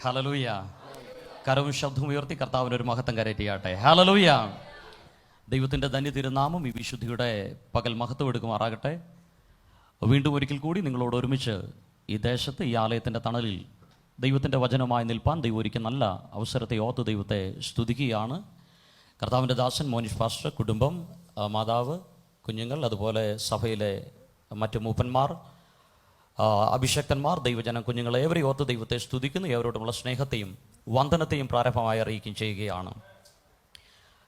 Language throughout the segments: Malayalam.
ഹല്ലേലൂയ. കരവും ശബ്ദവും ഉയർത്തി കർത്താവിനൊരു മഹത്വം കരയറ്റിയാട്ടെ. ഹല്ലേലൂയ. ദൈവത്തിൻ്റെ ധന്യ തിരുനാമം ഈ വിശുദ്ധിയുടെ പകൽ മഹത്വം എടുക്കുമാറാകട്ടെ. വീണ്ടും ഒരിക്കൽ കൂടി നിങ്ങളോട് ഒരുമിച്ച് ഈ ദേശത്ത് ഈ ആലയത്തിൻ്റെ തണലിൽ ദൈവത്തിൻ്റെ വചനമായി നിൽപ്പാൻ ദൈവം ഒരിക്കൽ നല്ല അവസരത്തെ ഓർത്ത് ദൈവത്തെ സ്തുതിക്കുകയാണ്. കർത്താവിൻ്റെ ദാസൻ മോനിഷ് പാസ്റ്റർ, കുടുംബം, മാതാവ്, കുഞ്ഞുങ്ങൾ, അതുപോലെ സഭയിലെ മറ്റ് മൂപ്പന്മാർ, അഭിഷക്തന്മാർ, ദൈവജനം, കുഞ്ഞുങ്ങൾ ഏവരെയും ഓർത്ത് ദൈവത്തെ സ്തുതിക്കുന്നു. ഏവരോടുമുള്ള സ്നേഹത്തെയും വന്ദനത്തെയും പ്രാരംഭമായി അറിയിക്കുകയും ചെയ്യുകയാണ്.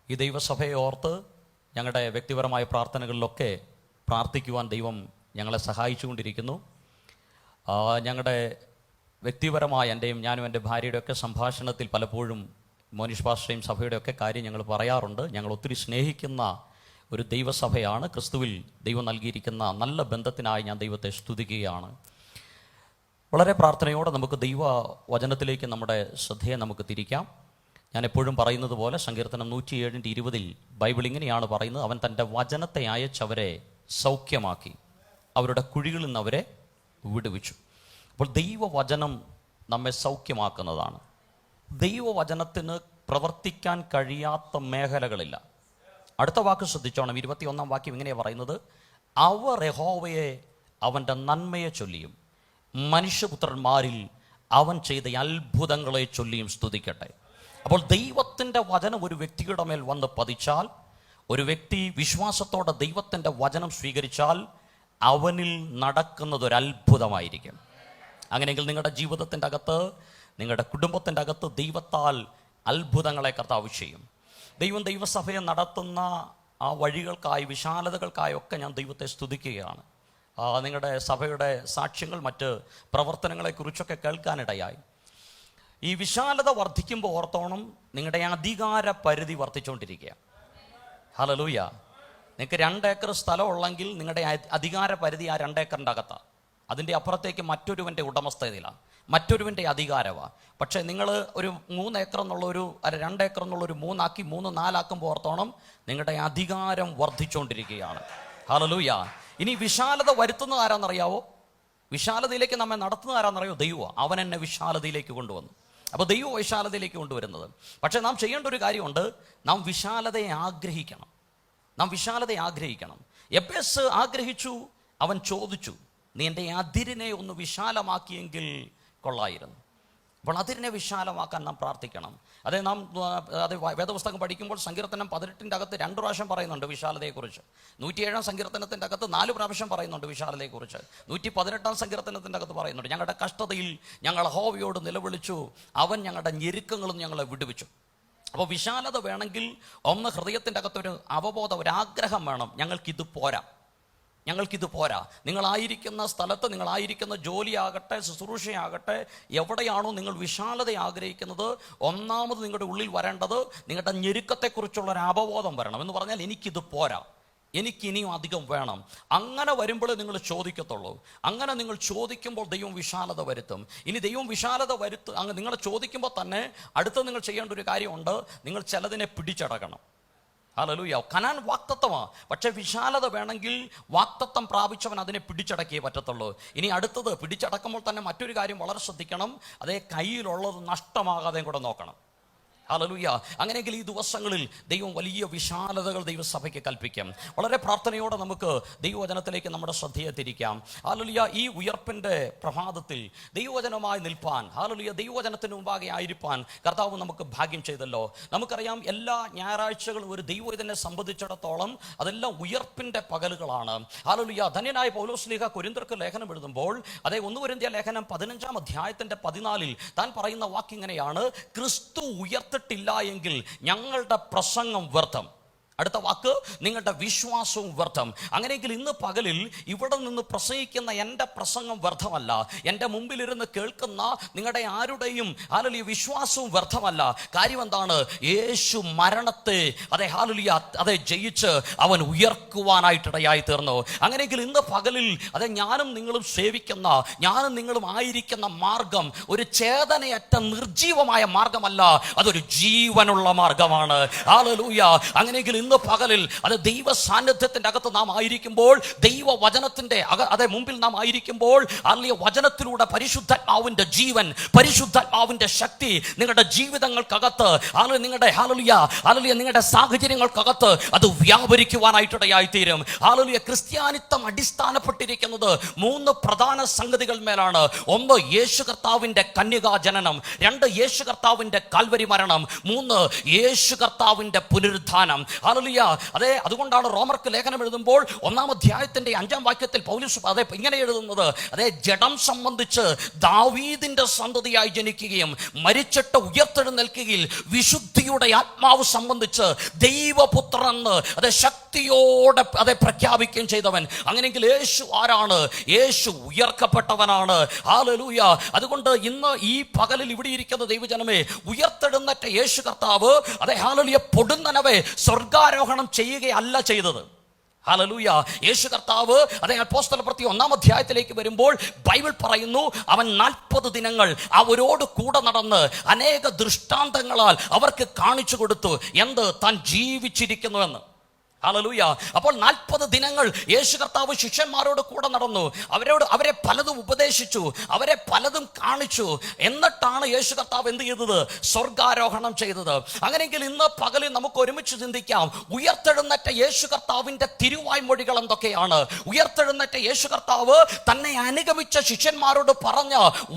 ഈ ദൈവസഭയെ ഓർത്ത് ഞങ്ങളുടെ വ്യക്തിപരമായ പ്രാർത്ഥനകളിലൊക്കെ പ്രാർത്ഥിക്കുവാൻ ദൈവം ഞങ്ങളെ സഹായിച്ചുകൊണ്ടിരിക്കുന്നു. ഞങ്ങളുടെ വ്യക്തിപരമായ ഞാനും എൻ്റെ ഭാര്യയുടെയൊക്കെ സംഭാഷണത്തിൽ പലപ്പോഴും മോനിഷ് പാസ്റ്ററേയും സഭയുടെയൊക്കെ കാര്യം ഞങ്ങൾ പറയാറുണ്ട്. ഞങ്ങൾ ഒത്തിരി സ്നേഹിക്കുന്ന ഒരു ദൈവസഭയാണ്. ക്രിസ്തുവിൽ ദൈവം നൽകിയിരിക്കുന്ന നല്ല ബന്ധത്തിനായി ഞാൻ ദൈവത്തെ സ്തുതിക്കുകയാണ്. വളരെ പ്രാർത്ഥനയോടെ നമുക്ക് ദൈവ വചനത്തിലേക്ക് നമ്മുടെ ശ്രദ്ധയെ നമുക്ക് തിരിക്കാം. ഞാൻ എപ്പോഴും പറയുന്നത് പോലെ സങ്കീർത്തനം 107:20 ബൈബിൾ ഇങ്ങനെയാണ് പറയുന്നത്: അവൻ തൻ്റെ വചനത്തെ അയച്ചവരെ സൗഖ്യമാക്കി, അവരുടെ കുഴികളിൽ നിന്ന് അവരെ വിടുവിച്ചു. അപ്പോൾ ദൈവവചനം നമ്മെ സൗഖ്യമാക്കുന്നതാണ്. ദൈവവചനത്തിന് പ്രവർത്തിക്കാൻ കഴിയാത്ത മേഖലകളില്ല. അടുത്ത വാക്ക് ശ്രദ്ധിച്ചോണം. 21-ാം വാക്യം ഇങ്ങനെയാണ് പറയുന്നത്: അവർ യഹോവയെ അവൻ്റെ നന്മയെ ചൊല്ലിയും മനുഷ്യപുത്രന്മാരിൽ അവൻ ചെയ്ത അത്ഭുതങ്ങളെ ചൊല്ലിയും സ്തുതിക്കട്ടെ. അപ്പോൾ ദൈവത്തിൻ്റെ വചനം ഒരു വ്യക്തിയുടെ മേൽ വന്ന് പതിച്ചാൽ, ഒരു വ്യക്തി വിശ്വാസത്തോടെ ദൈവത്തിൻ്റെ വചനം സ്വീകരിച്ചാൽ അവനിൽ നടക്കുന്നത് ഒരു അത്ഭുതമായിരിക്കും. അങ്ങനെയെങ്കിൽ നിങ്ങളുടെ ജീവിതത്തിൻ്റെ അകത്ത്, നിങ്ങളുടെ കുടുംബത്തിൻ്റെ അകത്ത് ദൈവത്താൽ അത്ഭുതങ്ങളെ കർത്താവ് ചെയ്യും. ദൈവം ദൈവസഭയെ നടത്തുന്ന ആ വഴികൾക്കായി, വിശാലതകൾക്കായൊക്കെ ഞാൻ ദൈവത്തെ സ്തുതിക്കുകയാണ്. നിങ്ങളുടെ സഭയുടെ സാക്ഷ്യങ്ങൾ, മറ്റ് പ്രവർത്തനങ്ങളെക്കുറിച്ചൊക്കെ കേൾക്കാനിടയായി. ഈ വിശാലത വർദ്ധിക്കുമ്പോൾ ഓർത്തോണം, നിങ്ങളുടെ അധികാര പരിധി വർദ്ധിച്ചുകൊണ്ടിരിക്കുക. ഹല്ലേലൂയ. നിങ്ങൾക്ക് 2 ഏക്കർ സ്ഥലമുള്ളെങ്കിൽ നിങ്ങളുടെ അധികാര പരിധി ആ 2 ഏക്കറിൻ്റെ അകത്താണ്. അതിൻ്റെ അപ്പുറത്തേക്ക് മറ്റൊരുവൻ്റെ ഉടമസ്ഥതയിലാണ്, മറ്റൊരുവൻ്റെ അധികാരമാണ്. പക്ഷേ നിങ്ങൾ ഒരു 3 ഏക്കർ എന്നുള്ളൊരു 2 ഏക്കർ എന്നുള്ളൊരു 3 ആക്കി 3, 4 ആക്കുമ്പോൾ ഓർത്തോണം, നിങ്ങളുടെ അധികാരം വർദ്ധിച്ചുകൊണ്ടിരിക്കുകയാണ്. ഹല്ലേലൂയ. ഇനി വിശാലത വരുത്തുന്നത് ആരാന്നറിയാവോ? വിശാലതയിലേക്ക് നമ്മെ നടത്തുന്നത് ആരാന്നറിയോ? ദൈവം. അവൻ എന്നെ വിശാലതയിലേക്ക് കൊണ്ടുവന്നു. അപ്പോൾ ദൈവം വിശാലതയിലേക്ക് കൊണ്ടുവരുന്നത്. പക്ഷേ നാം ചെയ്യേണ്ട ഒരു കാര്യമുണ്ട്. നാം വിശാലതയെ ആഗ്രഹിക്കണം. നാം വിശാലതയെ ആഗ്രഹിക്കണം. എബേസ് ആഗ്രഹിച്ചു. അവൻ ചോദിച്ചു, നീ എൻ്റെ അതിരിനെ ഒന്ന് വിശാലമാക്കിയെങ്കിൽ കൊള്ളായിരുന്നു. അപ്പോൾ അതിരിനെ വിശാലമാക്കാൻ നാം പ്രാർത്ഥിക്കണം. നാം വേദപുസ്തകം പഠിക്കുമ്പോൾ സങ്കീർത്തനം 18-ൻ്റെ അകത്ത് 2 പ്രാവശ്യം പറയുന്നുണ്ട് വിശാലതയെക്കുറിച്ച്. 107-ാം സങ്കീർത്തനത്തിൻ്റെ അകത്ത് 4 പ്രാവശ്യം പറയുന്നുണ്ട് വിശാലതയെക്കുറിച്ച്. 118-ാം സങ്കീർത്തനത്തിൻ്റെ അകത്ത് പറയുന്നുണ്ട്, ഞങ്ങളുടെ കഷ്ടതയിൽ ഞങ്ങൾ യഹോവയോട് നിലവിളിച്ചു, അവൻ ഞങ്ങളുടെ ഞെരുക്കങ്ങളും ഞങ്ങളെ വിടുവിച്ചു. അപ്പോൾ വിശാലത വേണമെങ്കിൽ ഒന്ന് ഹൃദയത്തിൻ്റെ അകത്തൊരു അവബോധം, ഒരാഗ്രഹം വേണം. ഞങ്ങൾക്കിത് പോരാ. നിങ്ങളായിരിക്കുന്ന സ്ഥലത്ത്, നിങ്ങളായിരിക്കുന്ന ജോലിയാകട്ടെ, ശുശ്രൂഷയാകട്ടെ, എവിടെയാണോ നിങ്ങൾ വിശാലത ആഗ്രഹിക്കുന്നത്, ഒന്നാമത് നിങ്ങളുടെ ഉള്ളിൽ വരേണ്ടത് നിങ്ങളുടെ ഞെരുക്കത്തെക്കുറിച്ചുള്ള ഒരു അവബോധം വരണം. എന്ന് പറഞ്ഞാൽ എനിക്കിത് പോരാ, എനിക്കിനിയും അധികം വേണം. അങ്ങനെ വരുമ്പോഴേ നിങ്ങൾ ചോദിക്കത്തുള്ളൂ. അങ്ങനെ നിങ്ങൾ ചോദിക്കുമ്പോൾ ദൈവം വിശാലത വരുത്തും. ഇനി ദൈവം വിശാലത അങ്ങ് നിങ്ങൾ ചോദിക്കുമ്പോൾ തന്നെ അടുത്ത് നിങ്ങൾ ചെയ്യേണ്ട ഒരു കാര്യമുണ്ട്. നിങ്ങൾ ചിലതിനെ പിടിച്ചടക്കണം. ഹല്ലേലൂയ. കനാൻ വാക്തത്വമാണ്. പക്ഷേ വിശാലത വേണമെങ്കിൽ വാക്തത്വം പ്രാപിച്ചവൻ അതിനെ പിടിച്ചടക്കിയേ പറ്റത്തുള്ളൂ. ഇനി അടുത്തത്, പിടിച്ചടക്കുമ്പോൾ തന്നെ മറ്റൊരു കാര്യം വളരെ ശ്രദ്ധിക്കണം. കയ്യിലുള്ളത് നഷ്ടമാകാതെ കൂടെ നോക്കണം. ഹല്ലേലൂയ. അങ്ങനെയെങ്കിൽ ഈ ദിവസങ്ങളിൽ ദൈവം വലിയ വിശാലതകൾ ദൈവസഭയ്ക്ക് കൽപ്പിക്കാം. വളരെ പ്രാർത്ഥനയോടെ നമുക്ക് ദൈവവചനത്തിലേക്ക് നമ്മുടെ ശ്രദ്ധയെ തിരിക്കാം. ഹല്ലേലൂയ. ഈ ഉയർപ്പിൻ്റെ പ്രഭാതത്തിൽ ദൈവവചനമായി നിൽപ്പാൻ, ഹല്ലേലൂയ, ദൈവവചനത്തിന് മുമ്പാകെ ആയിരിക്കാൻ കർത്താവ് നമുക്ക് ഭാഗ്യം ചെയ്തല്ലോ. നമുക്കറിയാം, എല്ലാ ഞായറാഴ്ചകളും ഒരു ദൈവവചനെ സംബന്ധിച്ചിടത്തോളം അതെല്ലാം ഉയർപ്പിൻ്റെ പകലുകളാണ്. ഹല്ലേലൂയ. ധന്യനായ പൗലോസ്ലീഹ കൊരിന്ത്യർക്ക് ലേഖനം എഴുതുമ്പോൾ 1 കൊരിന്ത്യ ലേഖനം 15-ാം അധ്യായത്തിൻ്റെ 14 താൻ പറയുന്ന വാക്കിങ്ങനെയാണ്: ക്രിസ്തു ഉയർത്തിട്ടില്ല എങ്കിൽ ഞങ്ങളുടെ പ്രസംഗം വ്യർത്ഥം. അടുത്ത വാക്ക്, നിങ്ങളുടെ വിശ്വാസവും വ്യർത്ഥം. അങ്ങനെയെങ്കിൽ ഇന്ന് പകലിൽ ഇവിടെ നിന്ന് പ്രസംഗിക്കുന്ന എൻ്റെ പ്രസംഗം വ്യർത്ഥമല്ല. എൻ്റെ മുമ്പിലിരുന്ന് കേൾക്കുന്ന നിങ്ങളുടെ ആരുടെയും ഹല്ലേലൂയ വിശ്വാസവും വ്യർത്ഥമല്ല. കാര്യം എന്താണ്? യേശു മരണത്തെ ജയിച്ച് അവൻ ഉയർക്കുവാനായിട്ടിടയായി തീർന്നു. അങ്ങനെയെങ്കിൽ ഇന്ന് പകലിൽ ഞാനും നിങ്ങളും സേവിക്കുന്ന, ഞാനും നിങ്ങളും ആയിരിക്കുന്ന മാർഗം ഒരു ചേതനയറ്റ നിർജീവമായ മാർഗമല്ല, അതൊരു ജീവനുള്ള മാർഗമാണ്. ഹല്ലേലൂയ. അങ്ങനെയെങ്കിൽ ഇന്ന് പകലിൽ അത് ദൈവ സാന്നിധ്യത്തിന്റെ അകത്ത് നാം ആയിരിക്കുമ്പോൾ, ദൈവവചനത്തിന്റെ മുമ്പിൽ നാം ആയിരിക്കുമ്പോൾ, അല്ലെങ്കിൽ വചനത്തിലൂടെ പരിശുദ്ധാത്മാവിന്റെ ജീവൻ, പരിശുദ്ധാത്മാവിന്റെ ശക്തി നിങ്ങളുടെ ജീവിതങ്ങൾക്കകത്ത്, നിങ്ങളുടെ സാഹചര്യങ്ങൾക്കകത്ത് അത് വ്യാപരിക്കുവാനായിട്ടിടയായി തീരും. ക്രിസ്ത്യാനിത്വം അടിസ്ഥാനപ്പെട്ടിരിക്കുന്നത് 3 പ്രധാന സംഗതികൾ മേലാണ്. 1, യേശു കർത്താവിന്റെ കന്യകാ ജനനം. 2, യേശു കർത്താവിന്റെ കാൽവരി മരണം. 3, യേശു കർത്താവിന്റെ പുനരുത്ഥാനം. അതെ, അതുകൊണ്ടാണ് റോമർക്ക് ലേഖനം എഴുതുമ്പോൾ 1-ാം അധ്യായത്തിന്റെ 5-ാം വാക്യത്തിൽ പൗലോസ് ഇങ്ങനെ എഴുതുന്നത്, അതെ, ജഡം സംബന്ധിച്ച് ദാവീദിന്റെ സന്തതിയായി ജനിക്കുകയും മരിച്ചിട്ട് ഉയർത്തെഴുന്നേൽക്കുകയിൽ വിശുദ്ധിയുടെ ആത്മാവ് സംബന്ധിച്ച് ദൈവപുത്രനെന്ന് അതെ ശക്തിയോടെ അതെ പ്രഖ്യാപിക്കുകയും ചെയ്തവൻ. അങ്ങനെയെങ്കിൽ യേശു ആരാണ്? യേശു ഉയർക്കപ്പെട്ടവനാണ്. ഹല്ലേലൂയ. അതുകൊണ്ട് ഇന്ന് ഈ പകലിൽ ഇവിടെ ഇരിക്കുന്ന ദൈവജനമേ, ഉയർത്തെഴുന്നേറ്റ യേശു കർത്താവ് അതെ ഹല്ലേലൂയ പൊടുന്നനവേ സ്വർഗാരോഹണം ചെയ്യുകയല്ല ചെയ്തത്. ഹല്ലേലൂയ. യേശു കർത്താവ് അതേ അപ്പോസ്തലപ്രവൃത്തി 1-ാം അധ്യായത്തിലേക്ക് വരുമ്പോൾ ബൈബിൾ പറയുന്നു, അവൻ 40 ദിനങ്ങൾ അവരോട് കൂടെ നടന്ന് അനേക ദൃഷ്ടാന്തങ്ങളാൽ അവർക്ക് കാണിച്ചു കൊടുത്തു എന്ത്? താൻ ജീവിച്ചിരിക്കുന്നുവെന്ന്. ഹല്ലേലൂയ. അപ്പോൾ 40 ദിനങ്ങൾ യേശു കർത്താവ് ശിഷ്യന്മാരോട് കൂടെ നടന്നു. അവരെ പലതും ഉപദേശിച്ചു, അവരെ പലതും കാണിച്ചു. എന്നിട്ടാണ് യേശു കർത്താവ് എന്ത് ചെയ്തത്? സ്വർഗാരോഹണം ചെയ്തത്. അങ്ങനെയെങ്കിൽ ഇന്ന് പകലിൽ നമുക്ക് ഒരുമിച്ച് ചിന്തിക്കാം, ഉയർത്തെഴുന്നേറ്റ യേശു കർത്താവിന്റെ തിരുവായ്മൊഴികൾ എന്തൊക്കെയാണ്? ഉയർത്തെഴുന്നേറ്റ യേശു കർത്താവ് തന്നെ അനുഗമിച്ച ശിഷ്യന്മാരോട് പറഞ്ഞ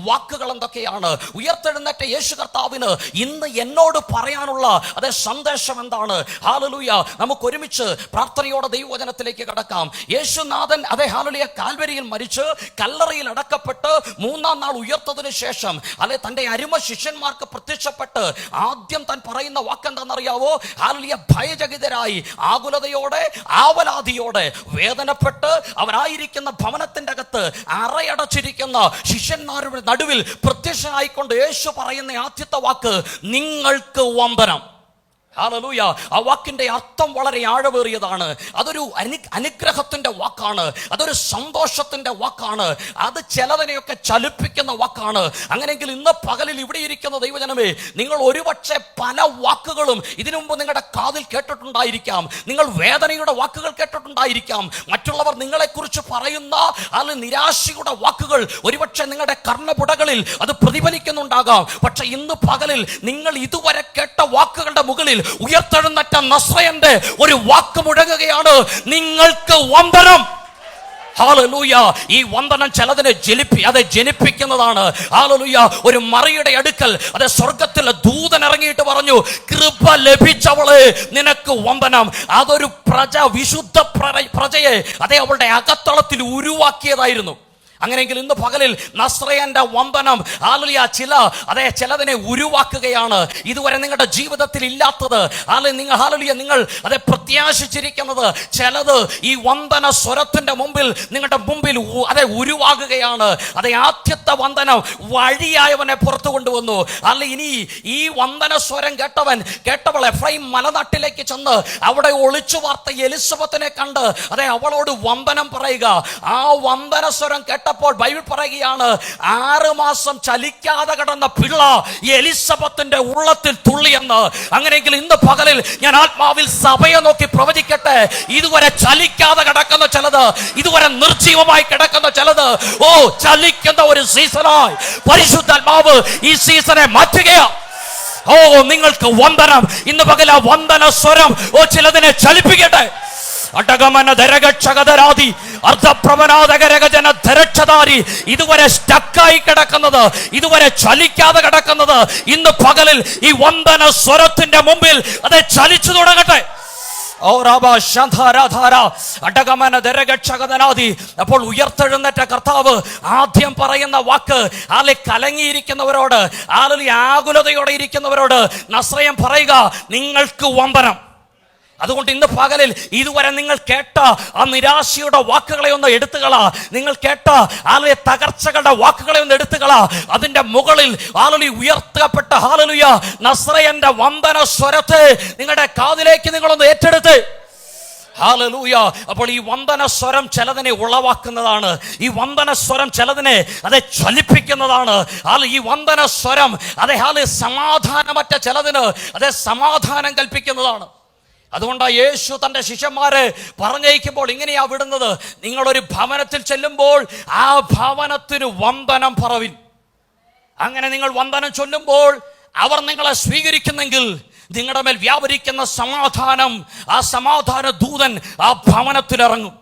വാക്കുകൾ എന്തൊക്കെയാണ്? ഉയർത്തെഴുന്നേറ്റ യേശു കർത്താവിന് ഇന്ന് എന്നോട് പറയാനുള്ള അതേ സന്ദേശം എന്താണ്? ഹല്ലേലൂയ. നമുക്ക് ഒരുമിച്ച് പ്രാർത്ഥനയോടെ ദൈവവചനത്തിലേക്ക് കടക്കാം. യേശുനാഥൻ അതേ ഹല്ലേലൂയ കാൽവരിയിൽ മരിച്ച് കല്ലറയിൽ അടക്കപ്പെട്ട് 3-ാം നാൾ ഉയർത്തതിനു ശേഷം അല്ലെ തന്റെ അരുമ ശിഷ്യന്മാർക്ക് പ്രത്യക്ഷപ്പെട്ട് ആദ്യം താൻ പറയുന്ന വാക്കെന്താണെന്നറിയാവോ? ഹല്ലേലൂയ. ഭയചകിതരായി, ആകുലതയോടെ, ആവലാതിയോടെ, വേദനപ്പെട്ട് അവരായിരിക്കുന്ന ഭവനത്തിന്റെ അകത്ത് അറയടച്ചിരിക്കുന്ന ശിഷ്യന്മാരുടെ നടുവിൽ പ്രത്യക്ഷനായിക്കൊണ്ട് യേശു പറയുന്ന ആദ്യത്തെ വാക്ക്, നിങ്ങൾക്ക് വന്ദനം. ഹല്ലേലൂയ. ആ വാക്കിന്റെ അർത്ഥം വളരെ ആഴമേറിയതാണ്. അതൊരു അനുഗ്രഹത്തിന്റെ വാക്കാണ്, അതൊരു സന്തോഷത്തിന്റെ വാക്കാണ്, അത് ചിലതിനെയൊക്കെ ചലിപ്പിക്കുന്ന വാക്കാണ്. അങ്ങനെയെങ്കിൽ ഇന്ന് പകലിൽ ഇവിടെ ഇരിക്കുന്ന ദൈവജനമേ, നിങ്ങൾ ഒരുപക്ഷെ പല വാക്കുകളും ഇതിനു മുമ്പ് നിങ്ങളുടെ കാതിൽ കേട്ടിട്ടുണ്ടായിരിക്കാം. നിങ്ങൾ വേദനയുടെ വാക്കുകൾ കേട്ടിട്ടുണ്ടായിരിക്കാം. മറ്റുള്ളവർ നിങ്ങളെക്കുറിച്ച് പറയുന്ന അല്ലെങ്കിൽ നിരാശയുടെ വാക്കുകൾ ഒരുപക്ഷെ നിങ്ങളുടെ കർണപുടകളിൽ അത് പ്രതിഫലിക്കുന്നുണ്ടാകാം. പക്ഷെ ഇന്ന് പകലിൽ നിങ്ങൾ ഇതുവരെ കേട്ട വാക്കുകളുടെ മുകളിൽ ഉയർത്തെഴുന്നേറ്റ നസ്രയന്റെ ഒരു വാക്ക് മുഴങ്ങുകയാണ്, നിങ്ങൾക്ക് വന്ദനം. ഹല്ലേലൂയ. ഈ വന്ദനം ചിലതിനെ ജനിപ്പിക്കുന്നതാണ്. ഹല്ലേലൂയ. ഒരു മറിയുടെ അടുക്കൽ അതെ സ്വർഗത്തിലെ ദൂതൻ ഇറങ്ങിയിട്ട് പറഞ്ഞു, കൃപ ലഭിച്ചവളെ നിനക്ക് വന്ദനം. അതൊരു വിശുദ്ധ പ്രജയെ അതെ അവളുടെ അകത്തളത്തിൽ ഉരുവാക്കിയതായിരുന്നു. അങ്ങനെയെങ്കിൽ ഇന്ന് പകലിൽ നസ്രയന്റെ വന്ദനം ചിലതിനെ ഉരുവാക്കുകയാണ്. ഇതുവരെ നിങ്ങളുടെ ജീവിതത്തിൽ ഇല്ലാത്തത് നിങ്ങൾ അതെ പ്രത്യാശിച്ചിരിക്കുന്നത് ചിലത് ഈ വന്ദന സ്വരത്തിന്റെ മുമ്പിൽ നിങ്ങളുടെ മുമ്പിൽ അതെ ഉരുവാകുകയാണ്. അതെ ആദ്യത്തെ വന്ദനം വഴിയായവനെ പുറത്തു കൊണ്ടുവന്നു. ഇനി ഈ വന്ദന സ്വരം കേട്ടവൾ എഫ്രൈം മലനാട്ടിലേക്ക് ചെന്ന് അവിടെ ഒളിച്ചു വാർത്ത എലിസബത്തിനെ കണ്ട് അതെ അവളോട് വന്ദനം പറയുക. ആ വന്ദന സ്വരം അപ്പോൾ ബൈബിൾ പറയുകയാണ്, 6 മാസം ചലിക്കാതെ കിടന്ന പിള്ള എലിസബത്തിന്റെ ഉള്ളത്തിൽ തുള്ളിയെന്ന്. അങ്ങനെയെങ്കിൽ ഇന്ന് പകലിൽ ഞാൻ ആത്മാവിൽ സഭയെ നോക്കി പ്രവചിക്കട്ടെ, ഇതുവരെ ചലിക്കാതെ കിടക്കുന്ന ചിലത്, ഇതുവരെ നിർജീവമായി കിടക്കുന്ന ചിലത് ചലിക്കുന്ന ഒരു സീസണായി പരിശുദ്ധാത്മാവ് ഈ സീസണെ മാറ്റുകയാ. നിങ്ങൾക്ക് വന്ദനം. ഇന്ന് പകൽ ആ വന്ദന സ്വരം ചിലതിനെ ചലിപ്പിക്കട്ടെ. ഇതുവരെ സ്റ്റക്കായി കിടക്കുന്നത്, ഇതുവരെ ചലിക്കാതെ കിടക്കുന്നത്, ഇന്ന് പകലിൽ ഈ വന്ദന സ്വരത്തിന്റെ മുമ്പിൽ അത് ചലിച്ചു തുടങ്ങട്ടെ. അപ്പോൾ ഉയർത്തെഴുന്നേറ്റ കർത്താവ് ആദ്യം പറയുന്ന വാക്ക് കലങ്ങിയിരിക്കുന്നവരോട്, ആകുലതയോടെ ഇരിക്കുന്നവരോട് നസ്രയൻ പറയുക, നിങ്ങൾക്ക് വന്ദനം. അതുകൊണ്ട് ഇന്ന് പകലിൽ ഇതുവരെ നിങ്ങൾ കേട്ട ആ നിരാശയുടെ വാക്കുകളെ ഒന്ന് എടുത്തുകളാ, നിങ്ങൾ കേട്ട തകർച്ചകളുടെ വാക്കുകളെ ഒന്ന് എടുത്തുകളാ. അതിന്റെ മുകളിൽ ഉയർത്തപ്പെട്ട ഹല്ലേലൂയ നസ്രയന്റെ വന്ദന സ്വരത്തെ നിങ്ങളുടെ കാതിലേക്ക് നിങ്ങളൊന്ന് ഏറ്റെടുത്ത്. ഹല്ലേലൂയ. അപ്പോൾ ഈ വന്ദന സ്വരം ചിലതിനെ ഉളവാക്കുന്നതാണ്, ഈ വന്ദന സ്വരം ചിലതിനെ അതെ ചലിപ്പിക്കുന്നതാണ്. ഈ വന്ദന സ്വരം അതെ സമാധാനമറ്റ ചിലതിന് അതെ സമാധാനം കൽപ്പിക്കുന്നതാണ്. അതുകൊണ്ടാ യേശു തൻ്റെ ശിഷ്യന്മാരെ പറഞ്ഞയക്കുമ്പോൾ ഇങ്ങനെയാ വിടുന്നത്: നിങ്ങളൊരു ഭവനത്തിൽ ചെല്ലുമ്പോൾ ആ ഭവനത്തിന് വന്ദനം പറവിൻ. അങ്ങനെ നിങ്ങൾ വന്ദനം ചൊല്ലുമ്പോൾ അവർ നിങ്ങളെ സ്വീകരിക്കുന്നെങ്കിൽ നിങ്ങളുടെ മേൽ വ്യാപരിക്കുന്ന സമാധാനം, ആ സമാധാന ദൂതൻ ആ ഭവനത്തിലിറങ്ങും.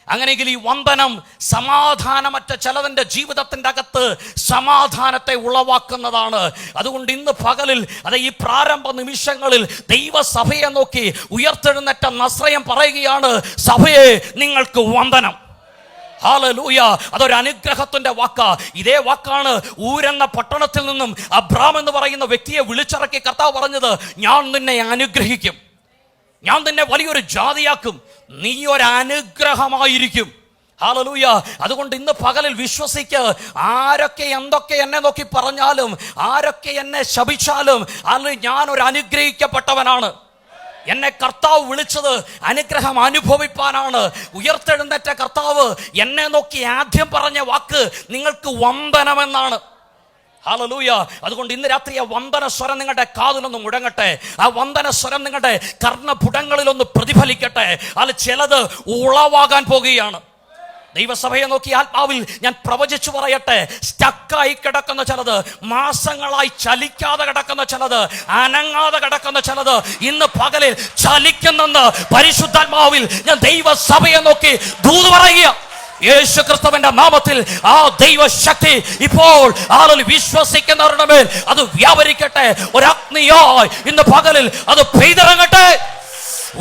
അങ്ങനെയെങ്കിൽ ഈ വന്ദനം സമാധാനമറ്റ ചിലതിൻ്റെ ജീവിതത്തിൻ്റെ അകത്ത് സമാധാനത്തെ ഉളവാക്കുന്നതാണ്. അതുകൊണ്ട് ഇന്ന് പകലിൽ, ഈ പ്രാരംഭ നിമിഷങ്ങളിൽ ദൈവസഭയെ നോക്കി ഉയർത്തെഴുന്നേറ്റ നസ്രയൻ പറയുകയാണ്: സഭയെ, നിങ്ങൾക്ക് വന്ദനം. ഹല്ലേലൂയ! അതൊരു അനുഗ്രഹത്തിന്റെ വാക്കാ. ഇതേ വാക്കാണ് ഊരെന്ന പട്ടണത്തിൽ നിന്നും അബ്രാം എന്ന് പറയുന്ന വ്യക്തിയെ വിളിച്ചിറക്കി കർത്താവ് പറഞ്ഞത്: ഞാൻ നിന്നെ അനുഗ്രഹിക്കും, ഞാൻ നിന്നെ വലിയൊരു ജാതിയാക്കും, നീ ഒരു അനുഗ്രഹമായിരിക്കും. ഹല്ലേലൂയ! അതുകൊണ്ട് ഇന്ന് പകലിൽ വിശ്വസിക്ക്. ആരൊക്കെ എന്തൊക്കെ എന്നെ നോക്കി പറഞ്ഞാലും, ആരൊക്കെ എന്നെ ശപിച്ചാലും, അല്ലെങ്കിൽ ഞാൻ ഒരു അനുഗ്രഹിക്കപ്പെട്ടവനാണ്. എന്നെ കർത്താവ് വിളിച്ചത് അനുഗ്രഹം അനുഭവിപ്പാനാണ്. ഉയർത്തെഴുന്നേറ്റ കർത്താവ് എന്നെ നോക്കി ആദ്യം പറഞ്ഞ വാക്ക് നിങ്ങൾക്ക് വന്ദനമെന്നാണ്. ഹല്ലേലൂയ! അതുകൊണ്ട് ഇന്ന് രാത്രി ആ വന്ദന സ്വരം നിങ്ങളുടെ കാതിലൊന്ന് മുഴങ്ങട്ടെ. ആ വന്ദന സ്വരം നിങ്ങളുടെ കർണപുടങ്ങളിലൊന്ന് പ്രതിഫലിക്കട്ടെ. അത് ചിലത് ഉളവാകാൻ പോകുകയാണ്. ദൈവസഭയെ നോക്കി ആത്മാവിൽ ഞാൻ പ്രവചിച്ചു പറയട്ടെ: സ്റ്റക്കായി കിടക്കുന്ന ചിലത്, മാസങ്ങളായി ചലിക്കാതെ കിടക്കുന്ന ചിലത്, അനങ്ങാതെ കിടക്കുന്ന ചിലത് ഇന്ന് പകലിൽ ചലിക്കുന്നെന്ന് പരിശുദ്ധാത്മാവിൽ ഞാൻ ദൈവസഭയെ നോക്കി ദൂത് പറയുക. യേശു ക്രിസ്തുവിന്റെ നാമത്തിൽ ആ ദൈവശക്തി ഇപ്പോൾ ആളുകൾ വിശ്വസിക്കുന്നവരുടെ മേൽ അത് വ്യാപരിക്കട്ടെ. ഒരഗ്നിയായി ഇന്ന് പകലിൽ അത് പെയ്തിറങ്ങട്ടെ.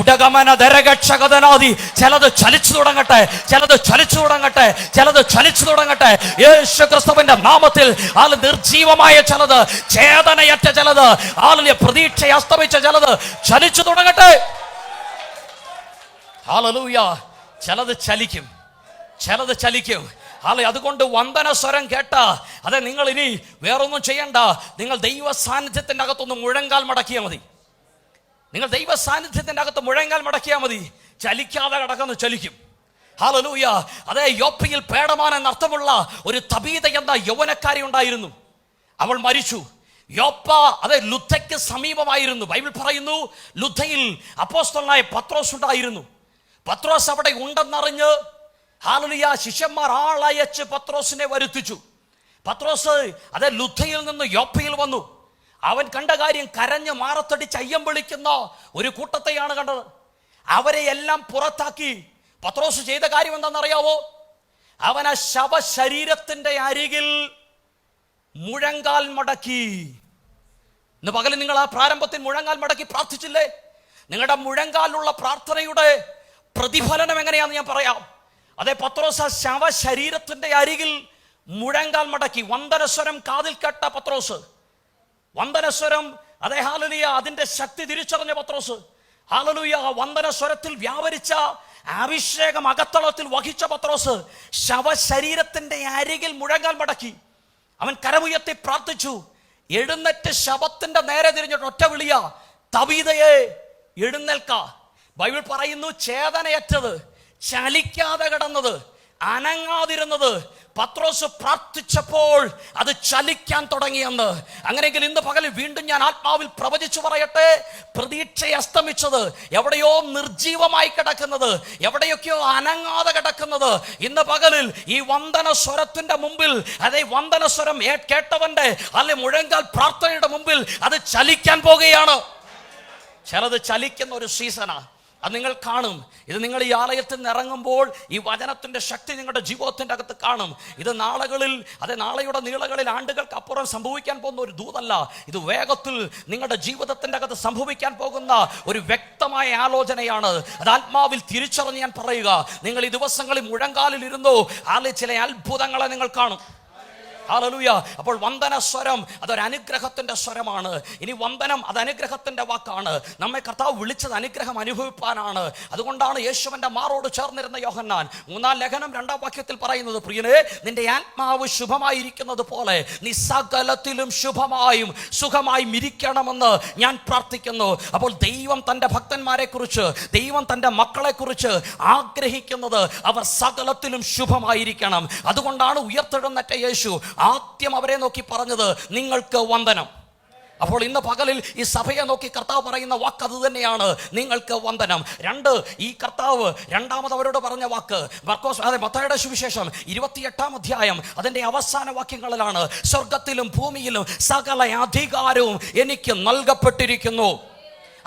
ഉടകമന ദരകക്ഷകതനാദി ചിലത് ചലിച്ചു തുടങ്ങട്ടെ, ചിലത് ചലിച്ചു തുടങ്ങട്ടെ, ചിലത് ചലിച്ചു തുടങ്ങട്ടെ. യേശു ക്രിസ്തുവിന്റെ നാമത്തിൽ ആള് നിർജീവമായ ചിലത്, ചേതനയറ്റ ചിലത്, ആളിലെ പ്രതീക്ഷ അസ്തമിച്ച ചിലത് ചലിച്ചു തുടങ്ങട്ടെ. ഹല്ലേലൂയ! ചിലത് ചലിക്കും, ചിലത് ചലിക്കും. അതുകൊണ്ട് വന്ദന സ്വരം കേട്ട നിങ്ങൾ ഇനി വേറൊന്നും ചെയ്യണ്ട. നിങ്ങൾ ദൈവ സാന്നിധ്യത്തിൻ്റെ അകത്തൊന്ന് മുഴങ്കാൽ മടക്കിയാൽ മതി. നിങ്ങൾ ദൈവ സാന്നിധ്യത്തിൻ്റെ അകത്ത് മുഴങ്കാൽ മടക്കിയാൽ മതി. ചലിക്കാതെ കിടക്കുന്ന ചലിക്കും. ഹല്ലേലൂയ! യോപ്പയിൽ പേടമാൻ എന്നർത്ഥമുള്ള ഒരു തബീത എന്ന യൗവനക്കാരി ഉണ്ടായിരുന്നു. അവൾ മരിച്ചു. യോപ്പ ലുദ്ധയ്ക്ക് സമീപമായിരുന്നു. ബൈബിൾ പറയുന്നു, ലുദ്ധയിൽ അപ്പോസ്തലനായ പത്രോസ് ഉണ്ടായിരുന്നു. പത്രോസ് അവിടെ ഉണ്ടെന്നറിഞ്ഞ് ഹല്ലേലൂയ ശിഷ്യന്മാർ ആളയച്ച് പത്രോസിനെ വരുത്തിച്ചു. പത്രോസ് ലുദ്ധയിൽ നിന്ന് യോപ്പയിൽ വന്നു. അവൻ കണ്ട കാര്യം, കരഞ്ഞ് മാറത്തടിച്ച് അയ്യം വിളിക്കുന്ന ഒരു കൂട്ടത്തെയാണ് കണ്ടത്. അവരെ എല്ലാം പുറത്താക്കി. പത്രോസ് ചെയ്ത കാര്യം എന്താണെന്നറിയാവോ? അവൻ ആ ശവശരീരത്തിന്റെ അരികിൽ മുഴങ്കാൽ മടക്കി. ഇന്ന് പകലും നിങ്ങൾ ആ പ്രാരംഭത്തിൽ മുഴങ്കാൽ മടക്കി പ്രാർത്ഥിച്ചില്ലേ? നിങ്ങളുടെ മുഴങ്കാലുള്ള പ്രാർത്ഥനയുടെ പ്രതിഫലനം എങ്ങനെയാണെന്ന് ഞാൻ പറയാം. പത്രോസ് ആ ശവശരീരത്തിന്റെ അരികിൽ മുഴങ്കാൽ മടക്കി. വന്ദനസ്വരം കാതിൽ കേട്ട പത്രോസ്, വന്ദനസ്വരം ഹല്ലേലൂയ അതിന്റെ ശക്തി തിരിച്ചറിഞ്ഞ പത്രോസ്, ഹല്ലേലൂയ വന്ദനസ്വരത്തിൽ വ്യാപരിച്ച അഭിഷേകം അകത്തളത്തിൽ വഹിച്ച പത്രോസ് ശവശരീരത്തിന്റെ അരികിൽ മുഴങ്കാൽ മടക്കി. അവൻ കരമുയർത്തി പ്രാർത്ഥിച്ചു. എഴുന്നേറ്റ് ശവത്തിന്റെ നേരെ തിരിഞ്ഞിട്ട് ഒറ്റ വിളിയാ: തബീതയെ, എഴുന്നേൽക്ക. ബൈബിൾ പറയുന്നു, ചേതനയറ്റത്, ചലിക്കാതെ കിടന്നത്, അനങ്ങാതിരുന്നത് പത്രോസ് പ്രാർത്ഥിച്ചപ്പോൾ അത് ചലിക്കാൻ തുടങ്ങിയെന്ന്. അങ്ങനെയെങ്കിൽ ഇന്ന് പകൽ വീണ്ടും ഞാൻ ആത്മാവിൽ പ്രവചിച്ചു പറയട്ടെ: പ്രതീക്ഷ അസ്തമിച്ചത്, എവിടെയോ നിർജീവമായി കിടക്കുന്നത്, എവിടെയൊക്കെയോ അനങ്ങാതെ കിടക്കുന്നത്, ഇന്ന് പകലിൽ ഈ വന്ദന സ്വരത്തിന്റെ മുമ്പിൽ, വന്ദന സ്വരം കേട്ടവന്റെ മുഴങ്കാൽ പ്രാർത്ഥനയുടെ മുമ്പിൽ അത് ചലിക്കാൻ പോകുകയാണ്. ചിലത് ചലിക്കുന്ന ഒരു സീസണാ. അത് നിങ്ങൾ കാണും. ഇത് നിങ്ങൾ ഈ ആലയത്തിൽ നിന്ന് ഇറങ്ങുമ്പോൾ ഈ വചനത്തിന്റെ ശക്തി നിങ്ങളുടെ ജീവിതത്തിന്റെ അകത്ത് കാണും. ഇത് നാളുകളിൽ, നാളെയുടെ നീളകളിൽ, ആണ്ടുകൾക്ക് അപ്പുറം സംഭവിക്കാൻ പോകുന്ന ഒരു ദൂതല്ല. ഇത് വേഗത്തിൽ നിങ്ങളുടെ ജീവിതത്തിന്റെ അകത്ത് സംഭവിക്കാൻ പോകുന്ന ഒരു വ്യക്തമായ ആലോചനയാണ്. അത് ആത്മാവിൽ തിരിച്ചറിഞ്ഞ് ഞാൻ പറയുക, നിങ്ങൾ ഈ ദിവസങ്ങളിൽ മുഴങ്കാലിൽ ഇരുന്നു ചില അത്ഭുതങ്ങളെ നിങ്ങൾ കാണും. ഹല്ലേലൂയ! അപ്പോൾ വന്ദന സ്വരം അതൊരു അനുഗ്രഹത്തിന്റെ സ്വരമാണ്. ഇനി വന്ദനം അത് അനുഗ്രഹത്തിന്റെ വാക്കാണ്. നമ്മെ കർത്താവ് വിളിച്ചത് അനുഗ്രഹം അനുഭവിപ്പാനാണ്. അതുകൊണ്ടാണ് യേശുവിന്റെ മാറോട് ചേർന്നിരുന്ന യോഹന്നാൻ 3-ാം ലേഖനം 2-ാം വാക്യത്തിൽ പറയുന്നത്: പ്രിയനേ, നിന്റെ ആത്മാവ് ശുഭമായിരിക്കുന്നത് പോലെ നീ സകലത്തിലും ശുഭമായും സുഖമായും ഇരിക്കണമെന്ന് ഞാൻ പ്രാർത്ഥിക്കുന്നു. അപ്പോൾ ദൈവം തൻ്റെ ഭക്തന്മാരെ കുറിച്ച്, ദൈവം തൻ്റെ മക്കളെ കുറിച്ച് ആഗ്രഹിക്കുന്നത് അവർ സകലത്തിലും ശുഭമായിരിക്കണം. അതുകൊണ്ടാണ് ഉയർത്തെഴുന്നേറ്റ യേശു ആദ്യം അവരെ നോക്കി പറഞ്ഞത്: നിങ്ങൾക്ക് വന്ദനം. അപ്പോൾ ഇന്ന് പകലിൽ ഈ സഭയെ നോക്കി കർത്താവ് പറയുന്ന വാക്ക് അത് തന്നെയാണ്, നിങ്ങൾക്ക് വന്ദനം. 2, ഈ കർത്താവ് രണ്ടാമത് അവരോട് പറഞ്ഞ വാക്ക് മത്തായിയുടെ സുവിശേഷം 28-ാം അധ്യായം അതിൻ്റെ അവസാന വാക്യങ്ങളിലാണ്, സ്വർഗത്തിലും ഭൂമിയിലും സകല അധികാരവും എനിക്ക് നൽകപ്പെട്ടിരിക്കുന്നു.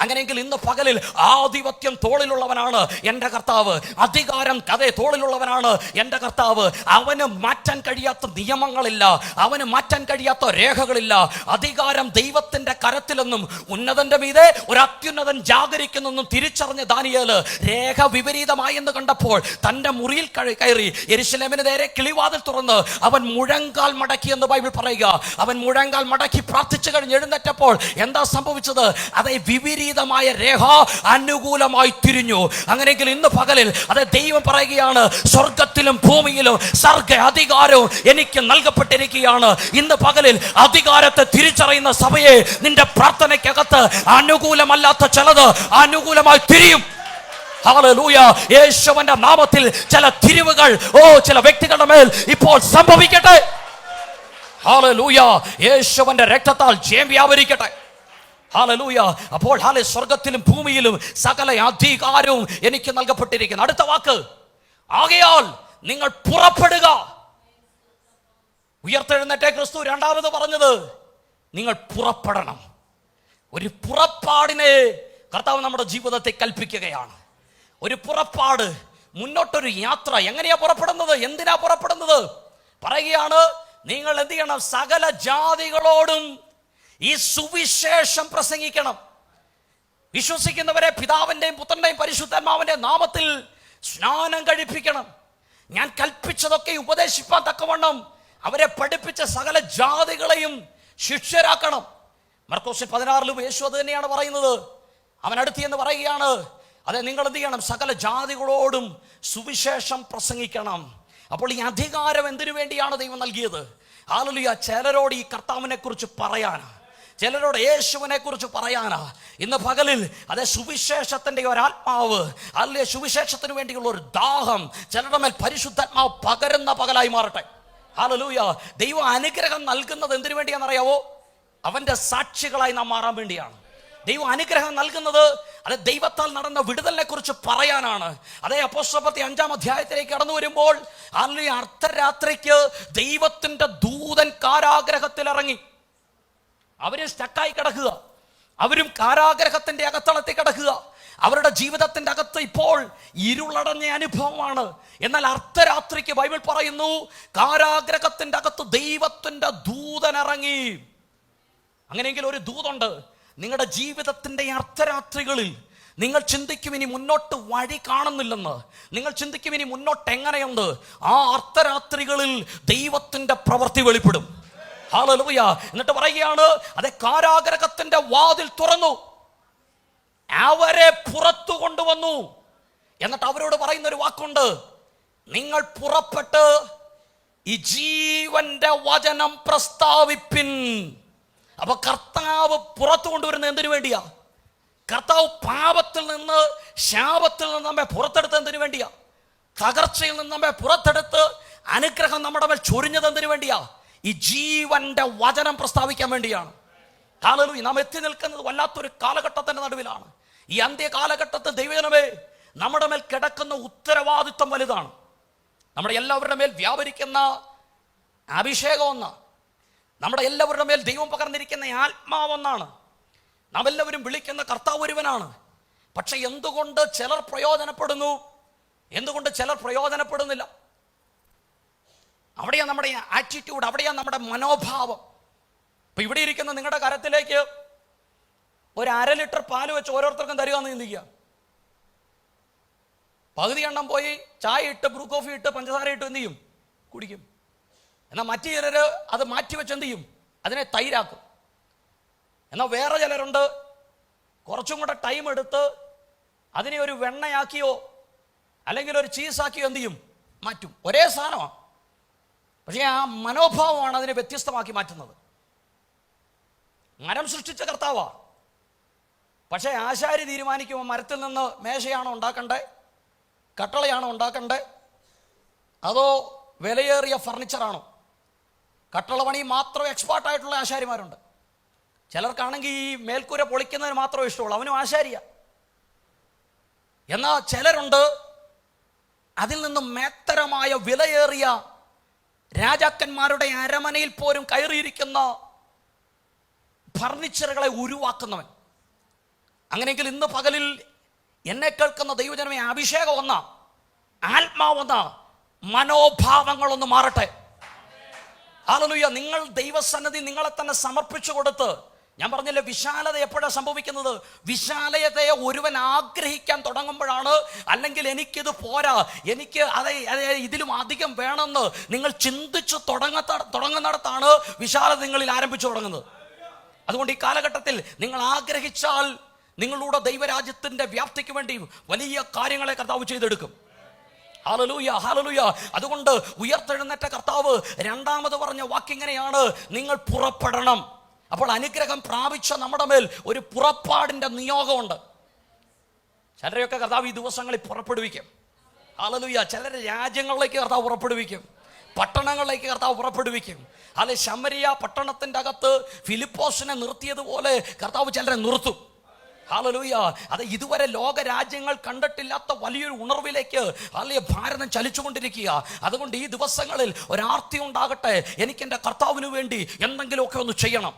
അങ്ങനെയെങ്കിൽ ഇന്ന് പകലിൽ ആധിപത്യം തോളിലുള്ളവനാണ് എൻ്റെ കർത്താവ്, അധികാരം തോളിലുള്ളവനാണ് എൻ്റെ കർത്താവ്. അവന് മാറ്റാൻ കഴിയാത്ത നിയമങ്ങളില്ല, അവന് മാറ്റാൻ കഴിയാത്ത രേഖകളില്ല. അധികാരം ദൈവത്തിൻ്റെ കരത്തിലെന്നും ഉന്നതന്റെ മീതെ ഒരു അത്യുന്നതൻ ജാഗരിക്കുന്നെന്നും തിരിച്ചറിഞ്ഞ ദാനിയേൽ രേഖ വിപരീതമായി എന്ന് കണ്ടപ്പോൾ തൻ്റെ മുറിയിൽ കയറി യെരൂശലേമിന് നേരെ കിളിവാതിൽ തുറന്ന് അവൻ മുഴങ്കാൽ മടക്കി എന്ന് ബൈബിൾ പറയുക. അവൻ മുഴങ്കാൽ മടക്കി പ്രാർത്ഥിച്ചു കഴിഞ്ഞ് എഴുന്നേറ്റപ്പോൾ എന്താ സംഭവിച്ചത്? അതേ വിപരീതമായ രേഖ അനുകൂലമായി തിരിഞ്ഞു. അങ്ങനെയെങ്കിൽ ഇന്ന് പകലിൽ അതേ ദൈവം പറയുകയാണ്, സ്വർഗത്തിലും ഭൂമിയിലും സർഗ അധികാരവും എനിക്ക് നൽകപ്പെട്ടിരിക്കുകയാണ്. ഇന്ന് പകലിൽ അധികാരത്തെ തിരിച്ചറിയുന്ന സഭയെ, നിന്റെ പ്രാർത്ഥനയ്ക്കകത്ത് അനുകൂലമല്ലാത്ത ചിലത് അനുകൂലമായി തിരിയും. ഹല്ലേലൂയ. യേശുവിന്റെ നാമത്തിൽ ചില തിരിവുകൾ ചില വ്യക്തികളുടെ മേൽ ഇപ്പോൾ സംഭവിക്കട്ടെ. ഹല്ലേലൂയ. യേശുവിന്റെ രക്തത്താൽ ജയം വ്യാപരിക്കട്ടെ. ഹല്ലേലൂയ. അപ്പോൾ സ്വർഗത്തിലും ഭൂമിയിലും സകല അധികാരവും എനിക്ക് നൽകപ്പെട്ടിരിക്കുന്നു. അടുത്ത വാക്ക്, ആകയാൽ നിങ്ങൾ പുറപ്പെടുക. ഉയർത്തെഴുന്നേറ്റ ക്രിസ്തു രണ്ടാമത് പറഞ്ഞത് നിങ്ങൾ പുറപ്പെടണം. ഒരു പുറപ്പാടിനെ കർത്താവ് നമ്മുടെ ജീവിതത്തെ കൽപ്പിക്കുകയാണ്. ഒരു പുറപ്പാട്, മുന്നോട്ടൊരു യാത്ര. എങ്ങനെയാ പുറപ്പെടുന്നത്? എന്തിനാ പുറപ്പെടുന്നത്? പറയുകയാണ്, നിങ്ങൾ എന്ത് ചെയ്യണം? സകല ജാതികളോടും ഈ സുവിശേഷം പ്രസംഗിക്കണം. വിശ്വസിക്കുന്നവരെ പിതാവിന്റെയും പുത്രന്റെയും പരിശുദ്ധാത്മാവിന്റെയും നാമത്തിൽ സ്നാനം കഴിപ്പിക്കണം. ഞാൻ കൽപ്പിച്ചതൊക്കെ ഉപദേശിപ്പാൻ തക്കവണ്ണം അവരെ പഠിപ്പിച്ച സകല ജാതികളെയും ശിഷ്യരാക്കണം. മർക്കോസ് 16 യേശു അത് തന്നെയാണ് പറയുന്നത്. അവൻ അടുത്ത് എന്ന് പറയുകയാണ്, അതെ നിങ്ങൾ എന്ത് ചെയ്യണം? സകല ജാതികളോടും സുവിശേഷം പ്രസംഗിക്കണം. അപ്പോൾ ഈ അധികാരം എന്തിനു വേണ്ടിയാണ് ദൈവം നൽകിയത്? ഹല്ലേലൂയ. ചിലരോട് ഈ കർത്താവിനെ കുറിച്ച് പറയാനാ, ചിലരോട് യേശുവിനെ കുറിച്ച് പറയാനാ. ഇന്ന് പകലിൽ അതേ സുവിശേഷത്തിന്റെ ഒരാത്മാവ്, അല്ലെ സുവിശേഷത്തിന് വേണ്ടിയുള്ള ഒരു ദാഹം ചിലരുടെ മേൽ പരിശുദ്ധാത്മാവ് പകരുന്ന പകലായി മാറട്ടെ. ഹല്ലേലൂയ. ദൈവം അനുഗ്രഹം നൽകുന്നത് എന്തിനു വേണ്ടിയാണെന്നറിയാവോ? അവന്റെ സാക്ഷികളായി നാം മാറാൻ വേണ്ടിയാണ്. ദൈവം അനുഗ്രഹം നൽകുന്നത് അത് ദൈവത്താൽ നടന്ന വിടുതലിനെ കുറിച്ച് പറയാനാണ്. അതേ അപ്പോസ്തലപ്രവൃത്തി 5-ാം അധ്യായത്തിലേക്ക് കടന്നു വരുമ്പോൾ അർദ്ധരാത്രിക്ക് ദൈവത്തിന്റെ ദൂതൻ കാരാഗ്രഹത്തിൽ ഇറങ്ങി. അവര് സ്റ്റക്കായി കിടക്കുക, അവരും കാരാഗ്രഹത്തിന്റെ അകത്തളത്തിൽ കിടക്കുക. അവരുടെ ജീവിതത്തിന്റെ അകത്ത് ഇപ്പോൾ ഇരുളടഞ്ഞ അനുഭവമാണ്. എന്നാൽ അർദ്ധരാത്രിക്ക് ബൈബിൾ പറയുന്നു, കാരാഗ്രഹത്തിന്റെ അകത്ത് ദൈവത്തിന്റെ ദൂതൻ ഇറങ്ങി. അങ്ങനെയെങ്കിൽ ഒരു ദൂതുണ്ട്. നിങ്ങളുടെ ജീവിതത്തിന്റെ അർദ്ധരാത്രികളിൽ നിങ്ങൾ ചിന്തിക്കും ഇനി മുന്നോട്ട് വഴി കാണുന്നില്ലെന്ന്, നിങ്ങൾ ചിന്തിക്കും ഇനി മുന്നോട്ട് എങ്ങനെയുണ്ട്. ആ അർദ്ധരാത്രികളിൽ ദൈവത്തിന്റെ പ്രവൃത്തി വെളിപ്പെടും. ഹല്ലേലൂയ. എന്നിട്ട് പറയുകയാണ്, അതെ കാരാഗ്രഹത്തിന്റെ വാതിൽ തുറന്നു, അവരെ പുറത്തു കൊണ്ടുവന്നു. എന്നിട്ട് അവരോട് പറയുന്ന ഒരു വാക്കുണ്ട്, നിങ്ങൾ പുറപ്പെട്ട് ഈ ജീവന്റെ വചനം പ്രസ്താവിപ്പിൻ. അപ്പൊ കർത്താവ് പുറത്തു കൊണ്ടുവരുന്നത് എന്തിനു വേണ്ടിയാ? കർത്താവ് പാപത്തിൽ നിന്ന്, ശാപത്തിൽ നിന്ന് നമ്മെ പുറത്തെടുത്ത് എന്തിനു വേണ്ടിയാ? തകർച്ചയിൽ നിന്ന് നമ്മെ പുറത്തെടുത്ത് അനുഗ്രഹം നമ്മുടെ മേൽ ചൊരിഞ്ഞത് എന്തിനു വേണ്ടിയാ? ഈ ജീവന്റെ വചനം പ്രസ്താവിക്കാൻ വേണ്ടിയാണ്. ഹല്ലേലൂയ. നാം എത്തി നിൽക്കുന്നത് വല്ലാത്തൊരു കാലഘട്ടത്തിന്റെ നടുവിലാണ്. ഈ അന്ത്യ കാലഘട്ടത്തിൽ ദൈവജനമേ, നമ്മുടെ മേൽ കിടക്കുന്ന ഉത്തരവാദിത്വം വലുതാണ്. നമ്മുടെ എല്ലാവരുടെ മേൽ വ്യാപരിക്കുന്ന അഭിഷേകം ഒന്നാണ്. നമ്മുടെ എല്ലാവരുടെ മേൽ ദൈവം പകർന്നിരിക്കുന്ന ആത്മാവൊന്നാണ്. നാം എല്ലാവരും വിളിക്കുന്ന കർത്താവ് ഒരുവനാണ്. പക്ഷെ എന്തുകൊണ്ട് ചിലർ പ്രയോജനപ്പെടുന്നു, എന്തുകൊണ്ട് ചിലർ പ്രയോജനപ്പെടുന്നില്ല? അവിടെയാണ് നമ്മുടെ ആറ്റിറ്റ്യൂഡ്, അവിടെയാണ് നമ്മുടെ മനോഭാവം. ഇപ്പൊ ഇവിടെ ഇരിക്കുന്ന നിങ്ങളുടെ കരത്തിലേക്ക് ഒരു 1/2 ലിറ്റർ പാല് വെച്ച് ഓരോരുത്തർക്കും തരികയെന്ന് ചിന്തിക്കുക. പകുതി എണ്ണം പോയി ചായ ഇട്ട്, ബ്രൂ കോഫി ഇട്ട്, പഞ്ചസാര ഇട്ട് എന്ത് ചെയ്യും? കുടിക്കും. എന്നാൽ മറ്റു ചിലര് അത് മാറ്റിവെച്ച് എന്ത് ചെയ്യും? അതിനെ തൈരാക്കും. എന്നാൽ വേറെ ചിലരുണ്ട്, കുറച്ചും കൂടെ ടൈം എടുത്ത് അതിനെ ഒരു വെണ്ണയാക്കിയോ അല്ലെങ്കിൽ ഒരു ചീസാക്കിയോ എന്ത് ചെയ്യും? മാറ്റും. ഒരേ സാധനമാണ്, പക്ഷേ ആ മനോഭാവമാണ് അതിനെ വ്യത്യസ്തമാക്കി മാറ്റുന്നത്. മരം സൃഷ്ടിച്ച കർത്താവാ, പക്ഷേ ആശാരി തീരുമാനിക്കുമ്പോൾ മരത്തിൽ നിന്ന് മേശയാണോ ഉണ്ടാക്കണ്ടേ, കട്ടളയാണോ ഉണ്ടാക്കണ്ടേ, അതോ വിലയേറിയ ഫർണിച്ചറാണോ? കട്ടള പണി മാത്രം എക്സ്പേർട്ടായിട്ടുള്ള ആശാരിമാരുണ്ട്. ചിലർക്കാണെങ്കിൽ ഈ മേൽക്കൂര പൊളിക്കുന്നതിന് മാത്രമേ ഇഷ്ടമുള്ളൂ, അവനും ആശാരിയ. എന്നാൽ ചിലരുണ്ട് അതിൽ നിന്നും മേത്തരമായ വിലയേറിയ രാജാക്കന്മാരുടെ അരമനയിൽ പോലും കയറിയിരിക്കുന്ന ഫർണിച്ചറുകളെ ഉരുവാക്കുന്നവൻ. അങ്ങനെയെങ്കിൽ ഇന്ന് പകലിൽ എന്നെ കേൾക്കുന്ന ദൈവജനമേ, അഭിഷേകം ഒന്ന, ആത്മാവൊന്ന, മനോഭാവങ്ങളൊന്ന് മാറട്ടെ. ഹല്ലേലൂയ. നിങ്ങൾ ദൈവസന്നിധി നിങ്ങളെ തന്നെ സമർപ്പിച്ചു കൊടുത്ത്, ഞാൻ പറഞ്ഞില്ലേ, വിശാലത എപ്പോഴാണ് സംഭവിക്കുന്നത്? വിശാലതയെ ഒരുവൻ ആഗ്രഹിക്കാൻ തുടങ്ങുമ്പോഴാണ്. അല്ലെങ്കിൽ എനിക്കിത് പോരാ, എനിക്ക് ഇതിലും അധികം വേണമെന്ന് നിങ്ങൾ ചിന്തിച്ചു തുടങ്ങുന്നിടത്താണ് വിശാലത നിങ്ങളിൽ ആരംഭിച്ചു തുടങ്ങുന്നത്. അതുകൊണ്ട് ഈ കാലഘട്ടത്തിൽ നിങ്ങൾ ആഗ്രഹിച്ചാൽ നിങ്ങളുടെ ദൈവരാജ്യത്തിന്റെ വ്യാപ്തിക്ക് വേണ്ടി വലിയ കാര്യങ്ങളെ കർത്താവ് ചെയ്തെടുക്കും. Hallelujah, hallelujah. അതുകൊണ്ട് ഉയർത്തെഴുന്നേറ്റ കർത്താവ് രണ്ടാമത് പറഞ്ഞ വാക്കിങ്ങനെയാണ്, നിങ്ങൾ പുറപ്പെടണം. അപ്പോൾ അനുഗ്രഹം പ്രാപിച്ച നമ്മുടെ മേൽ ഒരു പുറപ്പാടിന്റെ നിയോഗമുണ്ട്. ചിലരെയൊക്കെ കർത്താവ് ഈ ദിവസങ്ങളിൽ പുറപ്പെടുവിക്കും. ഹല്ലേലൂയ. ചിലരെ രാജ്യങ്ങളിലേക്ക് കർത്താവ് പുറപ്പെടുവിക്കും, പട്ടണങ്ങളിലേക്ക് കർത്താവ് പുറപ്പെടുവിക്കും. അല്ലെ, ശമരിയ പട്ടണത്തിന്റെ അകത്ത് ഫിലിപ്പോസിനെ നിർത്തിയതുപോലെ കർത്താവ് ചിലരെ നിർത്തും. ഹല്ലേലൂയ. അത് ഇതുവരെ ലോക രാജ്യങ്ങൾ കണ്ടിട്ടില്ലാത്ത വലിയൊരു ഉണർവിലേക്ക് അല്ലെ ഭാരതം ചലിച്ചുകൊണ്ടിരിക്കുക. അതുകൊണ്ട് ഈ ദിവസങ്ങളിൽ ഒരാർത്തി ഉണ്ടാകട്ടെ, എനിക്ക് എൻ്റെ കർത്താവിന് വേണ്ടി എന്തെങ്കിലുമൊക്കെ ഒന്ന് ചെയ്യണം.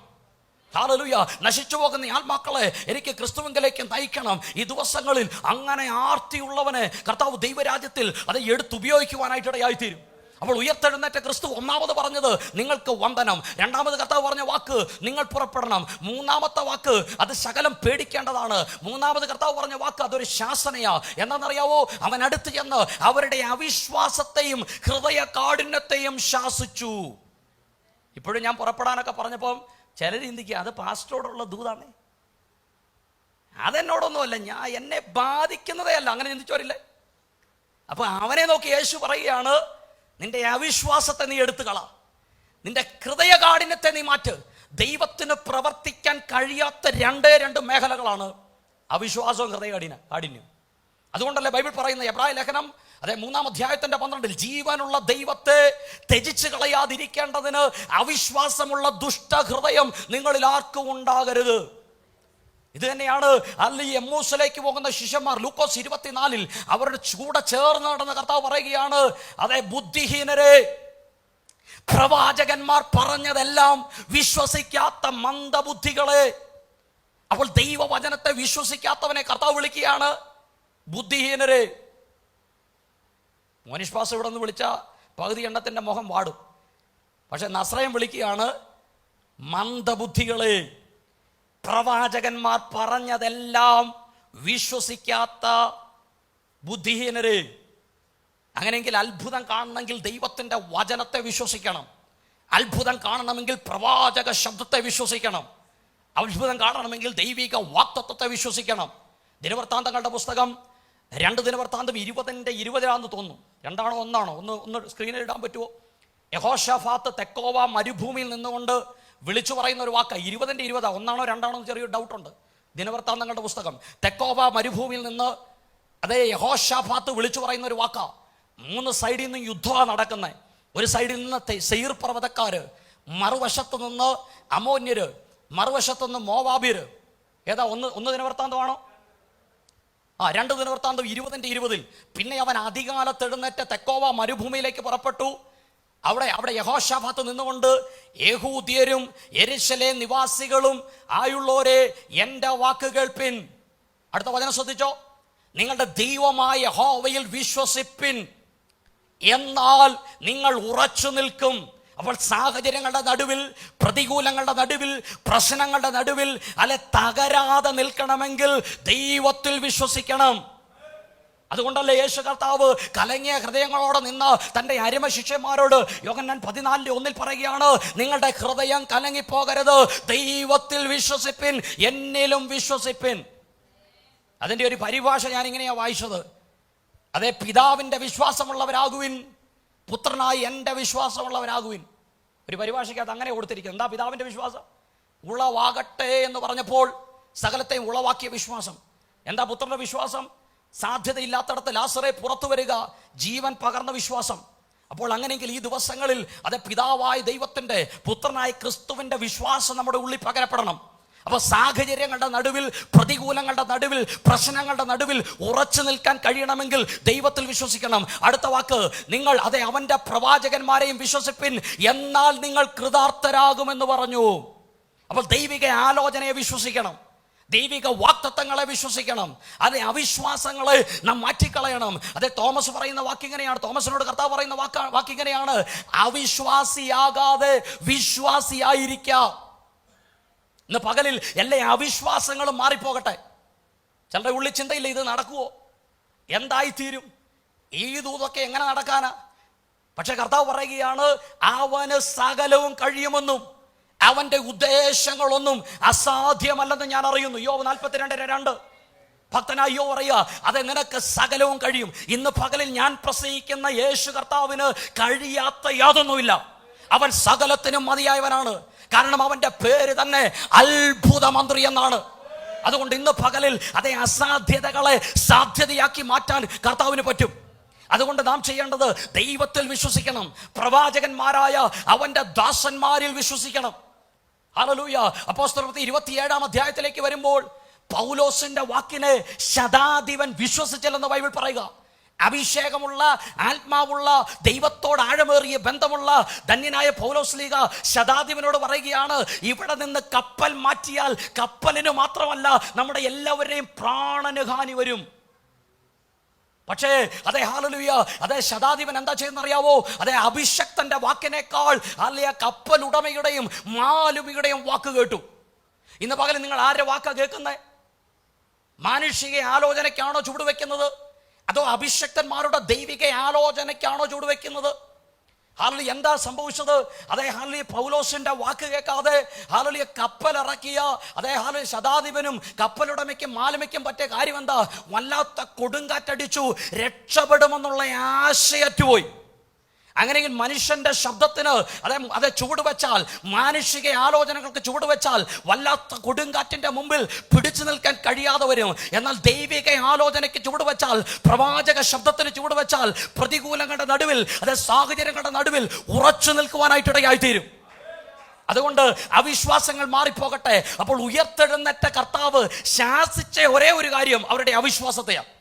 ഹല്ലേലൂയ. നശിച്ചു പോകുന്ന ആത്മാക്കളെ എനിക്ക് ക്രിസ്തുവിലേക്ക് നയിക്കണം. ഈ ദിവസങ്ങളിൽ അങ്ങനെ ആർത്തിയുള്ളവനെ കർത്താവ് ദൈവരാജ്യത്തിൽ അത് എടുത്തുപയോഗിക്കുവാനായിട്ട് ഇടയായിത്തീരും. അപ്പോൾ ഉയർത്തെഴുന്നേറ്റ ക്രിസ്തു ഒന്നാമത് പറഞ്ഞത് നിങ്ങൾക്ക് വന്ദനം. രണ്ടാമത് കർത്താവ് പറഞ്ഞ വാക്ക് നിങ്ങൾ പുറപ്പെടണം. മൂന്നാമത്തെ വാക്ക് അത് ശകലം പേടിക്കേണ്ടതാണ്. മൂന്നാമത് കർത്താവ് പറഞ്ഞ വാക്ക് അതൊരു ശാസനയാ. എന്താണെന്നറിയാവോ? അവൻ അടുത്ത് ചെന്ന് അവരുടെ അവിശ്വാസത്തെയും ഹൃദയ കാഠിന്യത്തെയും ശാസിച്ചു. ഇപ്പോഴും ഞാൻ പുറപ്പെടാനൊക്കെ പറഞ്ഞപ്പം ചിലർ ചിന്തിക്കുക അത് പാസ്റ്ററോടുള്ള ദൂതാണ്, അതെന്നോടൊന്നുമല്ല, എന്നെ ബാധിക്കുന്നതേ അല്ല. അങ്ങനെ ചിന്തിച്ചവരില്ലേ? അപ്പൊ അവനെ നോക്കി യേശു പറയുകയാണ്, നിന്റെ അവിശ്വാസത്തെ നീ എടുത്തു കള, നിന്റെ ഹൃദയകാഠിന്യത്തെ നീ മാറ്റ്. ദൈവത്തിന് പ്രവർത്തിക്കാൻ കഴിയാത്ത രണ്ട് മേഖലകളാണ് അവിശ്വാസവും ഹൃദയകാഠിന്യം. അതുകൊണ്ടല്ലേ ബൈബിൾ പറയുന്ന എബ്രായ ലേഖനം 3-ാം അധ്യായത്തിന്റെ 12 ജീവനുള്ള ദൈവത്തെ ത്യജിച്ച് കളയാതിരിക്കേണ്ടതിന് അവിശ്വാസമുള്ള ദുഷ്ടഹൃദയം നിങ്ങളിൽ ആർക്കും ഉണ്ടാകരുത്. ഇത് തന്നെയാണ് അല്ലി എമ്മൂസിലേക്ക് പോകുന്ന ശിഷ്യന്മാർ ലൂക്കോസ് 24 അവരുടെ കൂടെ ചേർന്ന് നടന്ന കർത്താവ് പറയുകയാണ്, അതെ ബുദ്ധിഹീനരെ, പ്രവാചകന്മാർ പറഞ്ഞതെല്ലാം വിശ്വസിക്കാത്ത മന്ദബുദ്ധികളെ. അപ്പോൾ ദൈവവചനത്തെ വിശ്വസിക്കാത്തവനെ കർത്താവ് വിളിക്കുകയാണ് ബുദ്ധിഹീനരെ. മോനിഷ് പാസ് ഇവിടെ നിന്ന് വിളിച്ച പകുതി എണ്ണത്തിന്റെ മുഖം വാടും. പക്ഷെ നസ്രയം വിളിക്കുകയാണ് മന്ദബുദ്ധികളെ, പ്രവാചകന്മാർ പറഞ്ഞതെല്ലാം വിശ്വസിക്കാത്ത ബുദ്ധിഹീനരെ. അങ്ങനെയെങ്കിൽ അത്ഭുതം കാണണമെങ്കിൽ ദൈവത്തിന്റെ വചനത്തെ വിശ്വസിക്കണം. അത്ഭുതം കാണണമെങ്കിൽ പ്രവാചക ശബ്ദത്തെ വിശ്വസിക്കണം. അത്ഭുതം കാണണമെങ്കിൽ ദൈവിക വാഗ്ദത്തത്തെ വിശ്വസിക്കണം. ദിനവൃത്താന്തങ്ങളുടെ പുസ്തകം 2 ദിനവൃത്താന്തം 20-20 തോന്നുന്നു. 2ആണോ 1ആണോ? ഒന്ന് സ്ക്രീനിൽ ഇടാൻ പറ്റുമോ? യഹോശാഫാത്ത് തെക്കോവ മരുഭൂമിയിൽ നിന്നുകൊണ്ട് വിളിച്ചു പറയുന്ന ഒരു വാക്ക് 20-20 1ആണോ 2ആണോ ചെറിയൊരു ഡൗട്ടുണ്ട്. ദിനവൃത്താന്തങ്ങളുടെ പുസ്തകം തെക്കോവ മരുഭൂമിയിൽ നിന്ന് അതേ യഹോശാഫാത്ത് വിളിച്ചു പറയുന്ന ഒരു വാക്കാ. 3 സൈഡിൽ നിന്ന് യുദ്ധമാണ് നടക്കുന്നത്. ഒരു സൈഡിൽ നിന്ന് സെയീർ പർവ്വതക്കാര്, മറുവശത്ത് നിന്ന് അമോന്യര്, മറുവശത്ത് നിന്ന് മോവാബിയര്. ഏതാ? ഒന്ന് ദിനവൃത്താന്തമാണോ? 2 ദിനവൃത്താന്തം 20-20. പിന്നെ അവൻ അധികാലത്ത് എഴുന്നേറ്റ് തെക്കോവ മരുഭൂമിയിലേക്ക് പുറപ്പെട്ടു. അവിടെ യഹോശാഫാത്ത് നിന്നുകൊണ്ട് യഹൂദ്യരും യെരൂശലേം നിവാസികളും ആയുള്ളോരെ എൻ്റെ വാക്ക് കേൾപ്പിൻ. അടുത്ത വചനം ശ്രദ്ധിച്ചോ, നിങ്ങളുടെ ദൈവമായ യഹോവയിൽ വിശ്വസിപ്പിൻ, എന്നാൽ നിങ്ങൾ ഉറച്ചു നിൽക്കും. അപ്പോൾ സാഹചര്യങ്ങളുടെ നടുവിൽ, പ്രതികൂലങ്ങളുടെ നടുവിൽ, പ്രശ്നങ്ങളുടെ നടുവിൽ അല്ലെ തകരാതെ നിൽക്കണമെങ്കിൽ ദൈവത്തിൽ വിശ്വസിക്കണം. അതുകൊണ്ടല്ലേ യേശു കർത്താവ് കലങ്ങിയ ഹൃദയങ്ങളോടെ നിന്ന് തൻ്റെ അരിമ ശിഷ്യന്മാരോട് യോഹന്നാൻ 14:1 പറയുകയാണ്, നിങ്ങളുടെ ഹൃദയം കലങ്ങിപ്പോകരുത്, ദൈവത്തിൽ വിശ്വസിപ്പിൻ, എന്നിലും വിശ്വസിപ്പിൻ. അതിൻ്റെ ഒരു പരിഭാഷ ഞാൻ ഇങ്ങനെയാണ് വായിച്ചത്, അതേ പിതാവിൻ്റെ വിശ്വാസമുള്ളവരാകുവിൻ, പുത്രനായി എൻ്റെ വിശ്വാസമുള്ളവരാകുവിൻ. ഒരു പരിഭാഷയ്ക്കകത്ത് അങ്ങനെ കൊടുത്തിരിക്കുന്നത്. എന്താ പിതാവിൻ്റെ വിശ്വാസം? ഉളവാകട്ടെ എന്ന് പറഞ്ഞപ്പോൾ സകലത്തെയും ഉളവാക്കിയ വിശ്വാസം. എന്താ പുത്രന്റെ വിശ്വാസം? സാധ്യതയില്ലാത്തടത്ത് ലാസറെ പുറത്തു വരിക, ജീവൻ പകർന്ന വിശ്വാസം. അപ്പോൾ അങ്ങനെയെങ്കിൽ ഈ ദിവസങ്ങളിൽ അത് പിതാവായ ദൈവത്തിൻ്റെ പുത്രനായ ക്രിസ്തുവിൻ്റെ വിശ്വാസം നമ്മുടെ ഉള്ളിൽ പകരപ്പെടണം. അപ്പൊ സാഹചര്യങ്ങളുടെ നടുവിൽ, പ്രതികൂലങ്ങളുടെ നടുവിൽ, പ്രശ്നങ്ങളുടെ നടുവിൽ ഉറച്ചു നിൽക്കാൻ കഴിയണമെങ്കിൽ ദൈവത്തിൽ വിശ്വസിക്കണം. അടുത്ത വാക്ക്, നിങ്ങൾ അവന്റെ പ്രവാചകന്മാരെയും വിശ്വസിപ്പിൻ, എന്നാൽ നിങ്ങൾ കൃതാർത്ഥരാകുമെന്ന് പറഞ്ഞു. അപ്പോൾ ദൈവിക ആലോചനയെ വിശ്വസിക്കണം, ദൈവിക വാഗ്ദത്തങ്ങളെ വിശ്വസിക്കണം. അവിശ്വാസങ്ങളെ നാം മാറ്റിക്കളയണം. തോമസ് പറയുന്ന വാക്കിങ്ങനെയാണ്, തോമസിനോട് കർത്താവ് പറയുന്ന വാക്കിങ്ങനെയാണ്, അവിശ്വാസിയാകാതെ വിശ്വാസിയായിരിക്കാം. ഇന്ന് പകലിൽ എല്ലാ അവിശ്വാസങ്ങളും മാറിപ്പോകട്ടെ. ചിലരുടെ ഉള്ളിൽ ചിന്തയില്ല, ഇത് നടക്കുവോ, എന്തായിത്തീരും, ഈ ദൂതൊക്കെ എങ്ങനെ നടക്കാനാ? പക്ഷെ കർത്താവ് പറയുകയാണ്, അവന് സകലവും കഴിയുമെന്നും അവന്റെ ഉദ്ദേശങ്ങളൊന്നും അസാധ്യമല്ലെന്ന് ഞാൻ അറിയുന്നു. യോബ് 42:2 ഭക്തനായ യോബ് പറയുക, അത് നിനക്ക് സകലവും കഴിയും. ഇന്ന് പകലിൽ ഞാൻ പ്രസംഗിക്കുന്ന യേശു കർത്താവിന് കഴിയാത്ത യാതൊന്നുമില്ല. അവൻ സകലത്തിനും മതിയായവനാണ്. കാരണം അവന്റെ പേര് തന്നെ അത്ഭുത മന്ത്രി എന്നാണ്. അതുകൊണ്ട് ഇന്ന് പകലിൽ അസാധ്യതകളെ സാധ്യതയാക്കി മാറ്റാൻ കർത്താവിന് പറ്റും. അതുകൊണ്ട് നാം ചെയ്യേണ്ടത് ദൈവത്തിൽ വിശ്വസിക്കണം, പ്രവാചകന്മാരായ അവന്റെ ദാസന്മാരിൽ വിശ്വസിക്കണം. ഹല്ലേലൂയ. അപ്പോസ്തലപ്രവൃത്തി 27-ാം അധ്യായത്തിലേക്ക് വരുമ്പോൾ പൗലോസിന്റെ വാക്കിനെ ശതാധിപൻ വിശ്വസിച്ചില്ലെന്ന് ബൈബിൾ പറയുക. അഭിഷേകമുള്ള, ആത്മാവുള്ള, ദൈവത്തോട് ആഴമേറിയ ബന്ധമുള്ള ധന്യനായ പൗലോസ്ലീഗ ശതാധിപനോട് പറയുകയാണ്, ഇവിടെ നിന്ന് കപ്പൽ മാറ്റിയാൽ കപ്പലിന് മാത്രമല്ല നമ്മുടെ എല്ലാവരുടെയും പ്രാണന് ഹാനി വരും. പക്ഷേ ഹല്ലേലൂയ, ശതാധിപൻ എന്താ ചെയ്യുന്നറിയാവോ? അഭിഷക്തന്റെ വാക്കിനേക്കാൾ കപ്പൽ ഉടമയുടെയും മാലുമിയുടെയും വാക്ക് കേട്ടു. ഇന്ന് പകരം നിങ്ങൾ ആരുടെ വാക്കാ കേൾക്കുന്നത്? മാനുഷിക ആലോചനയ്ക്കാണോ ചുവടുവെക്കുന്നത്, അതോ അഭിഷക്തന്മാരുടെ ദൈവിക ആലോചനയ്ക്കാണോ ചുവടുവെക്കുന്നത്? ഹല്ലേലൂയ. എന്താ സംഭവിച്ചത്? ഹല്ലേലൂയ, പൗലോസിന്റെ വാക്ക് കേൾക്കാതെ ഹല്ലേലൂയ കപ്പലിറക്കിയ ഹല്ലേലൂയ ശതാധിപനും കപ്പലുടമയ്ക്കും മാലുമയ്ക്കും പറ്റിയ കാര്യം എന്താ? വല്ലാത്ത കൊടുങ്കാറ്റടിച്ചു, രക്ഷപ്പെടുമെന്നുള്ള ആശയറ്റുപോയി. അങ്ങനെയെങ്കിൽ മനുഷ്യന്റെ ശബ്ദത്തിന് ചുവടുവെച്ചാൽ, മാനുഷിക ആലോചനകൾക്ക് ചുവടുവെച്ചാൽ വല്ലാത്ത കൊടുങ്കാറ്റിന്റെ മുമ്പിൽ പിടിച്ചു നിൽക്കാൻ കഴിയാതെ വരും. എന്നാൽ ദൈവിക ആലോചനയ്ക്ക് ചുവടുവെച്ചാൽ, പ്രവാചക ശബ്ദത്തിന് ചുവടുവെച്ചാൽ പ്രതികൂലങ്ങളുടെ നടുവിൽ, സാഹചര്യങ്ങളുടെ നടുവിൽ ഉറച്ചു നിൽക്കുവാനായിട്ടിടയായിത്തീരും. അതുകൊണ്ട് അവിശ്വാസങ്ങൾ മാറിപ്പോകട്ടെ. അപ്പോൾ ഉയർത്തെഴുന്നേറ്റ കർത്താവ് ശാസിച്ച ഒരേ ഒരു കാര്യം അവരുടെ അവിശ്വാസത്തെയാണ്.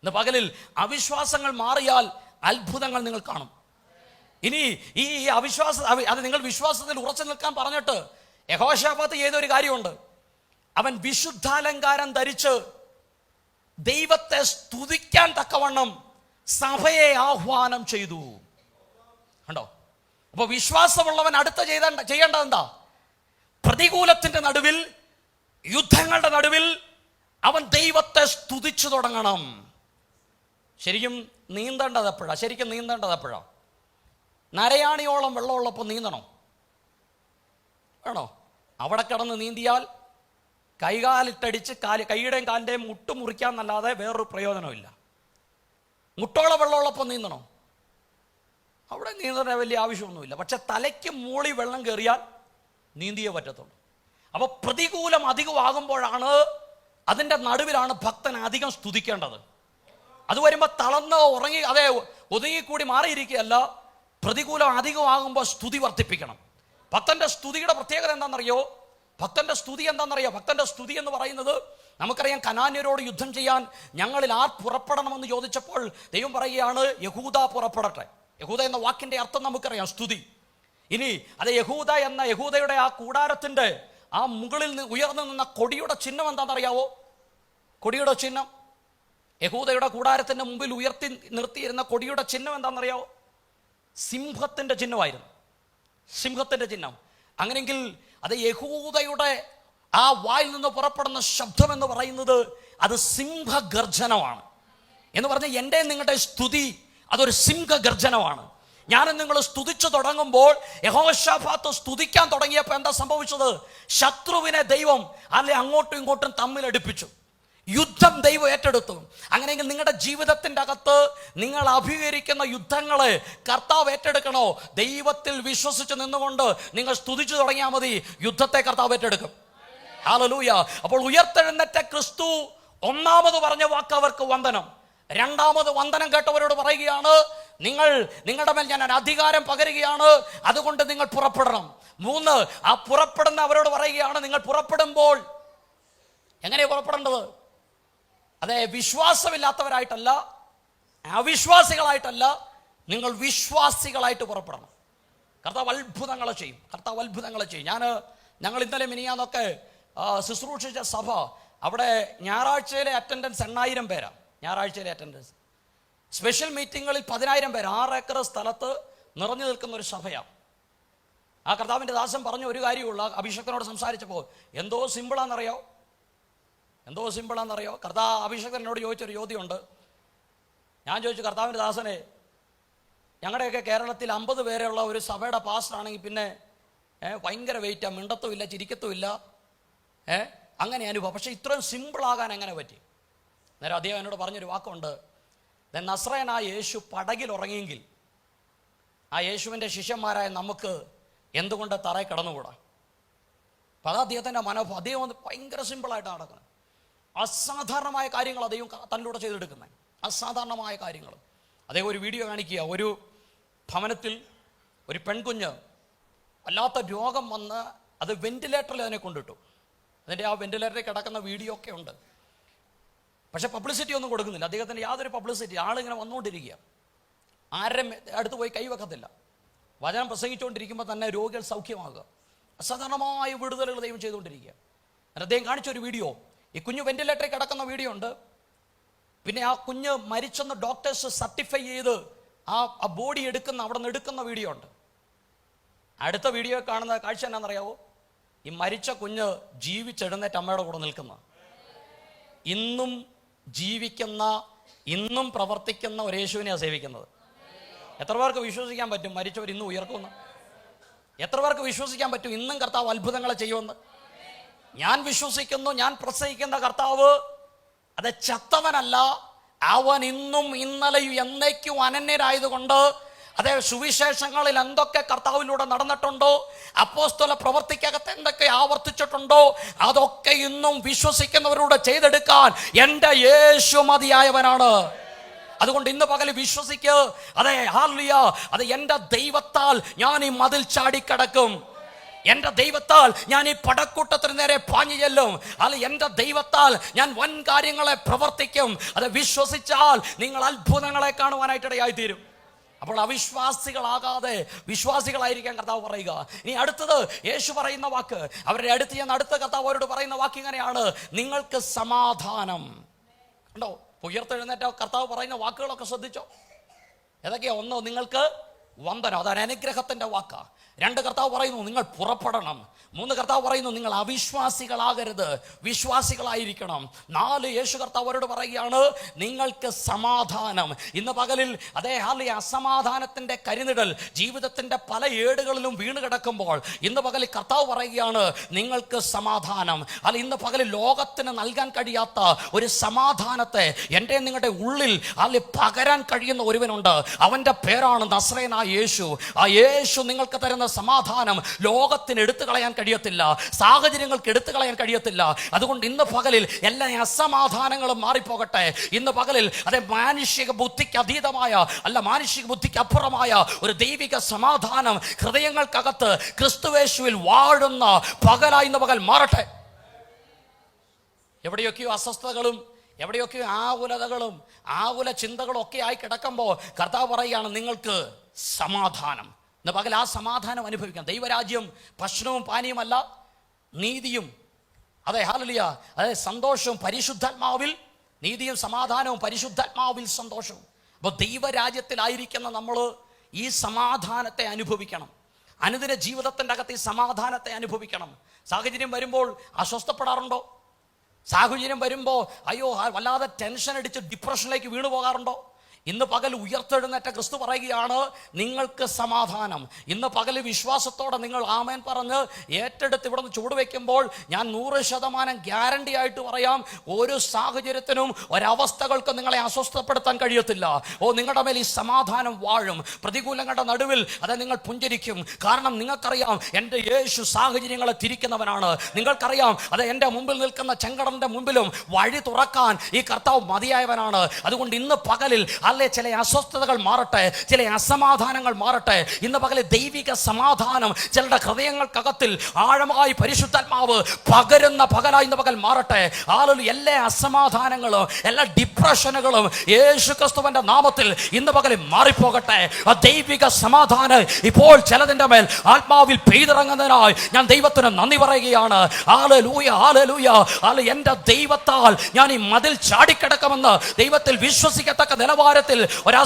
ഇന്ന് പകലിൽ അവിശ്വാസങ്ങൾ മാറിയാൽ അത്ഭുതങ്ങൾ നിങ്ങൾ കാണും. ഇനി ഈ നിങ്ങൾ വിശ്വാസത്തിൽ ഉറച്ചു നിൽക്കാൻ പറഞ്ഞിട്ട് യഹോശാഫാത്ത് ചെയ്തൊരു കാര്യമുണ്ട്. അവൻ വിശുദ്ധാലങ്കാരം ധരിച്ച് ദൈവത്തെ സ്തുതിക്കാൻ തക്കവണ്ണം സഭയെ ആഹ്വാനം ചെയ്തു. കണ്ടോ? അപ്പൊ വിശ്വാസമുള്ളവൻ അടുത്ത ചെയ്യേണ്ടത് എന്താ? പ്രതികൂലത്തിന്റെ നടുവിൽ, യുദ്ധങ്ങളുടെ നടുവിൽ അവൻ ദൈവത്തെ സ്തുതിച്ചു തുടങ്ങണം. ശരിക്കും നീന്തേണ്ടത് എപ്പോഴാ? നരയാണിയോളം വെള്ളമുള്ളപ്പോൾ നീന്തണം വേണോ? അവിടെ കിടന്ന് നീന്തിയാൽ കൈകാലിട്ടടിച്ച് കൈയുടെയും കാലിൻ്റെയും മുട്ട് മുറിക്കാന്നല്ലാതെ വേറൊരു പ്രയോജനമില്ല. മുട്ടോളം വെള്ളമുള്ളപ്പോൾ നീന്തണം, അവിടെ നീന്തണ വലിയ ആവശ്യമൊന്നുമില്ല. പക്ഷെ തലയ്ക്ക് മൂളി വെള്ളം കയറിയാൽ നീന്തിയേ പറ്റത്തുള്ളൂ. അപ്പോൾ പ്രതികൂലം അധികമാകുമ്പോഴാണ്, അതിൻ്റെ നടുവിലാണ് ഭക്തൻ അധികം സ്തുതിക്കേണ്ടത്. അത് വരുമ്പോൾ തളർന്ന് ഉറങ്ങി ഒതുങ്ങിക്കൂടി മാറിയിരിക്കുകയല്ല. പ്രതികൂലം അധികമാകുമ്പോൾ സ്തുതി വർദ്ധിപ്പിക്കണം. ഭക്തന്റെ സ്തുതിയുടെ പ്രത്യേകത എന്താണെന്നറിയോ? ഭക്തന്റെ സ്തുതി എന്ന് പറയുന്നത്, നമുക്കറിയാം, കനാന്യരോട് യുദ്ധം ചെയ്യാൻ ഞങ്ങളിൽ ആർ പുറപ്പെടണമെന്ന് ചോദിച്ചപ്പോൾ ദൈവം പറയുകയാണ്, യഹൂദ പുറപ്പെടട്ടെ. യഹൂദ എന്ന വാക്കിന്റെ അർത്ഥം നമുക്കറിയാം, സ്തുതി. ഇനി യഹൂദയുടെ ആ കൂടാരത്തിന്റെ ആ മുകളിൽ ഉയർന്നു നിന്ന കൊടിയുടെ ചിഹ്നം എന്താണെന്നറിയാവോ? കൊടിയുടെ ചിഹ്നം, യഹൂദയുടെ കൂടാരത്തിന്റെ മുമ്പിൽ ഉയർത്തി നിർത്തിയിരുന്ന കൊടിയുടെ ചിഹ്നം എന്താണെന്നറിയാവോ? സിംഹത്തിന്റെ ചിഹ്നമായിരുന്നു. സിംഹത്തിന്റെ ചിഹ്നം. അങ്ങനെയെങ്കിൽ യഹൂദയുടെ ആ വായിൽ നിന്ന് പുറപ്പെടുന്ന ശബ്ദം എന്ന് പറയുന്നത് അത് സിംഹഗർജനമാണ്. എന്ന് പറഞ്ഞാൽ എൻ്റെ നിങ്ങളുടെ സ്തുതി അതൊരു സിംഹഗർജനമാണ്. ഞാനും നിങ്ങൾ സ്തുതിച്ചു തുടങ്ങുമ്പോൾ, യഹോശാഫാത്ത് സ്തുതിക്കാൻ തുടങ്ങിയപ്പോൾ എന്താ സംഭവിച്ചത്? ശത്രുവിനെ ദൈവം അങ്ങോട്ടും ഇങ്ങോട്ടും തമ്മിലടിപ്പിച്ചു. യുദ്ധം ദൈവം ഏറ്റെടുത്തു. അങ്ങനെയെങ്കിൽ നിങ്ങളുടെ ജീവിതത്തിൻ്റെ അകത്ത് നിങ്ങൾ അഭിമുഖീകരിക്കുന്ന യുദ്ധങ്ങളെ കർത്താവ് ഏറ്റെടുക്കണോ? ദൈവത്തിൽ വിശ്വസിച്ച് നിന്നുകൊണ്ട് നിങ്ങൾ സ്തുതിച്ചു തുടങ്ങിയാൽ മതി, യുദ്ധത്തെ കർത്താവ് ഏറ്റെടുക്കും. ഹല്ലേലൂയ. അപ്പോൾ ഉയർത്തെഴുന്നേറ്റ ക്രിസ്തു ഒന്നാമത് പറഞ്ഞ വാക്ക് അവർക്ക് വന്ദനം. രണ്ടാമത് വന്ദനം കേട്ടവരോട് പറയുകയാണ്, നിങ്ങളുടെ മേൽ ഞാൻ അധികാരം പകരുകയാണ്, അതുകൊണ്ട് നിങ്ങൾ പുറപ്പെടണം. 3, ആ പുറപ്പെടുന്ന അവരോട് പറയുകയാണ്, നിങ്ങൾ പുറപ്പെടുമ്പോൾ എങ്ങനെയാ പുറപ്പെടേണ്ടത്? അതെ, വിശ്വാസമില്ലാത്തവരായിട്ടല്ല, അവിശ്വാസികളായിട്ടല്ല, നിങ്ങൾ വിശ്വാസികളായിട്ട് പുറപ്പെടണം. കർത്താവ് അത്ഭുതങ്ങളെ ചെയ്യും. ഞങ്ങൾ ഇന്നലെ മിനിയാന്നൊക്കെ ശുശ്രൂഷിച്ച സഭ, അവിടെ ഞായറാഴ്ചയിലെ അറ്റൻഡൻസ് 8,000 പേരാണ്. ഞായറാഴ്ചയിലെ അറ്റൻഡൻസ്. സ്പെഷ്യൽ മീറ്റിങ്ങുകളിൽ 10,000 പേര്, 6 ഏക്കർ സ്ഥലത്ത് നിറഞ്ഞു നിൽക്കുന്ന ഒരു സഭയാണ്. ആ കർത്താവിൻ്റെ ദാസൻ പറഞ്ഞ ഒരു കാര്യമുള്ള, അഭിഷേകനോട് സംസാരിച്ചപ്പോൾ എന്തോ സിമ്പിളാണെന്നറിയോ? അഭിഷേകനോട് ചോദിച്ചൊരു ചോദ്യമുണ്ട്. ഞാൻ ചോദിച്ചു, കർത്താവിൻ്റെ ദാസനെ, ഞങ്ങളുടെയൊക്കെ കേരളത്തിൽ 50 പേരുള്ള ഒരു സഭയുടെ പാസ്റ്ററാണെങ്കിൽ പിന്നെ ഭയങ്കര വെയിറ്റാണ്, മിണ്ടത്തുമില്ല, ചിരിക്കത്തുമില്ല, അങ്ങനെ അനുഭവം. പക്ഷേ ഇത്രയും സിമ്പിളാകാൻ എങ്ങനെ പറ്റി? നേരം അദ്ദേഹം എന്നോട് പറഞ്ഞൊരു വാക്കുണ്ട്, നസ്രയനായ യേശു പടകിൽ ഉറങ്ങിയെങ്കിൽ ആ യേശുവിൻ്റെ ശിഷ്യന്മാരായ നമുക്ക് എന്തുകൊണ്ട് തറയിൽ കിടന്നുകൂടാ? അപ്പം അത് അദ്ദേഹത്തിൻ്റെ മനോഭാവം. അദ്ദേഹം ഭയങ്കര സിമ്പിളായിട്ട് നടക്കുന്നത്. അസാധാരണമായ കാര്യങ്ങൾ അദ്ദേഹം തന്നിലൂടെ ചെയ്തെടുക്കുന്നത്, അസാധാരണമായ കാര്യങ്ങൾ. അദ്ദേഹം ഒരു വീഡിയോ കാണിക്കുക, ഒരു ഭവനത്തിൽ ഒരു പെൺകുഞ്ഞ് വല്ലാത്ത രോഗം വന്ന് അത് വെന്റിലേറ്ററിൽ അതിനെ കൊണ്ടിട്ടു. അതിൻ്റെ ആ വെന്റിലേറ്ററിൽ കിടക്കുന്ന വീഡിയോ ഒക്കെ ഉണ്ട്. പക്ഷെ പബ്ലിസിറ്റി ഒന്നും കൊടുക്കുന്നില്ല, അദ്ദേഹത്തിൻ്റെ യാതൊരു പബ്ലിസിറ്റി. ആളിങ്ങനെ വന്നുകൊണ്ടിരിക്കുക, ആരുടെയും അടുത്ത് പോയി കൈവെക്കത്തില്ല. വചനം പ്രസംഗിച്ചുകൊണ്ടിരിക്കുമ്പോൾ തന്നെ രോഗികൾ സൗഖ്യമാകുക, അസാധാരണമായ വിടുതലുകൾ ദൈവം ചെയ്തുകൊണ്ടിരിക്കുക. അദ്ദേഹം കാണിച്ചൊരു വീഡിയോ, ഈ കുഞ്ഞ് വെന്റിലേറ്ററിൽ കിടക്കുന്ന വീഡിയോ ഉണ്ട്. പിന്നെ ആ കുഞ്ഞ് മരിച്ചെന്ന് ഡോക്ടേഴ്സ് സർട്ടിഫൈ ചെയ്ത് ആ ബോഡി അവിടെ നിന്ന് എടുക്കുന്ന വീഡിയോ ഉണ്ട്. അടുത്ത വീഡിയോ കാണുന്ന കാഴ്ച എന്നാണെന്നറിയാവോ? ഈ മരിച്ച കുഞ്ഞ് ജീവിച്ചെഴുന്നേറ്റ് അമ്മയുടെ കൂടെ നിൽക്കുന്ന, ഇന്നും ജീവിക്കുന്ന, ഇന്നും പ്രവർത്തിക്കുന്ന ഒരു യേശുവിനെയാണ് സേവിക്കുന്നത്. എത്ര പേർക്ക് വിശ്വസിക്കാൻ പറ്റും മരിച്ചവർ ഇന്നും ഉയർക്കുമെന്ന്? എത്ര പേർക്ക് വിശ്വസിക്കാൻ പറ്റും ഇന്നും കർത്താവ് അത്ഭുതങ്ങളെ ചെയ്യുമെന്ന്? ഞാൻ വിശ്വസിക്കുന്നു. ഞാൻ പ്രസംഗിക്കുന്ന കർത്താവ് അത് ചത്തവനല്ല, അവൻ ഇന്നും ഇന്നലെയും എന്നേക്കും അനന്യരായതുകൊണ്ട്, അതേ സുവിശേഷങ്ങളിൽ എന്തൊക്കെ കർത്താവിലൂടെ നടന്നിട്ടുണ്ടോ, അപ്പോസ്തല പ്രവർത്തിക്കകത്ത് എന്തൊക്കെ ആവർത്തിച്ചിട്ടുണ്ടോ, അതൊക്കെ ഇന്നും വിശ്വസിക്കുന്നവരോട് ചെയ്തെടുക്കാൻ എൻ്റെ യേശു മതിയായവനാണ്. അതുകൊണ്ട് ഇന്ന് പകൽ വിശ്വസിക്ക്. അതെ, ഹല്ലേലൂയ. അത് എൻ്റെ ദൈവത്താൽ ഞാൻ ഈ മതിൽ ചാടിക്കടക്കും, എൻ്റെ ദൈവത്താൽ ഞാൻ ഈ പടക്കൂട്ടത്തിന് നേരെ പാഞ്ഞു ചെല്ലും, അല്ല എൻ്റെ ദൈവത്താൽ ഞാൻ വൻ കാര്യങ്ങളെ പ്രവർത്തിക്കും. അത് വിശ്വസിച്ചാൽ നിങ്ങൾ അത്ഭുതങ്ങളെ കാണുവാനായിട്ടിടയായിത്തീരും. അപ്പോൾ അവിശ്വാസികളാകാതെ വിശ്വാസികളായിരിക്കാൻ കർത്താവ് പറയുക. ഇനി അടുത്തത് യേശു പറയുന്ന വാക്ക്, അവരുടെ അടുത്ത് ചെന്ന് അടുത്ത കർത്താവ് അവരോട് പറയുന്ന വാക്ക് ഇങ്ങനെയാണ്, നിങ്ങൾക്ക് സമാധാനം. കണ്ടോ, ഉയർത്തെഴുന്നേറ്റ കർത്താവ് പറയുന്ന വാക്കുകളൊക്കെ ശ്രദ്ധിച്ചോ? ഏതൊക്കെയാ? 1, നിങ്ങൾക്ക് വന്ദനം, അതാണ് അനുഗ്രഹത്തിൻ്റെ വാക്കാ. 2, കർത്താവ് പറയുന്നു നിങ്ങൾ പുറപ്പെടണം. 3, കർത്താവ് പറയുന്നു നിങ്ങൾ അവിശ്വാസികളാകരുത്, വിശ്വാസികളായിരിക്കണം. 4, യേശു കർത്താവ് അവരോട് പറയുകയാണ് നിങ്ങൾക്ക് സമാധാനം. ഇന്ന് പകലിൽ അതേ അസമാധാനത്തിൻ്റെ കരിനിഴൽ ജീവിതത്തിൻ്റെ പല ഏടുകളിലും വീണ് കിടക്കുമ്പോൾ ഇന്ന് പകലിൽ കർത്താവ് പറയുകയാണ് നിങ്ങൾക്ക് സമാധാനം. അല്ല, ഇന്ന് പകലിൽ ലോകത്തിന് നൽകാൻ കഴിയാത്ത ഒരു സമാധാനത്തെ എൻ്റെ നിങ്ങളുടെ ഉള്ളിൽ പകരാൻ കഴിയുന്ന ഒരുവനുണ്ട്. അവൻ്റെ പേരാണ് നസ്രയനായ യേശു. ആ യേശു നിങ്ങൾക്ക് തരുന്ന സമാധാനം ലോകത്തിന് എടുത്തു കളയാൻ കഴിയത്തില്ല, സാഹചര്യങ്ങൾക്ക് എടുത്തു കളയാൻ കഴിയത്തില്ല. അതുകൊണ്ട് ഇന്ന് പകലിൽ എല്ലാ അസമാധാനങ്ങളും മാറിപ്പോകട്ടെ. ഇന്ന് പകലിൽ അതേ മാനുഷിക ബുദ്ധിക്ക് അതീതമായ, അല്ല മാനുഷിക ബുദ്ധിക്ക് അപ്പുറമായ ഒരു ദൈവിക സമാധാനം ഹൃദയങ്ങൾക്കകത്ത് ക്രിസ്തുവേശുവിൽ വാഴുന്ന പകലായി ഇന്ന് പകൽ മാറട്ടെ. എവിടെയൊക്കെയോ അസ്വസ്ഥതകളും എവിടെയൊക്കെയോ ആകുലതകളും ആകുല ചിന്തകളും ഒക്കെ ആയി കിടക്കുമ്പോൾ കർത്താവ് പറയുകയാണ് നിങ്ങൾക്ക് സമാധാനം. ഇന്ന് പകൽ ആ സമാധാനം അനുഭവിക്കാം. ദൈവരാജ്യം ഭക്ഷണവും പാനീയമല്ല, നീതിയും, അതെ ഹല്ലേലൂയ, അതെ സന്തോഷവും പരിശുദ്ധാത്മാവിൽ, നീതിയും സമാധാനവും പരിശുദ്ധാത്മാവിൽ സന്തോഷവും. അപ്പോൾ ദൈവരാജ്യത്തിലായിരിക്കുന്ന നമ്മൾ ഈ സമാധാനത്തെ അനുഭവിക്കണം. അനുദിന ജീവിതത്തിൻ്റെ അകത്ത് ഈ സമാധാനത്തെ അനുഭവിക്കണം. സാഹചര്യം വരുമ്പോൾ അസ്വസ്ഥപ്പെടാറുണ്ടോ? സാഹചര്യം വരുമ്പോൾ അയ്യോ വല്ലാതെ ടെൻഷൻ അടിച്ച് ഡിപ്രഷനിലേക്ക് വീണു പോകാറുണ്ടോ? ഇന്ന് പകൽ ഉയർത്തെഴുന്നേറ്റ ക്രിസ്തു പറയുകയാണ് നിങ്ങൾക്ക് സമാധാനം. ഇന്ന് പകൽ വിശ്വാസത്തോടെ നിങ്ങൾ ആമേൻ പറഞ്ഞ് ഏറ്റെടുത്ത് ഇവിടെ നിന്ന് ചൂടുവെക്കുമ്പോൾ ഞാൻ 100% ഗ്യാരണ്ടി ആയിട്ട് പറയാം, ഒരു സാഹചര്യത്തിനും ഒരവസ്ഥകൾക്കും നിങ്ങളെ അസ്വസ്ഥപ്പെടുത്താൻ കഴിയത്തില്ല. നിങ്ങളുടെ മേൽ ഈ സമാധാനം വാഴും. പ്രതികൂലങ്ങളുടെ നടുവിൽ അത് നിങ്ങൾ പുഞ്ചിരിക്കും. കാരണം നിങ്ങൾക്കറിയാം എൻ്റെ യേശു സാഹചര്യങ്ങളെ തിരിക്കുന്നവനാണ്. നിങ്ങൾക്കറിയാം അത് എൻ്റെ മുമ്പിൽ നിൽക്കുന്ന ചെങ്കടലിൻ്റെ മുമ്പിലും വഴി തുറക്കാൻ ഈ കർത്താവ് മതിയായവനാണ്. അതുകൊണ്ട് ഇന്ന് പകലിൽ അല്ലെ ചില അസ്വസ്ഥതകൾ മാറട്ടെ, ചില അസമാധാനങ്ങൾ മാറട്ടെ. ഇന്ന് പകലെ ദൈവിക സമാധാനം ചിലരുടെ ഹൃദയങ്ങൾക്കകത്തിൽ ആഴമായി പരിശുദ്ധാത്മാവ് പകരുന്ന പകലായി ഇന്ന് പകൽ മാറട്ടെ. എല്ലാ അസമാധാനങ്ങളും എല്ലാ ഡിപ്രഷനുകളും യേശു ക്രിസ്തുവിന്റെ നാമത്തിൽ ഇന്ന് പകൽ മാറിപ്പോകട്ടെ. ആ ദൈവിക സമാധാനം ഇപ്പോൾ ചിലതിന്റെ മേൽ ആത്മാവിൽ പെയ്തിറങ്ങുന്നതിനായി ഞാൻ ദൈവത്തിന് നന്ദി പറയുകയാണ്. Hallelujah, hallelujah. എന്റെ ദൈവത്താൽ ഞാൻ ഈ മതിൽ ചാടിക്കിടക്കുമെന്ന് ദൈവത്തിൽ വിശ്വസിക്കത്തക്ക നിലവാരത്തിൽ ഒരു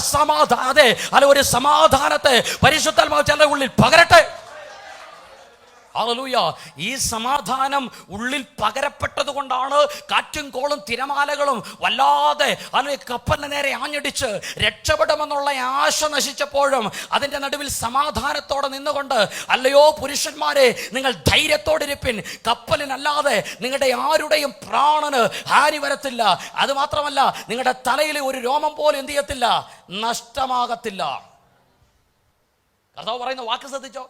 സമാധാനത്തെ പരിശുദ്ധാത്മാവ് ചിലരുടെ ഉള്ളിൽ പകരട്ടെ. ഹല്ലേലൂയ. ഈ സമാധാനം ഉള്ളിൽ പകരപ്പെട്ടത് കൊണ്ടാണ് കാറ്റും കോളും തിരമാലകളും വല്ലാതെ കപ്പലിന് നേരെ ആഞ്ഞടിച്ച് രക്ഷപ്പെടുമെന്നുള്ള ആശ നശിച്ചപ്പോഴും അതിൻ്റെ നടുവിൽ സമാധാനത്തോടെ നിന്നുകൊണ്ട്, അല്ലയോ പുരുഷന്മാരെ, നിങ്ങൾ ധൈര്യത്തോടിരിപ്പിൻ, കപ്പലിനല്ലാതെ നിങ്ങളുടെ ആരുടെയും പ്രാണന് ഹാനി വരത്തില്ല. അത് മാത്രമല്ല, നിങ്ങളുടെ തലയിൽ ഒരു രോമം പോലും എന്ത് ചെയ്യത്തില്ല, നഷ്ടമാകത്തില്ല. കർത്താവ് പറയുന്ന വാക്ക് ശ്രദ്ധിച്ചോ.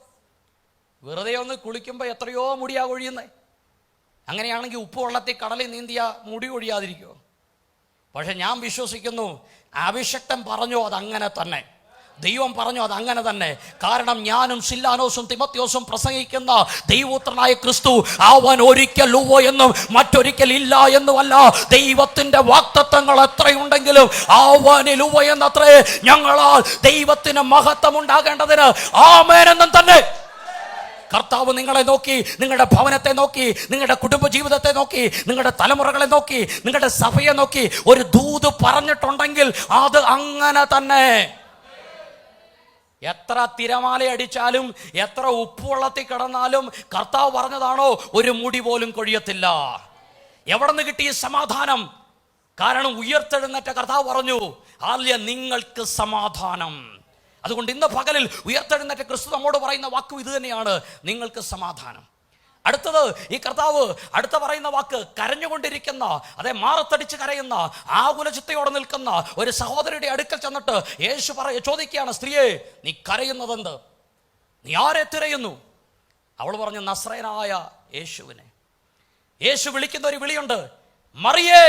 വെറുതെ ഒന്ന് കുളിക്കുമ്പോൾ എത്രയോ മുടിയാ കൊഴിയുന്നേ. അങ്ങനെയാണെങ്കിൽ ഉപ്പ് വെള്ളത്തിൽ കടലിൽ നീന്തിയ മുടി കൊഴിയാതിരിക്കുമോ? പക്ഷെ ഞാൻ വിശ്വസിക്കുന്നു, അഭിഷക്തൻ പറഞ്ഞു അതങ്ങനെ തന്നെ, ദൈവം പറഞ്ഞു അതങ്ങനെ തന്നെ. കാരണം ഞാനും സില്ലാനോസും തിമോത്തിയോസും പ്രസംഗിക്കുന്ന ദൈവപുത്രനായ ക്രിസ്തു അവൻ ഒരിക്കൽ ഉവ്വ് എന്നും മറ്റൊരിക്കൽ ഇല്ല എന്നുമല്ല. ദൈവത്തിന്റെ വാഗ്ദത്തങ്ങൾ എത്രയുണ്ടെങ്കിലും അവനിൽ ഉവ്വ് എന്നത്രേ. ഞങ്ങളാൽ ദൈവത്തിന് മഹത്വം ഉണ്ടാകേണ്ടതിന് ആമേൻ എന്നും തന്നെ. കർത്താവ് നിങ്ങളെ നോക്കി, നിങ്ങളുടെ ഭവനത്തെ നോക്കി, നിങ്ങളുടെ കുടുംബ ജീവിതത്തെ നോക്കി, നിങ്ങളുടെ തലമുറകളെ നോക്കി, നിങ്ങളുടെ സഭയെ നോക്കി ഒരു ദൂത് പറഞ്ഞിട്ടുണ്ടെങ്കിൽ അത് അങ്ങനെ തന്നെ. എത്ര തിരമാല അടിച്ചാലും എത്ര ഉപ്പുവെള്ളത്തിൽ കിടന്നാലും കർത്താവ് പറഞ്ഞതാണോ ഒരു മുടി പോലും കൊഴിയത്തില്ല. എവിടെ നിന്ന് കിട്ടി സമാധാനം? കാരണം ഉയർത്തെഴുന്നേറ്റ കർത്താവ് പറഞ്ഞു, ആല്യ നിങ്ങൾക്ക് സമാധാനം. അതുകൊണ്ട് ഇന്ന് പകലിൽ ഉയർത്തെഴുന്നേറ്റ ക്രിസ്തു നമ്മോട് പറയുന്ന വാക്കും ഇത് തന്നെയാണ്, നിങ്ങൾക്ക് സമാധാനം. അടുത്തത് ഈ കർത്താവ് അടുത്ത പറയുന്ന വാക്ക്, കരഞ്ഞുകൊണ്ടിരിക്കുന്ന, മാറത്തടിച്ച് കരയുന്ന, ആകുലചിത്തയോടെ നിൽക്കുന്ന ഒരു സഹോദരിയുടെ അടുക്കൽ ചെന്നിട്ട് യേശു ചോദിക്കുകയാണ്, സ്ത്രീയെ, നീ കരയുന്നതെന്ത്? നീ ആരെ തിരയുന്നു? അവൾ പറഞ്ഞു, നസ്രയനായ യേശുവിനെ. യേശു വിളിക്കുന്ന ഒരു വിളിയുണ്ട്, മറിയേ.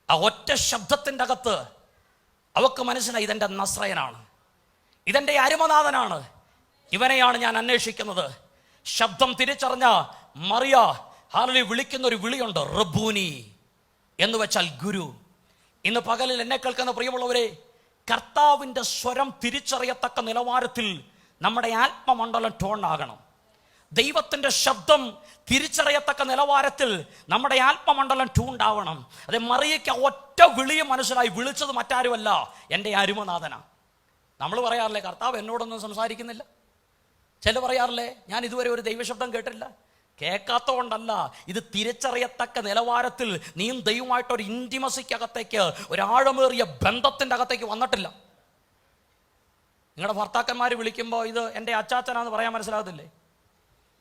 ആ ഒറ്റ ശബ്ദത്തിൻ്റെ അകത്ത് അവക്ക് മനസ്സിലായി, ഇതെൻ്റെ നസ്രയനാണ്, ഇതെൻ്റെ അരുമനാഥനാണ്, ഇവനെയാണ് ഞാൻ അന്വേഷിക്കുന്നത്. ശബ്ദം തിരിച്ചറിഞ്ഞ മറിയ വിളിക്കുന്ന ഒരു വിളിയുണ്ട്, റബ്ബൂനി എന്ന് വെച്ചാൽ ഗുരു. ഇന്ന് പകലിൽ എന്നെ കേൾക്കുന്ന പ്രിയമുള്ളവരെ, കർത്താവിൻ്റെ സ്വരം തിരിച്ചറിയത്തക്ക നിലവാരത്തിൽ നമ്മുടെ ആത്മമണ്ഡലം ടോൺ ആകണം. ദൈവത്തിൻ്റെ ശബ്ദം തിരിച്ചറിയത്തക്ക നിലവാരത്തിൽ നമ്മുടെ ആത്മമണ്ഡലം ട്യൂണ്ടാവണം. മറിയയ്ക്ക് ഒറ്റ വിളിയും മനസ്സിലായി, വിളിച്ചത് മറ്റാരുമല്ല, എൻ്റെ അരുമനാഥനാ. നമ്മൾ പറയാറില്ലേ, കർത്താവ് എന്നോടൊന്നും സംസാരിക്കുന്നില്ല. ചില പറയാറില്ലേ, ഞാൻ ഇതുവരെ ഒരു ദൈവശബ്ദം കേട്ടില്ല. കേൾക്കാത്തതുകൊണ്ടല്ല, ഇത് തിരിച്ചറിയത്തക്ക നിലവാരത്തിൽ നീയും ദൈവമായിട്ടൊരു ഇൻറ്റിമസിക്കകത്തേക്ക്, ഒരാഴമേറിയ ബന്ധത്തിൻ്റെ അകത്തേക്ക് വന്നിട്ടില്ല. നിങ്ങളുടെ ഭർത്താക്കന്മാർ വിളിക്കുമ്പോൾ ഇത് എൻ്റെ അച്ചാച്ചനാന്ന് പറയാൻ മനസ്സിലാകത്തില്ലേ?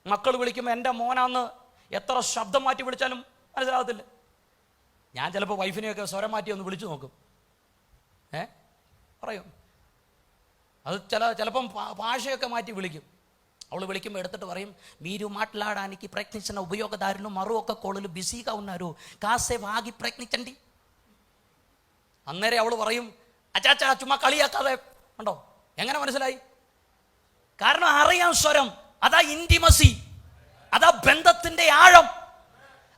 മക്കൾ വിളിക്കുമ്പോൾ എൻ്റെ മോനാന്ന് എത്ര ശബ്ദം മാറ്റി വിളിച്ചാലും മനസ്സിലാകത്തില്ല. ഞാൻ ചിലപ്പോൾ വൈഫിനെയൊക്കെ സ്വരം മാറ്റി ഒന്ന് വിളിച്ചു നോക്കും, പറയും. അത് ചിലപ്പം ഭാഷയൊക്കെ മാറ്റി വിളിക്കും. అవಳು వెళికి ఎడతట వరయం మీరు మాట్లాడడానికి ప్రయత్నించిన ఉపయోగదారులు మరొక కోళ్ళు బిజీగా ఉన్నారు, కాసేపు ఆగి ప్రయత్నించండి. അന്നേരം അവൾ പറയും അച്ചാച്ചാ ചുമ്മാ കളിയാക്കാതെ ഉണ്ടോ. എങ്ങനെ മനസ്സിലായി? കാരണം അറിയാം സ്വരം. അതാ ഇന്റിമസി, അതാ ബന്ധത്തിന്റെ ആഴം.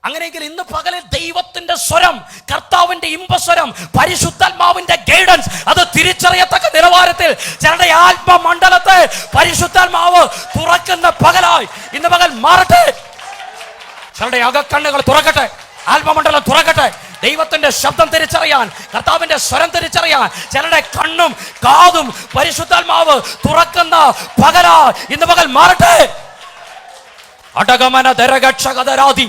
അങ്ങനെയെങ്കിൽ ഇന്ന് പകലിൽ ദൈവത്തിന്റെ സ്വരം, കർത്താവിന്റെ ഇമ്പസ്വരം, പരിശുദ്ധാത്മാവിന്റെ ഗൈഡൻസ് അത് തിരിച്ചറിയത്തക്ക നിലവാരത്തിൽ ചിലരുടെ ആത്മമണ്ഡലത്തെ പരിശുദ്ധാത്മാവ് തുറക്കുന്ന പകലായി ഇന്ന് പകൽ മാറട്ടെ. ചിലരുടെ അകക്കണ്ണുകൾ തുറക്കട്ടെ, ആത്മമണ്ഡലം തുറക്കട്ടെ. ദൈവത്തിന്റെ ശബ്ദം തിരിച്ചറിയാൻ, കർത്താവിന്റെ സ്വരം തിരിച്ചറിയാൻ ചിലരുടെ കണ്ണും കാതും പരിശുദ്ധാത്മാവ് തുറക്കുന്ന പകലായി ഇന്ന് പകൽ മാറട്ടെ. അടഗമന ദരഗക്ഷകദരാധി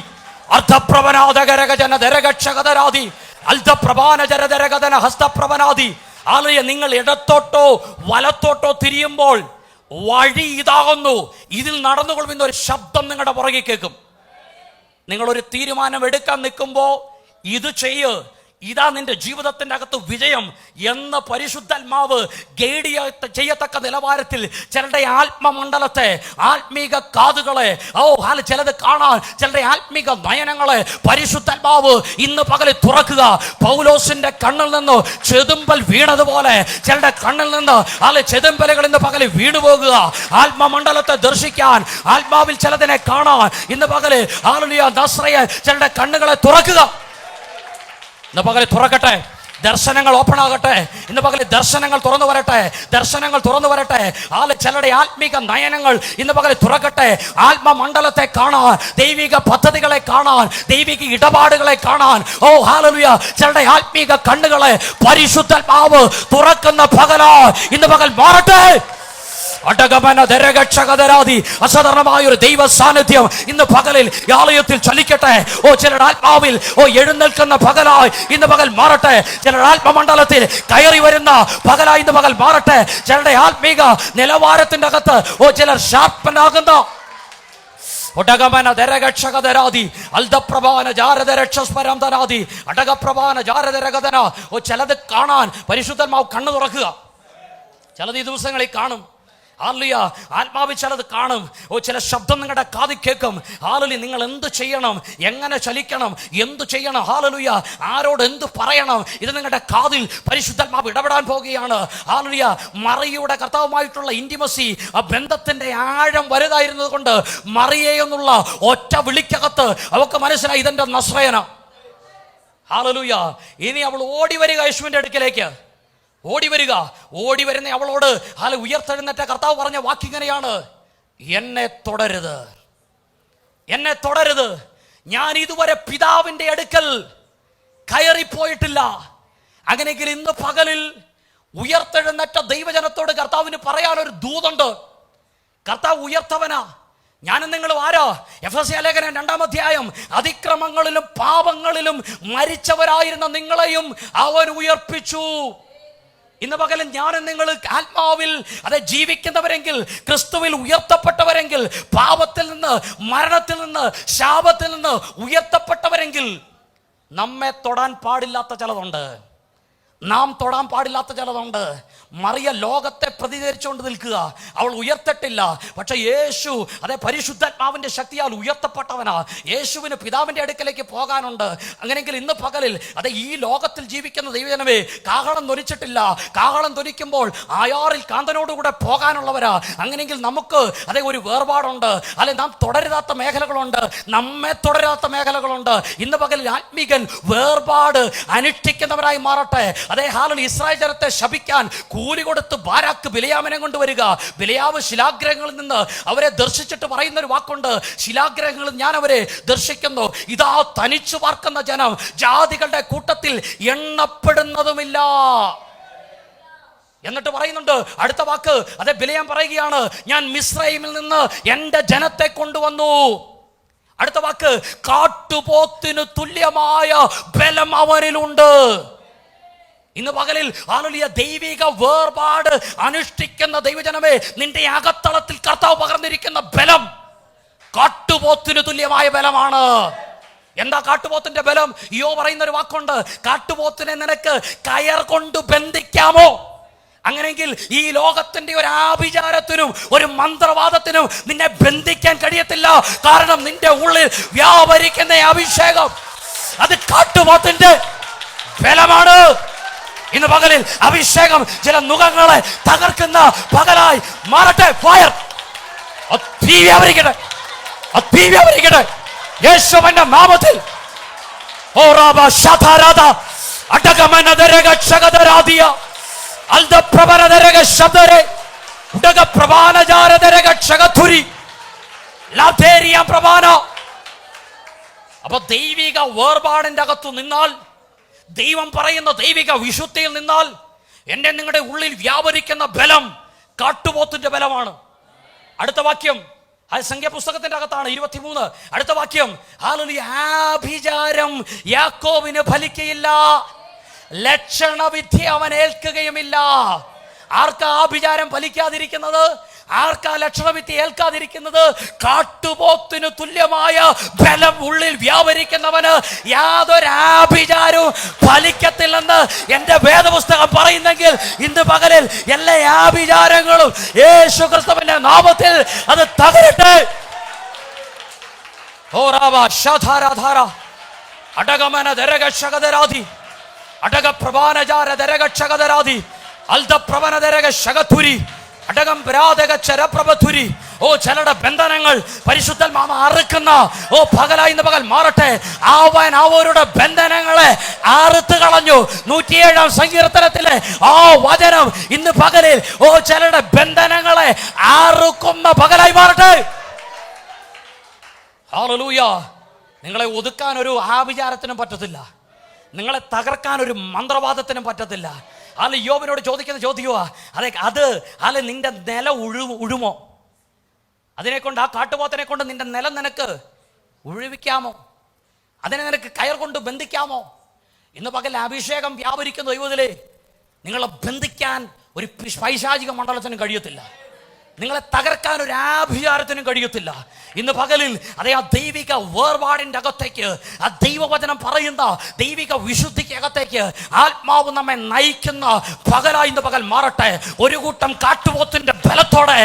അർദ്ധപ്രവനാദകരകജനദരഗക്ഷകദരാധി അൽധപ്രഭാനജരദരകദന ഹസ്തപ്രവനാദി. ആലയ നിങ്ങൾ ഇടത്തോട്ടോ വലത്തോട്ടോ തിരിയുമ്പോൾ വഴി ഇതാകുന്നു, ഇതിൽ നടന്നുകൊള്ളുന്ന ഒരു ശബ്ദം നിങ്ങളുടെ പുറകെ കേൾക്കും. നിങ്ങളൊരു തീരുമാനം എടുക്കാൻ നിൽക്കുമ്പോൾ ഇത് ചെയ്യ്, ഇതാ നിന്റെ ജീവിതത്തിന്റെ അകത്ത് വിജയം എന്ന പരിശുദ്ധാത്മാവ് ഗൈഡ് ചെയ്യത്തക്ക നിലവാരത്തിൽ ചിലരുടെ ആത്മമണ്ഡലത്തെ, ആത്മീക കാതുകളെ, ചിലത് കാണാൻ, ചിലരുടെ ആത്മീക നയനങ്ങളെ പരിശുദ്ധാത്മാവ് ഇന്ന് പകല് തുറക്കുക. പൗലോസിന്റെ കണ്ണിൽ നിന്ന് ചെതുമ്പൽ വീണതുപോലെ ചിലരുടെ കണ്ണിൽ നിന്ന് ചെതുമ്പലുകൾ ഇന്ന് പകല് വീണുപോകുക. ആത്മമണ്ഡലത്തെ ദർശിക്കാൻ, ആത്മാവിൽ ചിലതിനെ കാണാൻ ഇന്ന് പകല് ചിലരുടെ കണ്ണുകളെ തുറക്കുക. ഇന്ന് പകല് തുറക്കട്ടെ, ദർശനങ്ങൾ ഓപ്പൺ ആകട്ടെ. ഇന്ന് പകല് ദർശനങ്ങൾ തുറന്നു വരട്ടെ, ദർശനങ്ങൾ തുറന്നു വരട്ടെ. ചിലരുടെ ആത്മീക നയനങ്ങൾ ഇന്ന് പകല് തുറക്കട്ടെ. ആത്മമണ്ഡലത്തെ കാണാൻ, ദൈവിക പദ്ധതികളെ കാണാൻ, ദൈവിക ഇടപാടുകളെ കാണാൻ, ഹല്ലേലൂയ, ചിലരുടെ ആത്മീക കണ്ണുകളെ പരിശുദ്ധാത്മാവ് തുറക്കുന്ന പകലാ ഇന്ന് പകൽ മാറട്ടെ. അസാധാരണമായ ഒരു ദൈവ സാന്നിധ്യം ഇന്ന് പകലിൽ ആലയത്തിൽ ചലിക്കട്ടെ. ചിലരുടെ ആത്മാവിൽ എഴുന്നേൽക്കുന്ന പകലായി ഇന്ന് പകൽ മാറട്ടെ. ചിലരുടെ ആത്മമണ്ഡലത്തിൽ കയറി വരുന്ന പകലായി ഇന്ന് പകൽ മാറട്ടെ. ചിലരുടെ ആത്മീക നിലവാരത്തിന്റെ അകത്ത് ചിലർ ഷാർപ്പനാകുന്ന ചിലത് കാണാൻ പരിശുദ്ധന്മാവ് കണ്ണു തുറക്കുക. ചിലത് ഈ ദിവസങ്ങളിൽ കാണും. ആത്മാവിൽ ചിലത് കാണും. ചില ശബ്ദം നിങ്ങളുടെ കാതിൽ കേൾക്കും. നിങ്ങൾ എന്ത് ചെയ്യണം, എങ്ങനെ ചലിക്കണം, എന്ത് ചെയ്യണം, ആരോട് എന്ത് പറയണം, ഇത് നിങ്ങളുടെ കാതിൽ പരിശുദ്ധാത്മാവ് ഇടപെടാൻ പോകുകയാണ്. മറിയയുടെ കർത്താവുമായിട്ടുള്ള ഇന്റിമസി, ആ ബന്ധത്തിന്റെ ആഴം വലുതായിരുന്നത് കൊണ്ട് മറിയെ എന്നുള്ള ഒറ്റ വിളിക്കകത്ത് അവൾക്ക് മനസ്സിലായി ഇതെന്റെ നസ്രയന. ഇനി അവൾ ഓടി വരിക യേശുവിന്റെ അടുക്കലേക്ക്. ഓടി വരിക. ഓടി വരുന്ന അവളോട് ഉയർത്തെഴുന്നേറ്റ കർത്താവ് പറഞ്ഞ വാക്കിങ്ങനെയാണ്, എന്നെ തുടരുത്, എന്നെ തുടരുത്. ഞാൻ ഇതുവരെ പിതാവിന്റെ അടുക്കൽ കയറിപ്പോയിട്ടില്ല. അങ്ങനെയെങ്കിൽ ഇന്ന് പകലിൽ ഉയർത്തെഴുന്നേറ്റ ദൈവജനത്തോട് കർത്താവിന് പറയാനൊരു ദൂതുണ്ട്. കർത്താവ് ഉയർത്തവനാ. ഞാനും നിങ്ങളും ആരാ? എഫെസ്യ ലേഖനം 2-ാം അധ്യായം, അതിക്രമങ്ങളിലും പാപങ്ങളിലും മരിച്ചവരായിരുന്ന നിങ്ങളെയും അവൻ ഉയർപ്പിച്ചു. ഇന്ന് പകലും ഞാനും നിങ്ങൾ ആത്മാവിൽ ജീവിക്കുന്നവരെങ്കിൽ, ക്രിസ്തുവിൽ ഉയർത്തപ്പെട്ടവരെങ്കിൽ, പാപത്തിൽ നിന്ന്, മരണത്തിൽ നിന്ന്, ശാപത്തിൽ നിന്ന് ഉയർത്തപ്പെട്ടവരെങ്കിൽ നമ്മെ തൊടാൻ പാടില്ലാത്ത ചിലതുണ്ട്, നാം തൊടാൻ പാടില്ലാത്ത ചിലതുണ്ട്. മറിയ ലോകത്തെ പ്രതികരിച്ചുകൊണ്ട് നിൽക്കുക. അവൾ ഉയർത്തിട്ടില്ല, പക്ഷെ യേശു പരിശുദ്ധാത്മാവിന്റെ ശക്തിയാൽ ഉയർത്തപ്പെട്ടവനാ. യേശുവിന് പിതാവിന്റെ അടുക്കലേക്ക് പോകാനുണ്ട്. അങ്ങനെയെങ്കിൽ ഇന്ന് പകലിൽ ഈ ലോകത്തിൽ ജീവിക്കുന്ന ദൈവജനമേ, കാഹളം ധ്വനിച്ചിട്ടില്ല. കാഹളം ധ്വനിക്കുമ്പോൾ ആയാറിൽ കാന്തനോടുകൂടെ പോകാനുള്ളവരാ. അങ്ങനെയെങ്കിൽ നമുക്ക് ഒരു വേർപാടുണ്ട്, നാം തുടരാത്ത മേഖലകളുണ്ട്, നമ്മെ തുടരാത്ത മേഖലകളുണ്ട്. ഇന്ന് പകലിൽ ആത്മീകൻ വേർപാട് അനുഷ്ഠിക്കുന്നവരായി മാറട്ടെ. ഇസ്രായേൽ ജനത്തെ ശപിക്കാൻ കൂലി കൊടുത്ത് ബാരാക്ക് ബിലയാമിനെ കൊണ്ടുവരിക. ബിലയാവ് ശിലാഗ്രഹങ്ങളിൽ നിന്ന് അവരെ ദർശിച്ചിട്ട് പറയുന്ന ഒരു വാക്കുണ്ട്, ശിലാഗ്രഹങ്ങളിൽ ഞാൻ അവരെ ദർശിക്കുന്നു. ഇതാ തനിച്ചു പാർക്കുന്ന ജനം, ജാതികളുടെ കൂട്ടത്തിൽ എണ്ണപ്പെടുന്നതുമില്ല. എന്നിട്ട് പറയുന്നുണ്ട് അടുത്ത വാക്ക്, ബിലയാം പറയുകയാണ്, ഞാൻ മിസ്രൈമിൽ നിന്ന് എന്റെ ജനത്തെ കൊണ്ടുവന്നു. അടുത്ത വാക്ക്, കാട്ടുപോത്തിന് തുല്യമായ ബലം അവനിലുണ്ട്. ഇന്ന് പകലിൽ ദൈവിക വേർപാട് അനുഷ്ഠിക്കുന്ന ദൈവജനമേ, നിന്റെ അകത്തളത്തിൽ കർത്താവ് പകർന്നിരിക്കുന്ന ബലം കാട്ടുപോത്തിന് തുല്യമായ ബലമാണ്. എന്താ കാട്ടുപോത്തിന്റെ ബലം? യോ പറയുന്ന ഒരു വാക്കുണ്ട്, കാട്ടുപോത്തിനെ നിനക്ക് കയർ കൊണ്ട് ബന്ധിക്കാമോ? അങ്ങനെയെങ്കിൽ ഈ ലോകത്തിന്റെ ഒരു ആഭിചാരത്തിനും ഒരു മന്ത്രവാദത്തിനും നിന്നെ ബന്ധിക്കാൻ കഴിയത്തില്ല. കാരണം നിന്റെ ഉള്ളിൽ വ്യാപരിക്കുന്ന അഭിഷേകം അത് കാട്ടുപോത്തിന്റെ ബലമാണ്. ഇന്ന് പകലിൽ അഭിഷേകം ചില നുഖങ്ങളെ തകർക്കുന്ന പകലായി മാറട്ടെ. ഫയർ വ്യാപരിക്കട്ടെ യേശുവിന്റെ നാമത്തിൽ. അപ്പൊ ദൈവിക വേർപാടിന്റെ അകത്തു നിന്നാൽ, ദൈവം പറയുന്ന ദൈവിക വിശുദ്ധിയിൽ നിന്നാൽ, എന്റെ നിങ്ങളുടെ ഉള്ളിൽ വ്യാപരിക്കുന്ന ബലം കാട്ടുപോത്തിന്റെ ബലമാണ്. അടുത്ത വാക്യം സംഖ്യാപുസ്തകത്തിന്റെ അകത്താണ് 23. അടുത്ത വാക്യം, ആഭിചാരം യാക്കോബിന് ഫലിക്കയില്ല, ലക്ഷണവിദ്യ അവൻ ഏൽക്കുകയുമില്ല. ആർക്കാ ആഭിചാരം ഫലിക്കാതിരിക്കുന്നത്? ആർക്കാ ലക്ഷണവിത്തി ഏൽക്കാതിരിക്കുന്നത്? കാട്ടുപോത്തിനു തുല്യമായ ബലം ഉള്ളിൽ വ്യാപരിക്കുന്നവന് യാതൊരു ആഭിചാരവും ഫലിക്കത്തില്ലെന്ന് എന്റെ വേദപുസ്തകം പറയുന്നെങ്കിൽ ഇന്ന് പകലിൽ എല്ലാ ആഭിചാരങ്ങളും യേശു ക്രിസ്തുവിന്റെ നാമത്തിൽ അത് തകരട്ടെ. അടകമന ദരകക്ഷകതരാധി അടക പ്രഭാനജാര ദരകക്ഷകതരാധി അൽദപ്രവന ദരകക്ഷകതുരി അടകം പ്രാതക ചരപ്രഭതുരി. ഓ ചിലരുടെ ബന്ധനങ്ങൾ പരിശുദ്ധാത്മാവ അറുക്കുന്ന പകലായി ഇന്ന് പകൽ മാറട്ടെ. അവൻ അവരുടെ ബന്ധനങ്ങളെ അറുത്ത് കളഞ്ഞു. 107-ാം സങ്കീർത്തനത്തിലെ ആ വചനം ഇന്ന് പകലിൽ ചിലരുടെ ബന്ധനങ്ങളെ അറുക്കുന്ന പകലായി മാറട്ടെ. ഹല്ലേലൂയ. നിങ്ങളെ ഒതുക്കാൻ ഒരു ആഭിചാരത്തിനും പറ്റത്തില്ല. നിങ്ങളെ തകർക്കാൻ ഒരു മന്ത്രവാദത്തിനും പറ്റത്തില്ല. അല്ല യോബിനോട് ചോദിക്കുന്ന ചോദ്യമാ അത് നിന്റെ നില ഉഴുമോ? അതിനെക്കൊണ്ട്, ആ കാട്ടുപോത്തിനെ കൊണ്ട് നിന്റെ നിലം നിനക്ക് ഉഴുവിക്കാമോ? അതിനെ നിനക്ക് കയർ കൊണ്ട് ബന്ധിക്കാമോ? ഇന്ന് പകൽ അഭിഷേകം വ്യാപരിക്കുന്ന ദൈവത്തിലെ നിങ്ങളെ ബന്ധിക്കാൻ ഒരു പൈശാചിക മണ്ഡലത്തിനും കഴിയത്തില്ല. നിങ്ങളെ തകർക്കാൻ ഒരു ആഭിചാരത്തിനും കഴിയത്തില്ല. ഇന്ന് പകലിൽ ആ ദൈവിക വേർപാടിൻ്റെ അകത്തേക്ക്, ആ ദൈവവചനം പറയുന്ന ദൈവിക വിശുദ്ധിക്ക് അകത്തേക്ക് ആത്മാവ് നമ്മെ നയിക്കുന്ന പകലായി ഇന്ന് പകൽ മാറട്ടെ. ഒരു കൂട്ടം കാട്ടുപോത്തിന്റെ ബലത്തോടെ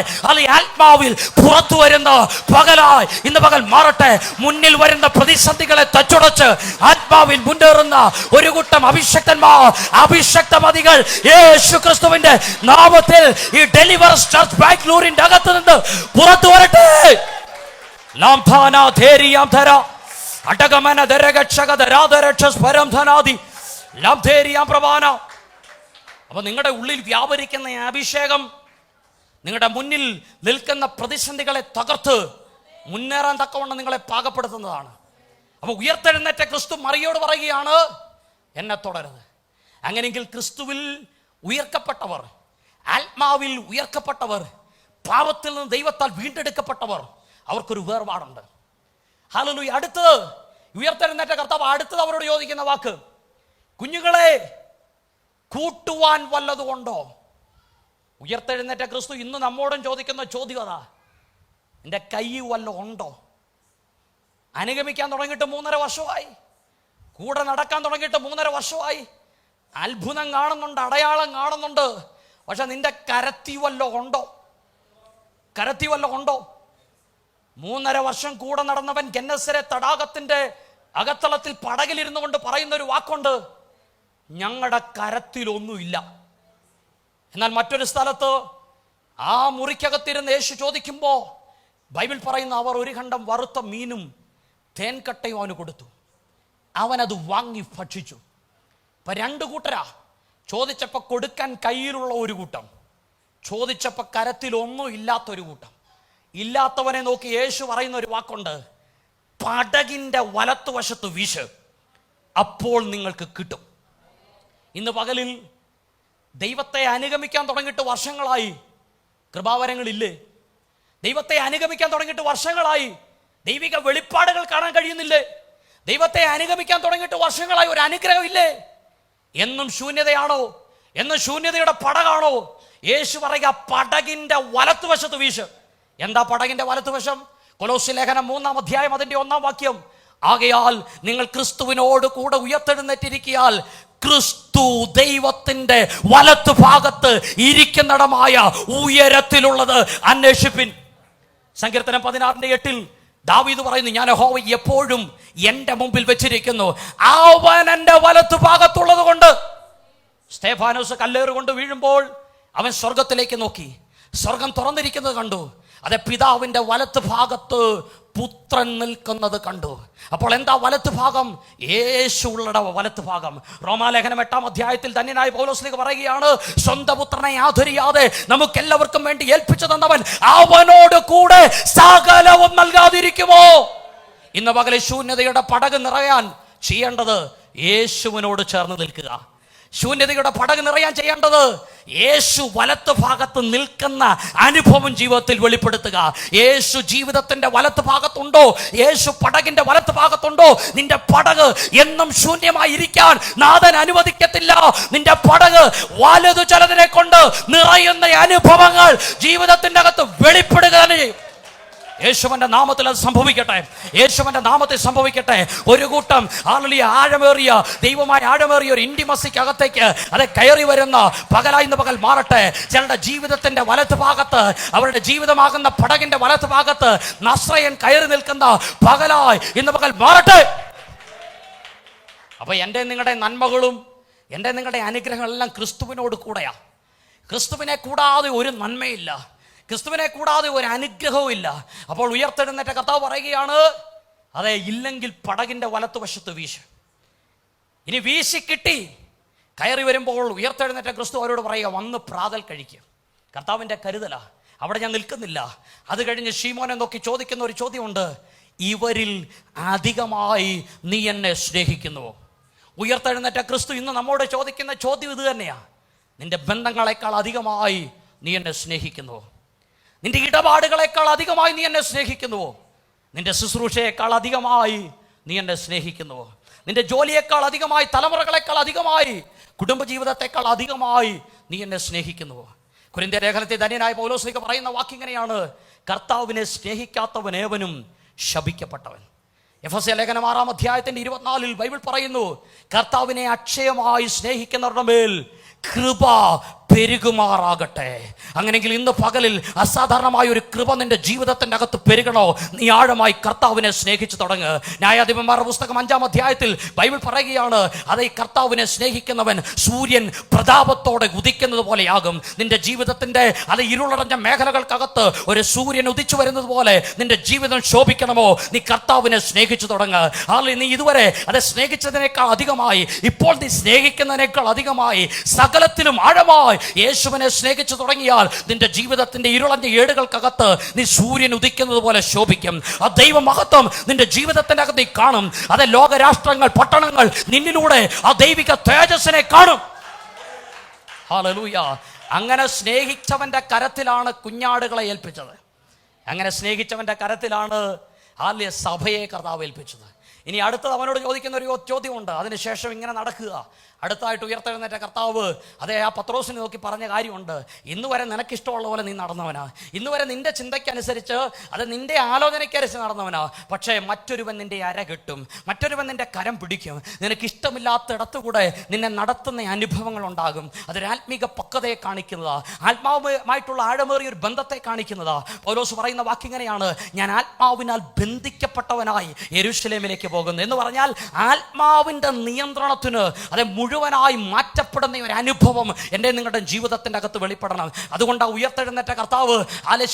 ആത്മാവിൽ പുറത്തു വരുന്ന പകലായി ഇന്ന് പകൽ മാറട്ടെ. മുന്നിൽ വരുന്ന പ്രതിസന്ധികളെ തച്ചുടച്ച് ആത്മാവിൽ മുന്നേറുന്ന ഒരു കൂട്ടം അഭിഷക്തമതികൾ യേശു ക്രിസ്തുവിന്റെ നാമത്തിൽ ഈ ഡെലിവറൻസ് ചർച്ച് ബാംഗ്ലൂരിന്റെ അകത്ത് നിന്ന് പുറത്തു വരട്ടെ. അപ്പൊ നിങ്ങളുടെ ഉള്ളിൽ വ്യാപരിക്കുന്ന അഭിഷേകം നിങ്ങളുടെ മുന്നിൽ നിൽക്കുന്ന പ്രതിസന്ധികളെ തകർത്ത് മുന്നേറാൻ തക്കവണ്ണം നിങ്ങളെ പാകപ്പെടുത്തുന്നതാണ്. അപ്പൊ ഉയർത്തെഴുന്നേറ്റ ക്രിസ്തു മറിയോട് പറയുകയാണ്, എന്നെ തുടരുത്. അങ്ങനെയെങ്കിൽ ക്രിസ്തുവിൽ ഉയർക്കപ്പെട്ടവർ, ആത്മാവിൽ ഉയർക്കപ്പെട്ടവർ, പാപത്തിൽ നിന്ന് ദൈവത്താൽ വീണ്ടെടുക്കപ്പെട്ടവർ, അവർക്കൊരു വേർപാടുണ്ട്. ഹല്ലേലൂയ. അടുത്തത് ഉയർത്തെഴുന്നേറ്റ കർത്താവ് അടുത്തത് അവരോട് ചോദിക്കുന്ന വാക്ക്, കുഞ്ഞുങ്ങളെ കൂട്ടുവാൻ വല്ലതുകൊണ്ടോ? ഉയർത്തെഴുന്നേറ്റ ക്രിസ്തു ഇന്ന് നമ്മോടും ചോദിക്കുന്ന ചോദ്യം അതാ, എൻ്റെ കൈ വല്ലതും ഉണ്ടോ? അനുഗമിക്കാൻ തുടങ്ങിയിട്ട് 3.5 വർഷമായി, കൂടെ നടക്കാൻ തുടങ്ങിയിട്ട് 3.5 വർഷമായി, അത്ഭുതം കാണുന്നുണ്ട്, അടയാളം കാണുന്നുണ്ട്. പക്ഷെ നിന്റെ കരത്തി വല്ലതും ഉണ്ടോ? കരത്തി വല്ലതും ഉണ്ടോ? 3.5 വർഷം കൂടെ നടന്നവൻ ഗെന്നസരെ തടാകത്തിന്റെ അകത്തളത്തിൽ പടകിലിരുന്നു കൊണ്ട് പറയുന്ന ഒരു വാക്കുണ്ട്, ഞങ്ങളുടെ കരത്തിലൊന്നുമില്ല. എന്നാൽ മറ്റൊരു സ്ഥലത്ത് ആ മുറിക്കകത്തിരുന്ന് യേശു ചോദിക്കുമ്പോ ബൈബിൾ പറയുന്ന അവർ ഒരു ഖണ്ഡം വറുത്ത മീനും തേൻകട്ടയും അവന് കൊടുത്തു. അവനത് വാങ്ങി ഭക്ഷിച്ചു. ഇപ്പൊ 2 കൂട്ടരാ. ചോദിച്ചപ്പോൾ കൊടുക്കാൻ കയ്യിലുള്ള ഒരു കൂട്ടം, ചോദിച്ചപ്പോൾ കരത്തിലൊന്നും ഇല്ലാത്തൊരു കൂട്ടം. ഇല്ലാത്തവനെ നോക്കി യേശു പറയുന്ന ഒരു വാക്കുണ്ട്, പടകിന്റെ വലത്തുവശത്ത് വീശ്, അപ്പോൾ നിങ്ങൾക്ക് കിട്ടും. ഇന്ന് പകലിൽ ദൈവത്തെ അനുഗമിക്കാൻ തുടങ്ങിയിട്ട് വർഷങ്ങളായി, കൃപാവരങ്ങളില്ലേ? ദൈവത്തെ അനുഗമിക്കാൻ തുടങ്ങിയിട്ട് വർഷങ്ങളായി, ദൈവിക വെളിപ്പാടുകൾ കാണാൻ കഴിയുന്നില്ലേ? ദൈവത്തെ അനുഗമിക്കാൻ തുടങ്ങിയിട്ട് വർഷങ്ങളായി, ഒരു അനുഗ്രഹം ഇല്ലേ? എന്നും ശൂന്യതയാണോ? എന്നും ശൂന്യതയുടെ പടകാണോ? യേശു പറയുക, പടകിന്റെ വലത്തുവശത്ത് വീശ്. എന്താ പടകിന്റെ വലത്തുവശം? കൊലോസ്യ ലേഖനം 3-ാം അധ്യായം അതിന്റെ 1-ാം വാക്യം, ആകയാൽ നിങ്ങൾ ക്രിസ്തുവിനോട് കൂടെ ഉയർത്തെഴുന്നേറ്റിരിക്കിയാൽ ക്രിസ്തു ദൈവത്തിന്റെ വലത്തു ഭാഗത്ത് ഇരിക്കുന്നിടമായ ഉയരത്തിലുള്ളത് അന്വേഷിപ്പിൻ. സങ്കീർത്തനം 16-8 ദാവീദ് പറയുന്നു, ഞാൻ യഹോവയെ എപ്പോഴും എന്റെ മുമ്പിൽ വെച്ചിരിക്കുന്നു, അവൻ എന്റെ വലത്തു ഭാഗത്തുള്ളത് കൊണ്ട്. സ്തെഫാനോസ് കല്ലേറ് കൊണ്ട് വീഴുമ്പോൾ അവൻ സ്വർഗത്തിലേക്ക് നോക്കി, സ്വർഗം തുറന്നിരിക്കുന്നത് കണ്ടു. അതെ, പിതാവിന്റെ വലത്ത് ഭാഗത്ത് പുത്രൻ നിൽക്കുന്നത് കണ്ടു. അപ്പോൾ എന്താ വലത്ത് ഭാഗം? യേശു ഉള്ള വലത്ത് ഭാഗം. റോമാലേഖനം 8-ാം അധ്യായത്തിൽ ധന്യനായ പൗലോസ് പറയുകയാണ്, സ്വന്തം പുത്രനെ ആദരിയാതെ നമുക്കെല്ലാവർക്കും വേണ്ടി ഏൽപ്പിച്ചു തന്നവൻ അവനോട് കൂടെ സകലവും നൽകാതിരിക്കുമോ? ഇന്ന് പകലെ ശൂന്യതയുടെ പടക് നിറയാൻ ചെയ്യേണ്ടത് യേശുവിനോട് ചേർന്ന് നിൽക്കുക. ശൂന്യതയുടെ പടക് നിറയാൻ ചെയ്യേണ്ടത് യേശു വലത്ത് ഭാഗത്ത് നിൽക്കുന്ന അനുഭവം ജീവിതത്തിൽ വെളിപ്പെടുത്തുക. യേശു ജീവിതത്തിന്റെ വലത്ത് ഭാഗത്തുണ്ടോ? യേശു പടകിന്റെ വലത്ത് ഭാഗത്തുണ്ടോ? നിന്റെ പടക് എന്നും ശൂന്യമായിരിക്കാൻ നാഥൻ അനുവദിക്കത്തില്ല. നിന്റെ പടക് വലതു ചിലതിനെ കൊണ്ട് നിറയുന്ന അനുഭവങ്ങൾ ജീവിതത്തിന്റെ അകത്ത് വെളിപ്പെടുക തന്നെ ചെയ്യും. യേശുവിന്റെ നാമത്തിൽ അത് സംഭവിക്കട്ടെ. യേശുവിന്റെ നാമത്തിൽ സംഭവിക്കട്ടെ. ഒരു കൂട്ടം ആഴമേറിയ ദൈവമായ ആഴമേറിയ ഒരു ഇന്റിമസിക്കകത്തേക്ക് അത് കയറി വരുന്ന പകലായി ഇന്ന് പകൽ മാറട്ടെ. ചിലരുടെ ജീവിതത്തിന്റെ വലത്ത് ഭാഗത്ത്, അവരുടെ ജീവിതമാകുന്ന പടകിന്റെ വലത്ത് ഭാഗത്ത് നസ്രയൻ കയറി നിൽക്കുന്ന പകലായി ഇന്ന് പകൽ മാറട്ടെ. അപ്പൊ എൻ്റെ നിങ്ങളുടെ നന്മകളും എൻ്റെ നിങ്ങളുടെ അനുഗ്രഹങ്ങളെല്ലാം ക്രിസ്തുവിനോട് കൂടെയാ. ക്രിസ്തുവിനെ കൂടാതെ ഒരു നന്മയില്ല, ക്രിസ്തുവിനെ കൂടാതെ ഒരു അനുഗ്രഹവും ഇല്ല. അപ്പോൾ ഉയർത്തെഴുന്നേറ്റ കർത്താവ് പറയുകയാണ്, അതെ, ഇല്ലെങ്കിൽ പടകിന്റെ വലത്തുവശത്ത് വീശ്. ഇനി വീശി കിട്ടി കയറി വരുമ്പോൾ ഉയർത്തെഴുന്നേറ്റ ക്രിസ്തു അവരോട് പറയുക, വന്ന് പ്രാതൽ കഴിക്കുക. കർത്താവിൻ്റെ കരുതലാ. അവിടെ ഞാൻ നിൽക്കുന്നില്ല. അത് കഴിഞ്ഞ് ശീമോനെ നോക്കി ചോദിക്കുന്ന ഒരു ചോദ്യമുണ്ട്, ഇവരിൽ അധികമായി നീ എന്നെ സ്നേഹിക്കുന്നുവോ? ഉയർത്തെഴുന്നേറ്റ ക്രിസ്തു ഇന്ന് നമ്മോട് ചോദിക്കുന്ന ചോദ്യം ഇത് തന്നെയാ. നിന്റെ ബന്ധങ്ങളെക്കാൾ അധികമായി നീ എന്നെ സ്നേഹിക്കുന്നുവോ? നിന്റെ ഇടപാടുകളെക്കാൾ അധികമായി നീ എന്നെ സ്നേഹിക്കുന്നുവോ? നിന്റെ ശുശ്രൂഷയേക്കാൾ അധികമായി നീ എന്നെ സ്നേഹിക്കുന്നുവോ? നിന്റെ ജോലിയേക്കാൾ അധികമായി, തലമുറകളെക്കാൾ അധികമായി, കുടുംബജീവിതത്തെക്കാൾ അധികമായി നീ എന്നെ സ്നേഹിക്കുന്നുവോ? കൊരിന്ത്യർ ലേഖനത്തിൽ ധന്യനായ പൗലോസ് പറയുന്ന വാക്കിങ്ങനെയാണ്, കർത്താവിനെ സ്നേഹിക്കാത്തവൻ ഏവനും ശപിക്കപ്പെട്ടവൻ. എഫെസ്യ ലേഖനം 6-ാം അധ്യായത്തിന്റെ 24 ബൈബിൾ പറയുന്നു, കർത്താവിനെ അക്ഷയമായി സ്നേഹിക്കുന്നവരുടെ മേൽ കൃപ പെരുകുമാറാകട്ടെ. അങ്ങനെയെങ്കിൽ ഇന്ന് പകലിൽ അസാധാരണമായ ഒരു കൃപ നിന്റെ ജീവിതത്തിന്റെ അകത്ത് പെരുകണോ? നീ ആഴമായി കർത്താവിനെ സ്നേഹിച്ചു തുടങ്ങ്. ന്യായാധിപന്മാരുടെ പുസ്തകം 5-ാം അധ്യായത്തിൽ ബൈബിൾ പറയുകയാണ്, അതേ, കർത്താവിനെ സ്നേഹിക്കുന്നവൻ സൂര്യൻ പ്രതാപത്തോടെ ഉദിക്കുന്നത് പോലെയാകും. നിന്റെ ജീവിതത്തിന്റെ അത് ഇരുളടഞ്ഞ മേഖലകൾക്കകത്ത് ഒരു സൂര്യൻ ഉദിച്ചു വരുന്നത് പോലെ നിന്റെ ജീവിതം ശോഭിക്കണമോ? നീ കർത്താവിനെ സ്നേഹിച്ചു തുടങ്ങ്. നീ ഇതുവരെ അത് സ്നേഹിച്ചതിനേക്കാൾ അധികമായി, ഇപ്പോൾ നീ സ്നേഹിക്കുന്നതിനേക്കാൾ അധികമായി, സകലത്തിലും ആഴമായി യേശുവിനെ സ്നേഹിച്ചു തുടങ്ങിയാൽ നിന്റെ ജീവിതത്തിന്റെ ഇരുളഞ്ഞ ഏടുകൾക്കകത്ത് നീ സൂര്യൻ ഉദിക്കുന്നത് പോലെ ശോഭിക്കും. ആ ദൈവ മഹത്വം നിന്റെ ജീവിതത്തിന്റെ അകത്ത് നീ കാണും. അതെ, ലോകരാഷ്ട്രങ്ങൾ, പട്ടണങ്ങൾ നിന്നിലൂടെ ആ ദൈവിക തേജസ്സിനെ കാണും. ഹല്ലേലൂയ. അങ്ങനെ സ്നേഹിച്ചവന്റെ കരത്തിലാണ് കുഞ്ഞാടുകളെ ഏൽപ്പിച്ചത്. അങ്ങനെ സ്നേഹിച്ചവന്റെ കരത്തിലാണ് സഭയെ കർത്താവ് ഏൽപ്പിച്ചത്. ഇനി അടുത്തത് അവനോട് ചോദിക്കുന്ന ഒരു ചോദ്യമുണ്ട്. അതിനുശേഷം ഇങ്ങനെ നടക്കുക. അടുത്തായിട്ട് ഉയർത്തെഴുന്നേറ്റ കർത്താവ് അതേ ആ പത്രോസിനെ നോക്കി പറഞ്ഞ കാര്യമുണ്ട്, ഇന്ന് വരെ നിനക്കിഷ്ടമുള്ള പോലെ നീ നടന്നവനാ, ഇന്ന് വരെ നിന്റെ ചിന്തയ്ക്കനുസരിച്ച്, അത് നിന്റെ ആലോചനയ്ക്കനുസരിച്ച് നടന്നവനാ. പക്ഷേ മറ്റൊരുവൻ നിന്റെ അര കെട്ടും, മറ്റൊരുവൻ നിന്റെ കരം പിടിക്കും. നിനക്കിഷ്ടമില്ലാത്തിടത്തുകൂടെ നിന്നെ നടത്തുന്ന അനുഭവങ്ങൾ ഉണ്ടാകും. അതൊരു ആത്മീക പക്വതയെ കാണിക്കുന്നതാ, ആത്മാവുമായിട്ടുള്ള ആഴമേറിയ ഒരു ബന്ധത്തെ കാണിക്കുന്നതാ. പൗലോസ് പറയുന്ന വാക്കിങ്ങനെയാണ്, ഞാൻ ആത്മാവിനാൽ ബന്ധിക്കപ്പെട്ടവനായി യെരൂശലേമിലേക്ക് പോകുന്നു. എന്ന് പറഞ്ഞാൽ ആത്മാവിൻ്റെ നിയന്ത്രണത്തിന് അത് മുഴുവനായി മാറ്റപ്പെടുന്ന ഒരു അനുഭവം എൻ്റെ നിങ്ങളുടെ ജീവിതത്തിൻ്റെ അകത്ത് വെളിപ്പെടണം. അതുകൊണ്ട് ആ ഉയർത്തെഴുന്നേറ്റ കർത്താവ്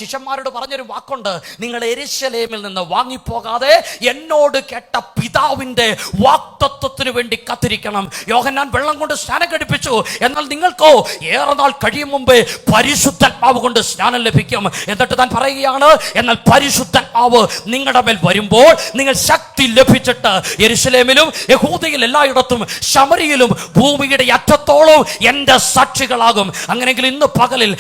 ശിഷ്യന്മാരോട് പറഞ്ഞൊരു വാക്കുണ്ട്, നിങ്ങൾ യെരൂശലേമിൽ നിന്ന് വാങ്ങിപ്പോകാതെ എന്നോട് കേട്ട പിതാവിൻ്റെ വാഗ്ദത്തത്തിന് വേണ്ടി കാത്തിരിക്കണം. യോഹന്നാൻ വെള്ളം കൊണ്ട് സ്നാനം കഴിപ്പിച്ചു, എന്നാൽ നിങ്ങൾക്കോ ഏറെ നാൾ കഴിയും മുമ്പേ പരിശുദ്ധാത്മാവ് കൊണ്ട് സ്നാനം ലഭിക്കും. എന്നിട്ട് താൻ പറയുകയാണ്, എന്നാൽ പരിശുദ്ധാത്മാവ് നിങ്ങളുടെ മേൽ വരുമ്പോൾ നിങ്ങൾ ശക്തി ലഭിച്ചിട്ട് യെരൂശലേമിലും യഹൂദയിൽ എല്ലായിടത്തും ശമരിയിലും ഭൂമിയുടെ അറ്റത്തോളം എൻ്റെ സാക്ഷികളാകും. അങ്ങനെയെങ്കിൽ ഇന്ന് പകലിൽ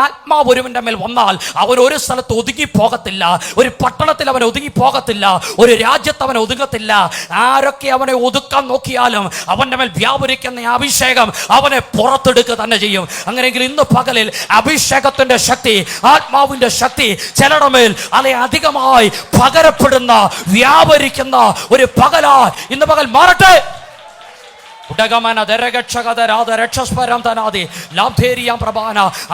ആത്മാവ് ഒരുവന്റെ മേൽ വന്നാൽ അവൻ ഒരു സ്ഥലത്ത് ഒതുങ്ങി പോകത്തില്ല, ഒരു പട്ടണത്തിൽ അവൻ ഒതുങ്ങി പോകത്തില്ല, ഒരു രാജ്യത്ത് അവൻ ഒതുങ്ങത്തില്ല. ആരൊക്കെ അവനെ ഒതുക്കാൻ നോക്കിയാലും അവന്റെ മേൽ വ്യാപരിക്കുന്ന അഭിഷേകം അവനെ പുറത്തെടുക്കുക തന്നെ ചെയ്യും. അങ്ങനെയെങ്കിൽ ഇന്ന് പകലിൽ അഭിഷേകത്തിന്റെ ശക്തി, ആത്മാവിന്റെ ശക്തി ചിലരുടെ മേൽ അധികമായി പകരപ്പെടുന്ന, വ്യാപരിക്കുന്ന ഒരു പകലാ ഇന്ന് പകൽ മാറട്ടെ.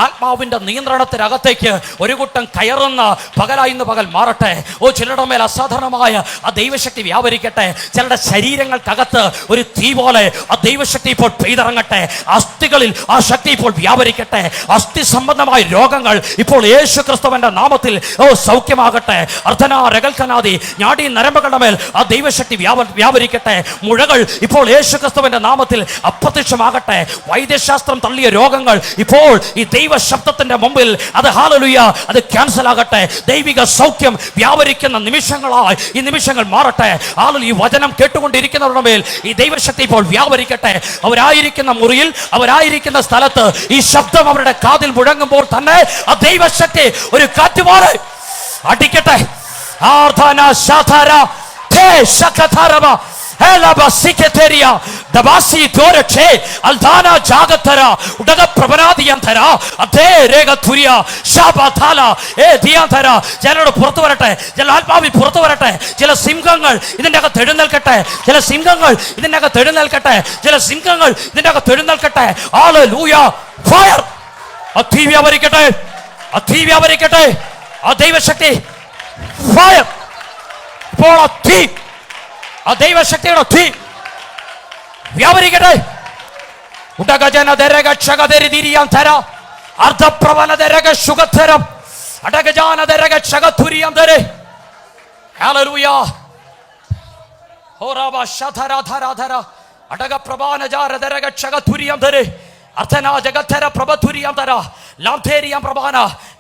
ആത്മാവിന്റെ നിയന്ത്രണത്തിനകത്തേക്ക് ഒരു കൂട്ടം കയറുന്ന പകലായി ഇന്ന് പകൽ മാറട്ടെ. ചിലരുടെ മേൽ അസാധാരണമായ ആ ദൈവശക്തി വ്യാപരിക്കട്ടെ. ചിലരുടെ ശരീരങ്ങൾക്കകത്ത് ഒരു തീ പോലെ ആ ദൈവശക്തി ഇപ്പോൾ പെയ്തിറങ്ങട്ടെ. അസ്ഥികളിൽ ആ ശക്തി ഇപ്പോൾ വ്യാപരിക്കട്ടെ. അസ്ഥി സംബന്ധമായ രോഗങ്ങൾ ഇപ്പോൾ യേശു ക്രിസ്തുവിന്റെ നാമത്തിൽ സൗഖ്യമാകട്ടെ. ഞാടി നരമ്പുകളുടെ മേൽ ആ ദൈവശക്തി വ്യാപരിക്കട്ടെ. മുഴകൾ ഇപ്പോൾ യേശു ക്രിസ്തുവിന്റെ നാമത്തിൽ അപ്രത്യക്ഷമാകട്ടെ. വൈദ്യശാസ്ത്രം തള്ളിയ രോഗങ്ങൾ ഇപ്പോൾ ഈ ദൈവ ശബ്ദത്തിന്റെ മുമ്പിൽ അത് ഹല്ലേലൂയ അത് ക്യാൻസൽ ആകട്ടെ. ദൈവിക സൗഖ്യം വ്യാപരിക്കുന്ന നിമിഷങ്ങളായി ഈ നിമിഷങ്ങൾ മാറട്ടെ. ഹല്ലേലൂയ. ഈ വചനം കേട്ടുകൊണ്ടിരിക്കുന്നവരുടെ മേൽ ഈ ദൈവശക്തി ഇപ്പോൾ വ്യാപരിക്കട്ടെ. അവരായിരിക്കുന്ന മുറിയിൽ, അവരായിരിക്കുന്ന സ്ഥലത്ത് ഈ ശബ്ദം അവരുടെ കാതിൽ മുഴങ്ങുമ്പോൾ തന്നെ ആ ദൈവശക്തി ഒരു കാറ്റുപോലെ അടിക്കട്ടെ. ആർധന ശാധാര തേ ശകധാരമ Elaba siketeria dabasi toreche aldana jagatara udaga പ്രവനാദിയന്തര അതേ രേഖതുരിയ ശാബാഥാല ദിയന്തര. ചിലരുടെ പുറത്തു വരട്ടെ, ചില ആത്മാവിൽ പുറത്തു വരട്ടെ. ചില സിംഹങ്ങൾ ഇതിൻ്റെ അകത്ത് എഴുന്നേൽക്കട്ടെ, ചില സിംഹങ്ങൾ ഇതിൻ്റെ അകത്ത് എഴുന്നേൽക്കട്ടെ, ചില സിംഹങ്ങൾ ഇതിൻ്റെ അകത്ത് എഴുന്നേൽക്കട്ടെ. ഹല്ലേലൂയ. ഫയർ. തീ വ്യാപരിക്കട്ടെ, തീ വ്യാപരിക്കട്ടെ. ആ ദൈവശക്തി ഫയർ. ഇപ്പോൾ തീ, ആ ദൈവശക്തിയുടെ തീ വ്യാപരിക്കട്ടെ. അർദ്ധപ്രവണതരക സുഖത്തരം അടകജാനതരക ശകതുരിയം തരെ. ഹല്ലേലൂയ. ഹോറാബ ശധരാധരാധര അടക പ്രഭാനജാരതരക ശകതുരിയം തരെ. അർത്ഥനാ ജഗത്തര പ്രഭതുരിയം തര ലാംധേരിയം പ്രഭാന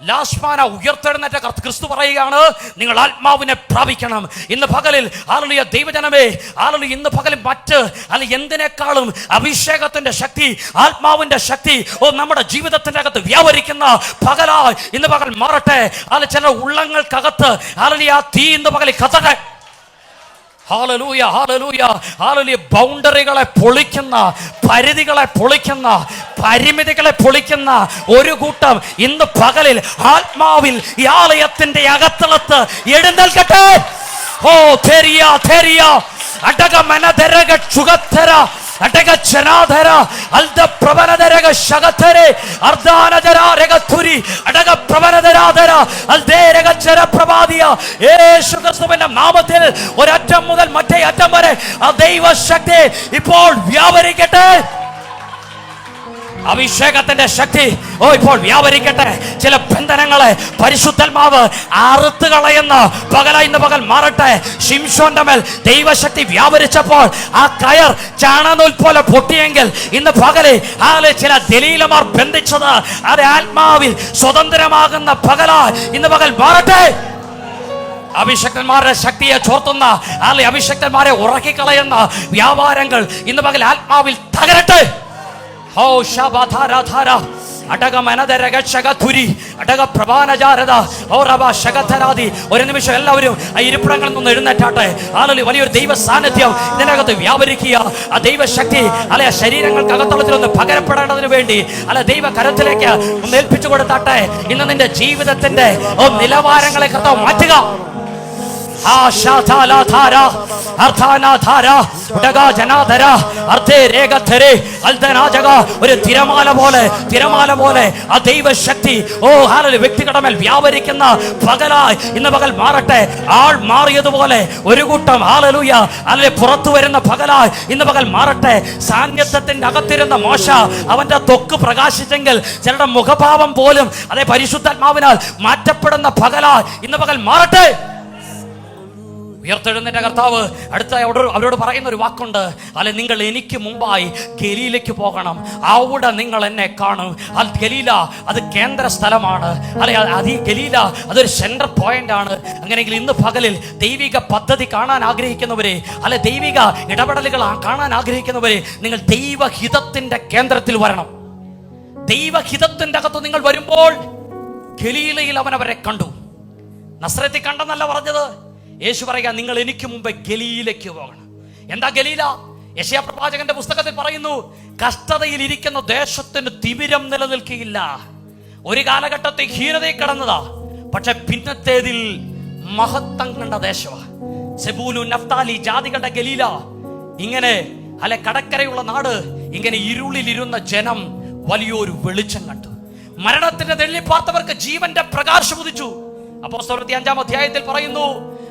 ലാസ്മാന. ഉയർത്തെഴുന്നേറ്റ ക്രിസ്തു പറയുകയാണ്, നിങ്ങൾ ആത്മാവിനെ പ്രാപിക്കണം. ഇന്ന് പകലിൽ ഹല്ലേലൂയ ദൈവജനമേ, ഹല്ലേലൂയ ഇന്ന് പകലിൽ മറ്റ് അല്ല എന്തിനേക്കാളും അഭിഷേകത്തിന്റെ ശക്തി, ആത്മാവിന്റെ ശക്തി നമ്മുടെ ജീവിതത്തിന്റെ അകത്ത് വ്യാപരിക്കുന്ന പകലായി ഇന്ന് പകൽ മാറട്ടെ. അല്ല ചില ഉള്ളങ്ങൾക്കകത്ത് ഹല്ലേലൂയ തീ ഇന്ന് പകലിൽ കത്തട്ടെ. Hallelujah, hallelujah, hallelujah. ബൗണ്ടറികളെ പൊളിക്കുന്ന, പരിധികളെ പൊളിക്കുന്ന, പരിമിതികളെ പൊളിക്കുന്ന ഒരു കൂട്ടം ഇന്ന് പകലിൽ ആത്മാവിൽ ഈ ആലയത്തിന്റെ അകത്തളത്ത് എഴുന്നേൽക്കട്ടെ. ഓ തെരിയ തെരിയ അടക മനധരക ചുഗത്തര അടക ചനാധര അൽദ പ്രവനധരക ശഗതരെ അർദ്ധാനജരാരകതുരി അടക പ്രവനധരാധര അൽദേരക ചരപ്രഭാദിയ. യേശു ക്രിസ്തുവിന്റെ നാമത്തിൽ ഒരറ്റം മുതൽ മറ്റേ അറ്റം വരെ ആ ദൈവശക്തി ഇപ്പോൾ വ്യാപരിക്കട്ടെ. അഭിഷേകത്തിന്റെ ശക്തി ഇപ്പോൾ വ്യാപരിക്കട്ടെ. ചില ബന്ധനങ്ങളെ പരിശുദ്ധാത്മാവ് അറുത്ത് കളയുന്ന പകലായി ഇന്ന് പകൽ മാറട്ടെ. ശിംശോന്റെ മേൽ ദൈവശക്തി വ്യാപരിച്ചപ്പോൾ ആ കയർ ചാണനൂൽ പോലെ പൊട്ടിയെങ്കിൽ ഇന്ന് പകല് ചില ദലീലമാർ ബന്ധിച്ചത് അത് ആത്മാവിൽ സ്വതന്ത്രമാകുന്ന പകലായി ഇന്ന് പകൽ മാറട്ടെ. അഭിഷക്തന്മാരുടെ ശക്തിയെ ചോർത്തുന്ന അഭിഷക്തന്മാരെ ഉറക്കിക്കളയുന്ന വ്യാപാരങ്ങൾ ഇന്ന് പകൽ ആത്മാവിൽ തകരട്ടെ. ഓ ശബധാരാധാര അടക മനധരക ശകതുരി അടക പ്രഭാനജാരത ഓ റബ ശകധരാദി. ഒരു നിമിഷം എല്ലാവരും ആ ഇരിപ്പിടങ്ങളിൽ നിന്ന് എഴുന്നേറ്റാട്ടെ. ഹല്ലേലൂയ. വലിയൊരു ദൈവ സാന്നിധ്യം ഇതിനകത്ത് വ്യാപരിക്കുക. ആ ദൈവശക്തി അല്ലെ ശരീരങ്ങൾക്കകത്തളത്തിൽ ഒന്ന് പകരപ്പെടേണ്ടതിന് വേണ്ടി അല്ലെ ദൈവ കരത്തിലേക്ക് ഒന്ന് ഏൽപ്പിച്ചു കൊടുത്താട്ടെ. ഇന്ന് നിന്റെ ജീവിതത്തിന്റെ നിലവാരങ്ങളെ കർത്താവ് മാറ്റുക. ഒരു തിരമാല പോലെ ആ ദൈവശക്തി വ്യക്തികളുടെ മേൽ വ്യാപരിക്കുന്ന പകലായി ഇന്ന് പകൽ മാറട്ടെ. ആൾ മാറിയതുപോലെ ഒരു കൂട്ടം ഹല്ലേലൂയ അല്ലെ പുറത്തു വരുന്ന പകലായി ഇന്ന് പകൽ മാറട്ടെ. സാന്നിധ്യത്തിന്റെ അകത്തിരുന്ന മോശ അവന്റെ ത്വക്ക് പ്രകാശിച്ചെങ്കിൽ ചിലരുടെ മുഖഭാവം പോലും അതേ പരിശുദ്ധാത്മാവിനാൽ മാറ്റപ്പെടുന്ന പകലായി ഇന്ന് പകൽ മാറട്ടെ. ഉയർത്തെഴുന്നേറ്റ കർത്താവ് അടുത്ത അവരോട് പറയുന്ന ഒരു വാക്കുണ്ട്. അല്ലെ നിങ്ങൾ എനിക്ക് മുമ്പായി ഗലീലയ്ക്ക് പോകണം, അവിടെ നിങ്ങൾ എന്നെ കാണും. ഗലീല അത് കേന്ദ്ര സ്ഥലമാണ്. അല്ലെ അത് ഗലീല അതൊരു സെൻട്രൽ പോയിന്റ് ആണ്. അങ്ങനെയെങ്കിൽ ഇന്ന് പകലിൽ ദൈവിക പദ്ധതി കാണാൻ ആഗ്രഹിക്കുന്നവരെ, അല്ലെ ദൈവിക ഇടപെടലുകൾ കാണാൻ ആഗ്രഹിക്കുന്നവരെ, നിങ്ങൾ ദൈവഹിതത്തിന്റെ കേന്ദ്രത്തിൽ വരണം. ദൈവഹിതത്തിന്റെ അകത്ത് നിങ്ങൾ വരുമ്പോൾ ഗലീലയിൽ അവരെ കണ്ടു. നസ്രത്തിൽ കണ്ടെന്നല്ല പറഞ്ഞത്. യേശു പറയുക, നിങ്ങൾ എനിക്ക് മുമ്പേ ഗലീലയ്ക്ക് പോകണം. എന്താ ഗലീല? യെശയ്യാ പ്രവാചകന്റെ പുസ്തകത്തിൽ പറയുന്നു, കഷ്ടതയിൽ ഇരിക്കുന്ന ദേശത്തിന് തിമിരം നിലനിൽക്കുകയില്ല. ഒരു കാലഘട്ടത്തിൽ ഹീനതയിൽ കടന്നതാ, പക്ഷെ പിന്നത്തേതിൽ മഹത്വം കണ്ട ദേശമാ. സെബൂലു നഫ്താലി ജാതികളുടെ ഗലീല. ഇങ്ങനെ അല്ലെ കടക്കരയുള്ള നാട്, ഇങ്ങനെ ഇരുളിലിരുന്ന ജനം വലിയൊരു വെളിച്ചം കണ്ടു. മരണത്തിന്റെ തെള്ളി പാർത്തവർക്ക് ജീവന്റെ പ്രകാശം ഉദിച്ചു. അപ്പോസ്തലരുടെ 5-ാം അധ്യായത്തിൽ പറയുന്നു,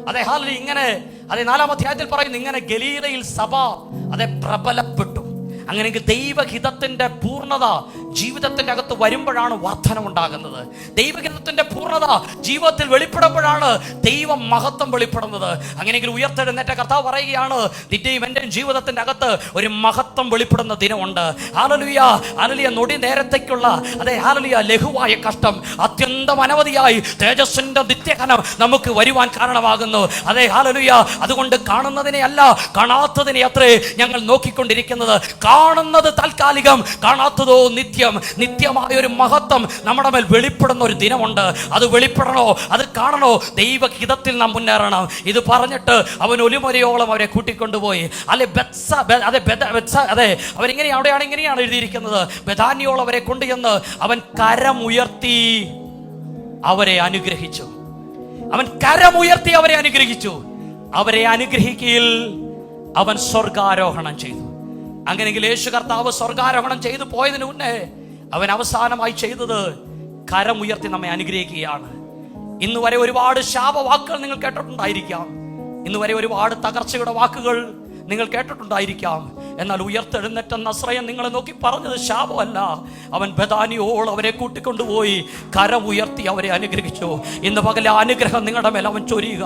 അതെ ഹാലി ഇങ്ങനെ, അതെ 4-ാം അധ്യായത്തിൽ പറയുന്നു, ഇങ്ങനെ ഗലീലയിൽ സഭ അതെ പ്രബലപ്പെട്ടു. അങ്ങനെയെങ്കിൽ ദൈവഹിതത്തിന്റെ പൂർണ്ണത ജീവിതത്തിന്റെ അകത്ത് വരുമ്പോഴാണ് വർധനമുണ്ടാകുന്നത്. ദൈവഹിതത്തിന്റെ പൂർണ്ണത ജീവിതത്തിൽ വെളിപ്പെടുമ്പോഴാണ് ദൈവ മഹത്വം വെളിപ്പെടുന്നത്. അങ്ങനെയെങ്കിൽ ഉയർത്തെഴുന്നേറ്റ കർത്താവ് പറയുകയാണ്, നിന്റെയും എന്റെയും ജീവിതത്തിന്റെ അകത്ത് ഒരു മഹത്വം വെളിപ്പെടുന്ന ദിനമുണ്ട്. Hallelujah, hallelujah. നൊടി നേരത്തേക്കുള്ള അതെ ഹല്ലേലൂയ ലഘുവായ കഷ്ടം അത്യന്തം അനവധിയായി തേജസ്സിന്റെ നിത്യഘനം നമുക്ക് വരുവാൻ കാരണമാകുന്നു. അതെ ഹല്ലേലൂയ. അതുകൊണ്ട് കാണുന്നതിനെ അല്ല, കാണാത്തതിനെ അത്രേ ഞങ്ങൾ നോക്കിക്കൊണ്ടിരിക്കുന്നത്. കാണുന്നത് താൽക്കാലികം, കാണാത്തതോ നിത്യം. നിത്യമായ ഒരു മഹത്വം നമ്മുടെ മേൽ വെളിപ്പെടുന്ന ഒരു ദിനമുണ്ട്. അത് വെളിപ്പെടണോ, അത് കാണണോ, ദൈവഹിതത്തിൽ നാം മുന്നേറണം. ഇത് പറഞ്ഞിട്ട് അവൻ ഒലിമലയോളം അവരെ കൂട്ടിക്കൊണ്ടുപോയി. അല്ലെ അതെ അവരിങ്ങനെ അവിടെയാണ് ഇങ്ങനെയാണ് എഴുതിയിരിക്കുന്നത്, ബഥാനിയോളം അവരെ കൊണ്ടുചെന്ന് അവൻ കരമുയർത്തി അവരെ അനുഗ്രഹിച്ചു. അവൻ കരമുയർത്തി അവരെ അനുഗ്രഹിച്ചു. അവരെ അനുഗ്രഹിക്കയിൽ അവൻ സ്വർഗാരോഹണം ചെയ്തു. അങ്ങനെയെങ്കിൽ യേശു കർത്താവ് സ്വർഗാരോഹണം ചെയ്തു പോയതിനു മുന്നേ അവൻ അവസാനമായി ചെയ്തത് കരമുയർത്തി നമ്മെ അനുഗ്രഹിക്കുകയാണ്. ഇന്ന് വരെ ഒരുപാട് ശാപവാക്കുകൾ നിങ്ങൾ കേട്ടിട്ടുണ്ടായിരിക്കാം. ഇന്ന് വരെ ഒരുപാട് തകർച്ചയുടെ വാക്കുകൾ നിങ്ങൾ കേട്ടിട്ടുണ്ടായിരിക്കാം. എന്നാൽ ഉയർത്തെഴുന്നേറ്റ നസ്രയൻ നിങ്ങളെ നോക്കി പറഞ്ഞത് ശാപമല്ല. അവൻ ബഥാനിയോളം അവരെ കൂട്ടിക്കൊണ്ടുപോയി കരം ഉയർത്തി അവരെ അനുഗ്രഹിച്ചു. ഇന്ന് പകലെ അനുഗ്രഹം നിങ്ങളുടെ മേൽ അവൻ ചൊരിയുക.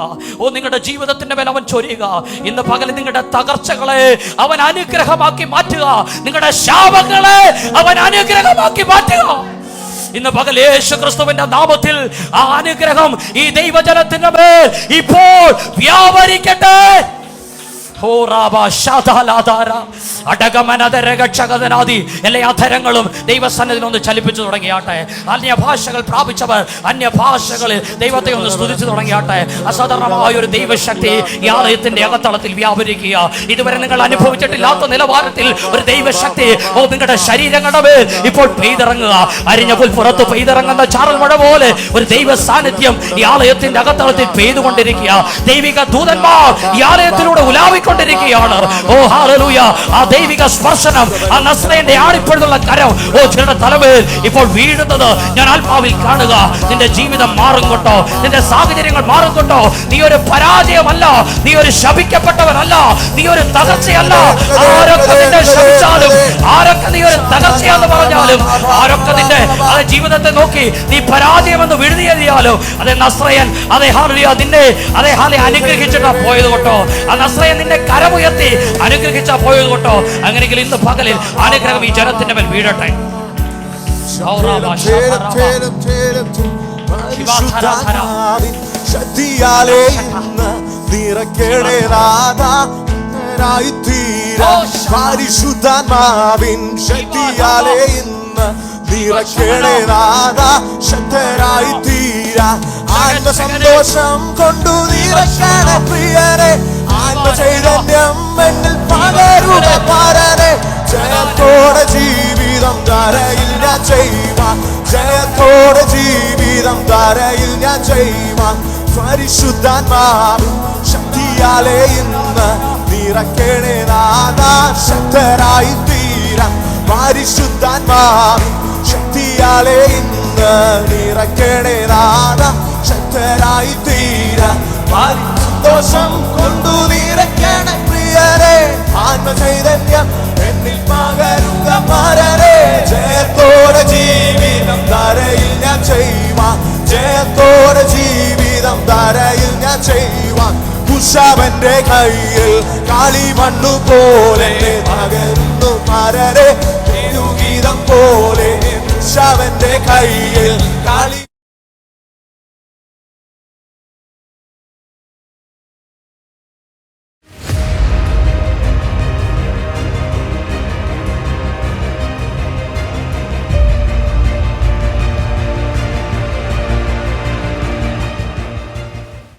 നിങ്ങളുടെ ജീവിതത്തിന്റെ മേൽ അവൻ ചൊരിയുക. ഇന്ന് പകലെ നിങ്ങളുടെ തകർച്ചകളെ അവൻ അനുഗ്രഹമാക്കി മാറ്റുക. നിങ്ങളുടെ ശാപങ്ങളെ അവൻ അനുഗ്രഹമാക്കി മാറ്റുക. ഇന്ന് പകൽ യേശു ക്രിസ്തുവിന്റെ നാമത്തിൽ ആ അനുഗ്രഹം ഈ ദൈവജനത്തിന്റെ മേൽ ഇപ്പോൾ വ്യാപരിക്കട്ടെ. എല്ലാ അധരങ്ങളും ദൈവസന്നിധിയിൽ ഒന്ന് ചലിപ്പിച്ചു തുടങ്ങിയാട്ടെ. അന്യഭാഷകൾ പ്രാപിച്ചവർ അന്യഭാഷകളിൽ ദൈവത്തെ ഒന്ന് സ്തുതിച്ചു തുടങ്ങിയാട്ടെ. അസാധാരണമായ ഒരു ദൈവശക്തി ഈ ആലയത്തിന്റെ അകത്തളത്തിൽ വ്യാപരിക്കുക. ഇതുവരെ നിങ്ങൾ അനുഭവിച്ചിട്ടില്ലാത്ത നിലവാരത്തിൽ ഒരു ദൈവശക്തി നിങ്ങളുടെ ശരീരങ്ങളുടെ മേൽ ഇപ്പോൾ പെയ്തിറങ്ങുക. അരിഞ്ഞ പുൽ പുറത്ത് പെയ്തിറങ്ങുന്ന ചാറൽ മഴ പോലെ ഒരു ദൈവ സാന്നിധ്യം ഈ ആലയത്തിന്റെ അകത്തളത്തിൽ പെയ്തുകൊണ്ടിരിക്കുക. ദൈവിക ദൂതന്മാർ ഈ ആലയത്തിലൂടെ ഉലാവിക്കൊണ്ടിരിക്കുകയാണ്. ഹല്ലേലൂയ. ആ ദൈവിക സ്പർശനം, ആ നസ്രയന്റെ ആണിപ്പെടുന്നുള്ള കരം ചിലരുടെ തലമേൽ ഇപ്പോൾ വീഴുന്നത് ഞാൻ ആത്മാവിൽ കാണുക. നിന്റെ ജീവിതം മാറും കൊണ്ടോ, നിന്റെ സാഹചര്യങ്ങൾ മാറും കൊണ്ടോ, നീ ഒരു പരാജയമല്ല, നീ ഒരു ശപിക്കപ്പെട്ടവനല്ല, നീ ഒരു തകർച്ചയല്ല. ആരൊക്കെ നിന്നെ ശപിച്ചാലും, ആരൊക്കെ നീ ഒരു തകർച്ചയാന്ന് പറഞ്ഞാലും, ആരൊക്കെ നിന്റെ ജീവിതത്തെ നോക്കി നീ പരാജയമെന്ന് വിഴുതിയെഴുതിയാലും, അതെ നസ്രയൻ അതെ ഹല്ലേലൂയ നിന്നെ അതെ ഹല്ലേലൂയ അനുഗ്രഹിച്ചിട്ടാ പോയത് കൊണ്ടോ, ആ നസ്രയൻ നിന്നെ കരമുയർത്തി അനുഗ്രഹിച്ചാ പോയത് കൊണ്ടോ. അങ്ങനെയെങ്കിൽ ഇന്ന് പകലിൽ അനുഗ്രഹം ഈ ജനത്തിന്റെ മേൽ വീഴട്ടെ. പരിശുദ്ധാത്മാവിൻ ശക്തിയാലേ ഇന്ന് ശക്തരായി തീരാ. ആത്മസന്തോഷം കൊണ്ടു നിറയ്ക്കണ പ്രിയരെ, ആത്മചൈതന്യം എന്നിൽ പകരുക പരനെ. ജയത്തോടെ ജീവിതം ധരയിൽ ഞാൻ ചെയ്യുവാൻ, ജയത്തോടെ ജീവിതം ധരയിൽ ഞാൻ ചെയ്യുവാൻ. പരിശുദ്ധാത്മാവിൻ ശക്തിയാലേ ഇന്ന് നിറയ്ക്കണേ നാഥാ, ശക്തരായി തീരാ. പരിശുദ്ധാത്മാവിൻ ശക്തിയാലേ ഇന്ന് നിറയ്ക്കണേ നാഥാ, ശക്തരായി തീരാ. സന്തോഷം കൊണ്ടു നിറയ്ക്കണ പ്രിയരെ, ആത്മചൈതന്യം എന്നിൽ പകരുക പരനെ. ജയത്തോടെ ജീവിതം ധരയിൽ ഞാൻ ചെയ്യുവാൻ, ജയത്തോടെ ജീവിതം ധരയിൽ ഞാൻ ചെയ്യുവാൻ. കുശവന്റെ കയ്യിൽ കളിമണ്ണു പോലെ പകരുന്നു പരനെ, ഗീതം പോലെ കുശവന്റെ കയ്യിൽ കളി